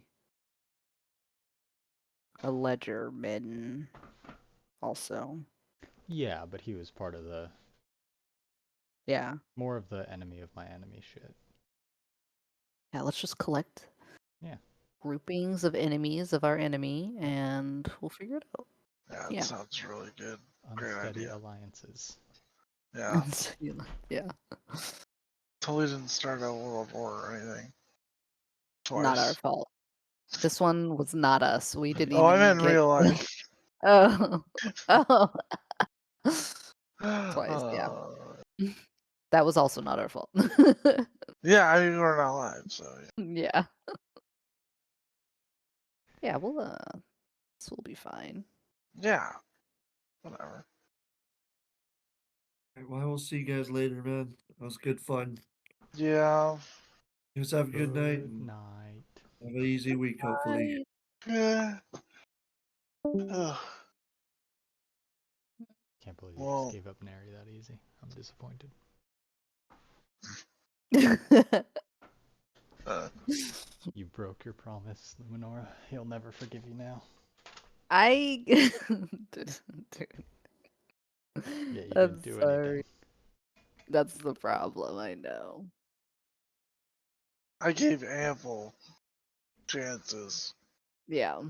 Speaker 6: ledgerman also.
Speaker 3: Yeah, but he was part of the
Speaker 6: Yeah.
Speaker 3: more of the enemy of my enemy shit.
Speaker 6: Yeah, let's just collect
Speaker 3: Yeah.
Speaker 6: groupings of enemies of our enemy and we'll figure it out.
Speaker 2: Yeah, that
Speaker 6: Yeah.
Speaker 2: sounds really good. Great
Speaker 3: Unsteady
Speaker 2: idea.
Speaker 3: alliances.
Speaker 2: Yeah.
Speaker 6: Yeah.
Speaker 2: Totally didn't start a world war or anything. Twice.
Speaker 6: Not our fault. This one was not us. We didn't
Speaker 2: Oh, I
Speaker 6: even
Speaker 2: meant in
Speaker 6: get
Speaker 2: real life.
Speaker 6: Oh. Oh. Twice, yeah. That was also not our fault.
Speaker 2: Yeah, I mean, we're not alive, so yeah.
Speaker 6: Yeah. Yeah, we'll this will be fine.
Speaker 2: Yeah. Whatever.
Speaker 5: Alright, well, I will see you guys later, man. That was good fun.
Speaker 2: Yeah.
Speaker 5: You guys have a good night.
Speaker 3: Good
Speaker 5: and
Speaker 3: night.
Speaker 5: Have an easy week, hopefully.
Speaker 2: Yeah. Ugh.
Speaker 3: Can't believe you
Speaker 2: Well-
Speaker 3: just gave up Nary that easy. I'm disappointed. You broke your promise, Luminora. He'll never forgive you now.
Speaker 6: I Dude.
Speaker 3: Yeah, you
Speaker 6: I'm
Speaker 3: didn't do
Speaker 6: sorry.
Speaker 3: anything.
Speaker 6: That's the problem, I know.
Speaker 2: I gave ample chances.
Speaker 6: Yeah.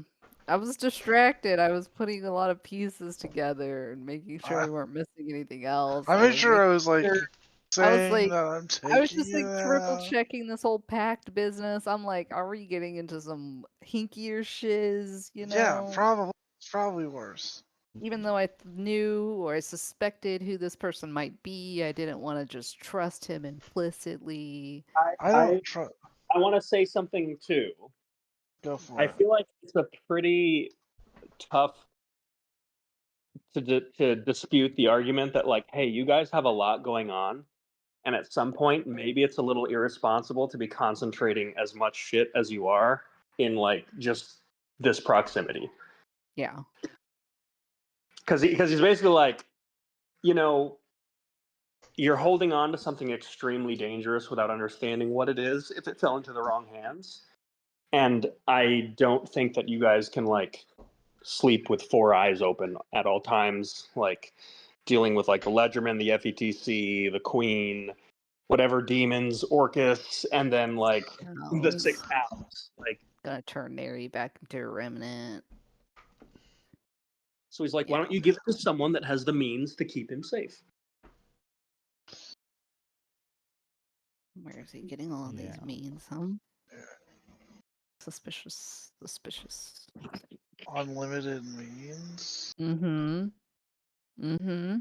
Speaker 6: I was distracted. I was putting a lot of pieces together and making sure we weren't missing anything else.
Speaker 2: I made sure I was like
Speaker 6: sure-
Speaker 2: saying
Speaker 6: like-
Speaker 2: that I'm taking
Speaker 6: I was just like
Speaker 2: it
Speaker 6: triple
Speaker 2: out.
Speaker 6: checking this whole pact business. I'm like, are we getting into some hinkier shiz, you know?
Speaker 2: Yeah, probably. It's probably worse.
Speaker 6: Even though I knew or I suspected who this person might be, I didn't want to just trust him implicitly.
Speaker 2: I don't trust.
Speaker 1: I want to say something too.
Speaker 2: Go for
Speaker 1: I
Speaker 2: it.
Speaker 1: feel like it's a pretty tough to dispute the argument that, like, hey, you guys have a lot going on, and at some point maybe it's a little irresponsible to be concentrating as much shit as you are in like just this proximity.
Speaker 6: Yeah.
Speaker 1: Because he's basically like, you know, you're holding on to something extremely dangerous without understanding what it is if it fell into the wrong hands. And I don't think that you guys can like sleep with 4 eyes open at all times, like dealing with like the Ledgerman, the FETC, the Queen, whatever demons, Orcus, and then like the
Speaker 6: House.
Speaker 1: 6 hounds. Like,
Speaker 6: Gonna turn Neri back into a remnant.
Speaker 1: so he's like, why
Speaker 6: Yeah.
Speaker 1: don't you give it to someone that has the means to keep him safe?
Speaker 6: Where is he getting all of these
Speaker 3: Yeah.
Speaker 6: means, huh?
Speaker 2: Yeah.
Speaker 6: Suspicious. Suspicious.
Speaker 2: Unlimited means.
Speaker 6: Mm-hmm. Mm-hmm.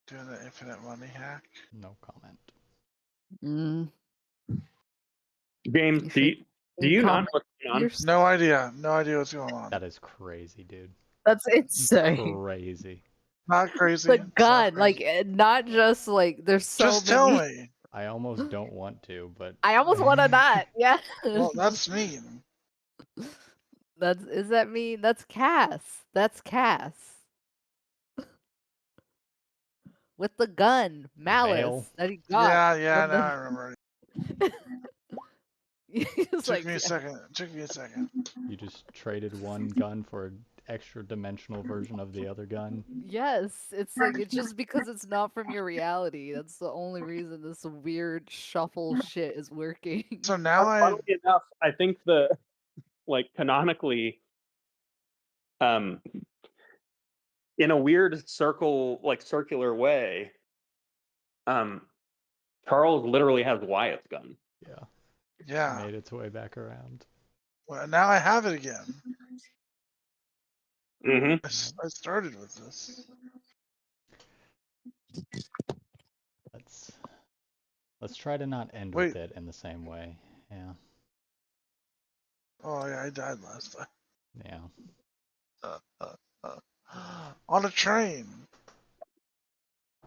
Speaker 2: Doing the infinite money hack.
Speaker 3: No comment.
Speaker 6: Mm.
Speaker 1: James,
Speaker 6: You
Speaker 1: do you,
Speaker 6: should
Speaker 1: do you not know
Speaker 6: comment
Speaker 1: what's going on?
Speaker 6: yours.
Speaker 2: No idea. No idea what's going on.
Speaker 3: That is crazy, dude.
Speaker 6: That's insane.
Speaker 3: Crazy.
Speaker 2: Not crazy.
Speaker 6: The
Speaker 2: It's not
Speaker 6: gun, like,
Speaker 2: crazy.
Speaker 6: not just like there's so
Speaker 2: Just
Speaker 6: many.
Speaker 2: tell me.
Speaker 3: I almost don't want to, but
Speaker 6: I almost want to not. Yeah.
Speaker 2: Well, that's mean.
Speaker 6: Is that mean? That's Cass. That's Cass. With the gun, malice
Speaker 3: Veil?
Speaker 6: that he got.
Speaker 2: Yeah,
Speaker 6: from
Speaker 2: now
Speaker 6: the-
Speaker 2: I remember.
Speaker 6: It's
Speaker 2: Took
Speaker 6: like,
Speaker 2: me a second. Took me a second.
Speaker 3: you just traded one gun for an extra dimensional version of the other gun.
Speaker 6: yes, it's like it's just because it's not from your reality. That's the only reason this weird shuffle shit is working.
Speaker 2: So now I.
Speaker 1: Funnily enough, I think the like canonically, in a weird circular way, Charles literally has Wyatt's gun.
Speaker 3: Yeah.
Speaker 2: Yeah.
Speaker 3: Made its way back around.
Speaker 2: Well, now I have it again.
Speaker 1: Mm-hmm.
Speaker 2: I started with this.
Speaker 3: Let's try to not end
Speaker 2: Wait.
Speaker 3: with it in the same way. Yeah.
Speaker 2: Oh yeah, I died last time.
Speaker 3: Yeah.
Speaker 2: On a train.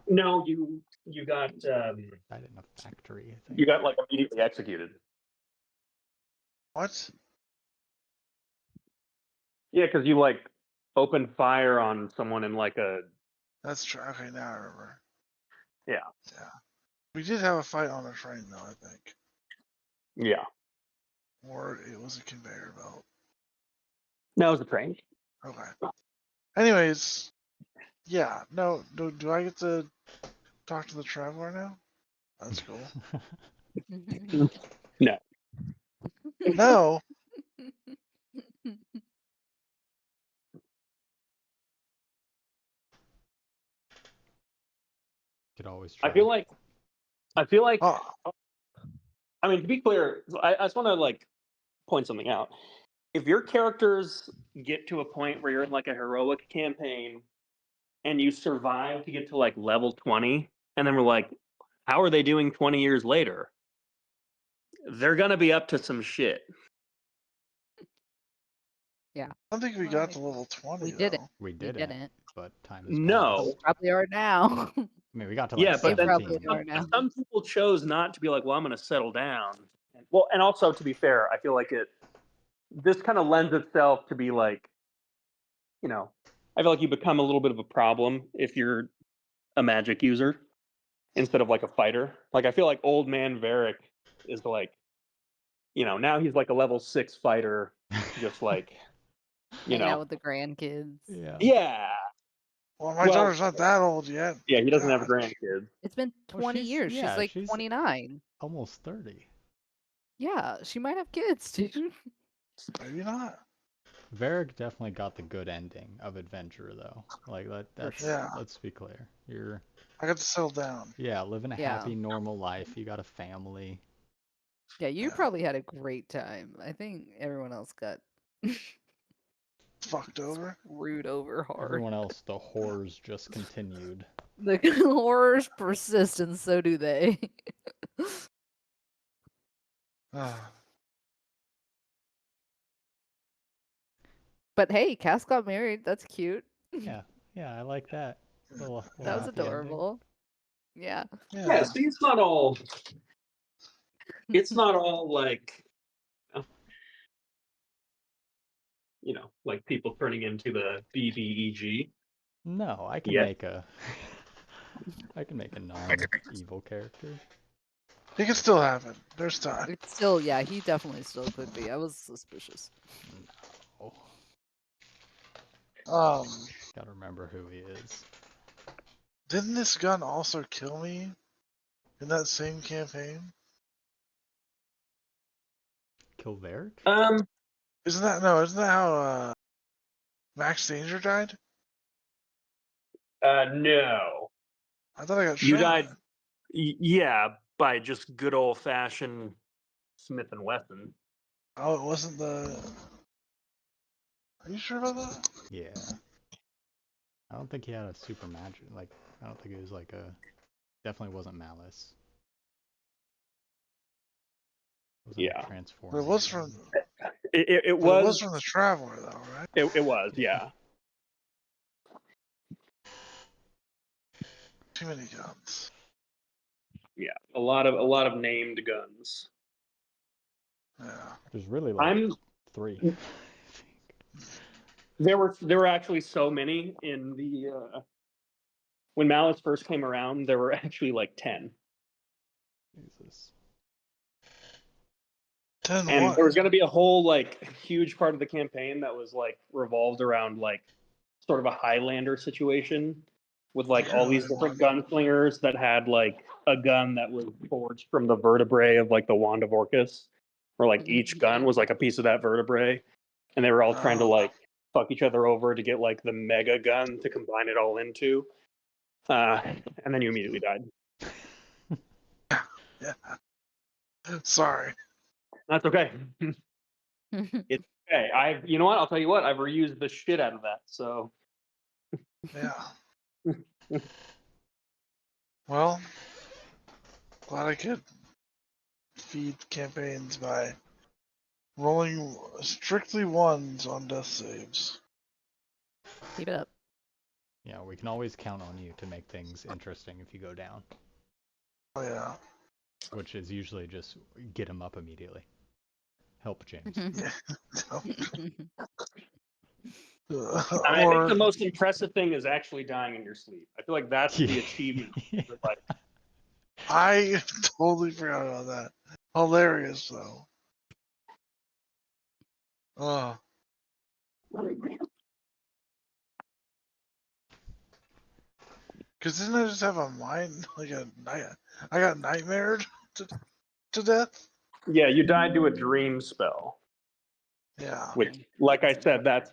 Speaker 1: No, you got
Speaker 3: Died in a factory, I think.
Speaker 1: you got like immediately executed.
Speaker 2: What?
Speaker 1: Yeah, because you like opened fire on someone in like a
Speaker 2: That's true. Okay, now I remember.
Speaker 1: Yeah.
Speaker 2: Yeah. We did have a fight on a train though, I think.
Speaker 1: yeah.
Speaker 2: Or it was a conveyor belt.
Speaker 1: No, it was a train.
Speaker 2: Okay. Anyways, yeah. No, do I get to talk to the traveler now? That's cool.
Speaker 1: No.
Speaker 2: No.
Speaker 3: Could always try.
Speaker 1: I feel like
Speaker 2: Oh,
Speaker 1: I mean, to be clear, I just want to like point something out. If your characters get to a point where you're in like a heroic campaign and you survive to get to like level 20, and then we're like, how are they doing 20 years later? They're gonna be up to some shit.
Speaker 2: I don't think we got to level 20.
Speaker 6: We did it.
Speaker 2: though.
Speaker 3: We
Speaker 6: We
Speaker 3: didn't,
Speaker 6: didn't.
Speaker 3: but time has
Speaker 1: No.
Speaker 3: passed.
Speaker 6: We probably are now.
Speaker 3: I mean, we got to like
Speaker 1: Yeah, but then
Speaker 3: 17.
Speaker 6: probably are now.
Speaker 1: some people chose not to be like, well, I'm gonna settle down. Well, and also to be fair, I feel like this kind of lends itself to be like, you know, I feel like you become a little bit of a problem if you're a magic user instead of like a fighter. Like I feel like old man Varric is like, you know, now he's like a level 6 fighter, just like, you
Speaker 6: Hanging out
Speaker 1: know,
Speaker 6: with the grandkids.
Speaker 3: Yeah.
Speaker 1: yeah,
Speaker 2: Well, my
Speaker 1: Well-
Speaker 2: daughter's not that old yet.
Speaker 1: yeah. He doesn't have
Speaker 2: God.
Speaker 1: grandkids.
Speaker 6: It's been
Speaker 3: Well,
Speaker 6: 20
Speaker 3: she's-
Speaker 6: years.
Speaker 3: yeah,
Speaker 6: she's like
Speaker 3: she's-
Speaker 6: 29.
Speaker 3: Almost 30.
Speaker 6: Yeah, she might have kids, dude.
Speaker 2: Maybe not.
Speaker 3: Varric definitely got the good ending of Adventure, though. Like that's
Speaker 2: Yeah.
Speaker 3: let's be clear. You're
Speaker 2: I got to settle down.
Speaker 3: living a
Speaker 6: Yeah.
Speaker 3: happy, normal life. You got a family.
Speaker 6: Yeah, you
Speaker 2: Yeah.
Speaker 6: probably had a great time. I think everyone else got
Speaker 2: Fucked over.
Speaker 6: screwed over hard.
Speaker 3: Everyone else, the horrors just continued.
Speaker 6: The horrors persist, and so do they.
Speaker 2: Ah,
Speaker 6: But hey, Cass got married. That's cute.
Speaker 3: Yeah, I like that. Little
Speaker 6: That was
Speaker 3: happy ending.
Speaker 6: adorable. Yeah.
Speaker 1: Yeah, see, it's not all like, you know, like people turning into the BBEG.
Speaker 3: No, I can
Speaker 1: Yeah.
Speaker 3: make a I can make a non-evil character.
Speaker 2: It can still happen. There's time.
Speaker 6: It's still, yeah, he definitely still could be. I was suspicious.
Speaker 3: Oh,
Speaker 2: Um,
Speaker 3: gotta remember who he is.
Speaker 2: Didn't this gun also kill me in that same campaign?
Speaker 3: Kilveric?
Speaker 2: Isn't that how Max Danger died?
Speaker 1: No.
Speaker 2: I thought I got
Speaker 1: You
Speaker 2: shot.
Speaker 1: died. Yeah, by just good old fashioned Smith and Wesson.
Speaker 2: Oh, it wasn't the. Are you sure about that?
Speaker 3: Yeah. I don't think he had a super magic. Like, I don't think it was like a. Definitely wasn't Malice. It wasn't
Speaker 1: Yeah.
Speaker 3: a transform.
Speaker 2: But it was from.
Speaker 1: It
Speaker 2: It
Speaker 1: was.
Speaker 2: was from the Traveler, though, right?
Speaker 1: It was. Yeah.
Speaker 2: Too many guns.
Speaker 1: Yeah. A lot of named guns.
Speaker 2: Yeah.
Speaker 3: There's really like
Speaker 1: I'm
Speaker 3: 3.
Speaker 1: there were actually so many in the when Malice first came around. There were actually like 10,
Speaker 3: Jesus.
Speaker 2: 10
Speaker 1: and
Speaker 2: what?
Speaker 1: there was going to be a whole like huge part of the campaign that was like revolved around like sort of a Highlander situation with like all these different gunslingers that had like a gun that was forged from the vertebrae of like the wand of Orcus, where like each gun was like a piece of that vertebrae, and they were all trying to
Speaker 2: Oh.
Speaker 1: like fuck each other over to get like the mega gun to combine it all into. And then you immediately died.
Speaker 2: Yeah. Sorry.
Speaker 1: That's okay. It's okay. You know what? I'll tell you what. I've reused the shit out of that. So
Speaker 2: Yeah. Well, glad I could feed campaigns by rolling strictly ones on death saves.
Speaker 6: Keep it up.
Speaker 3: Yeah, we can always count on you to make things interesting if you go down,
Speaker 2: Oh yeah.
Speaker 3: which is usually just get him up immediately. Help James.
Speaker 1: I think the most impressive thing is actually dying in your sleep. I feel like that's the
Speaker 3: Yeah.
Speaker 1: achievement. Like,
Speaker 2: I totally forgot about that. Hilarious though. Oh. Cause didn't I just have a mind like a night? I got nightmared to death.
Speaker 1: yeah, you died to a dream spell,
Speaker 2: Yeah.
Speaker 1: which, like I said, that's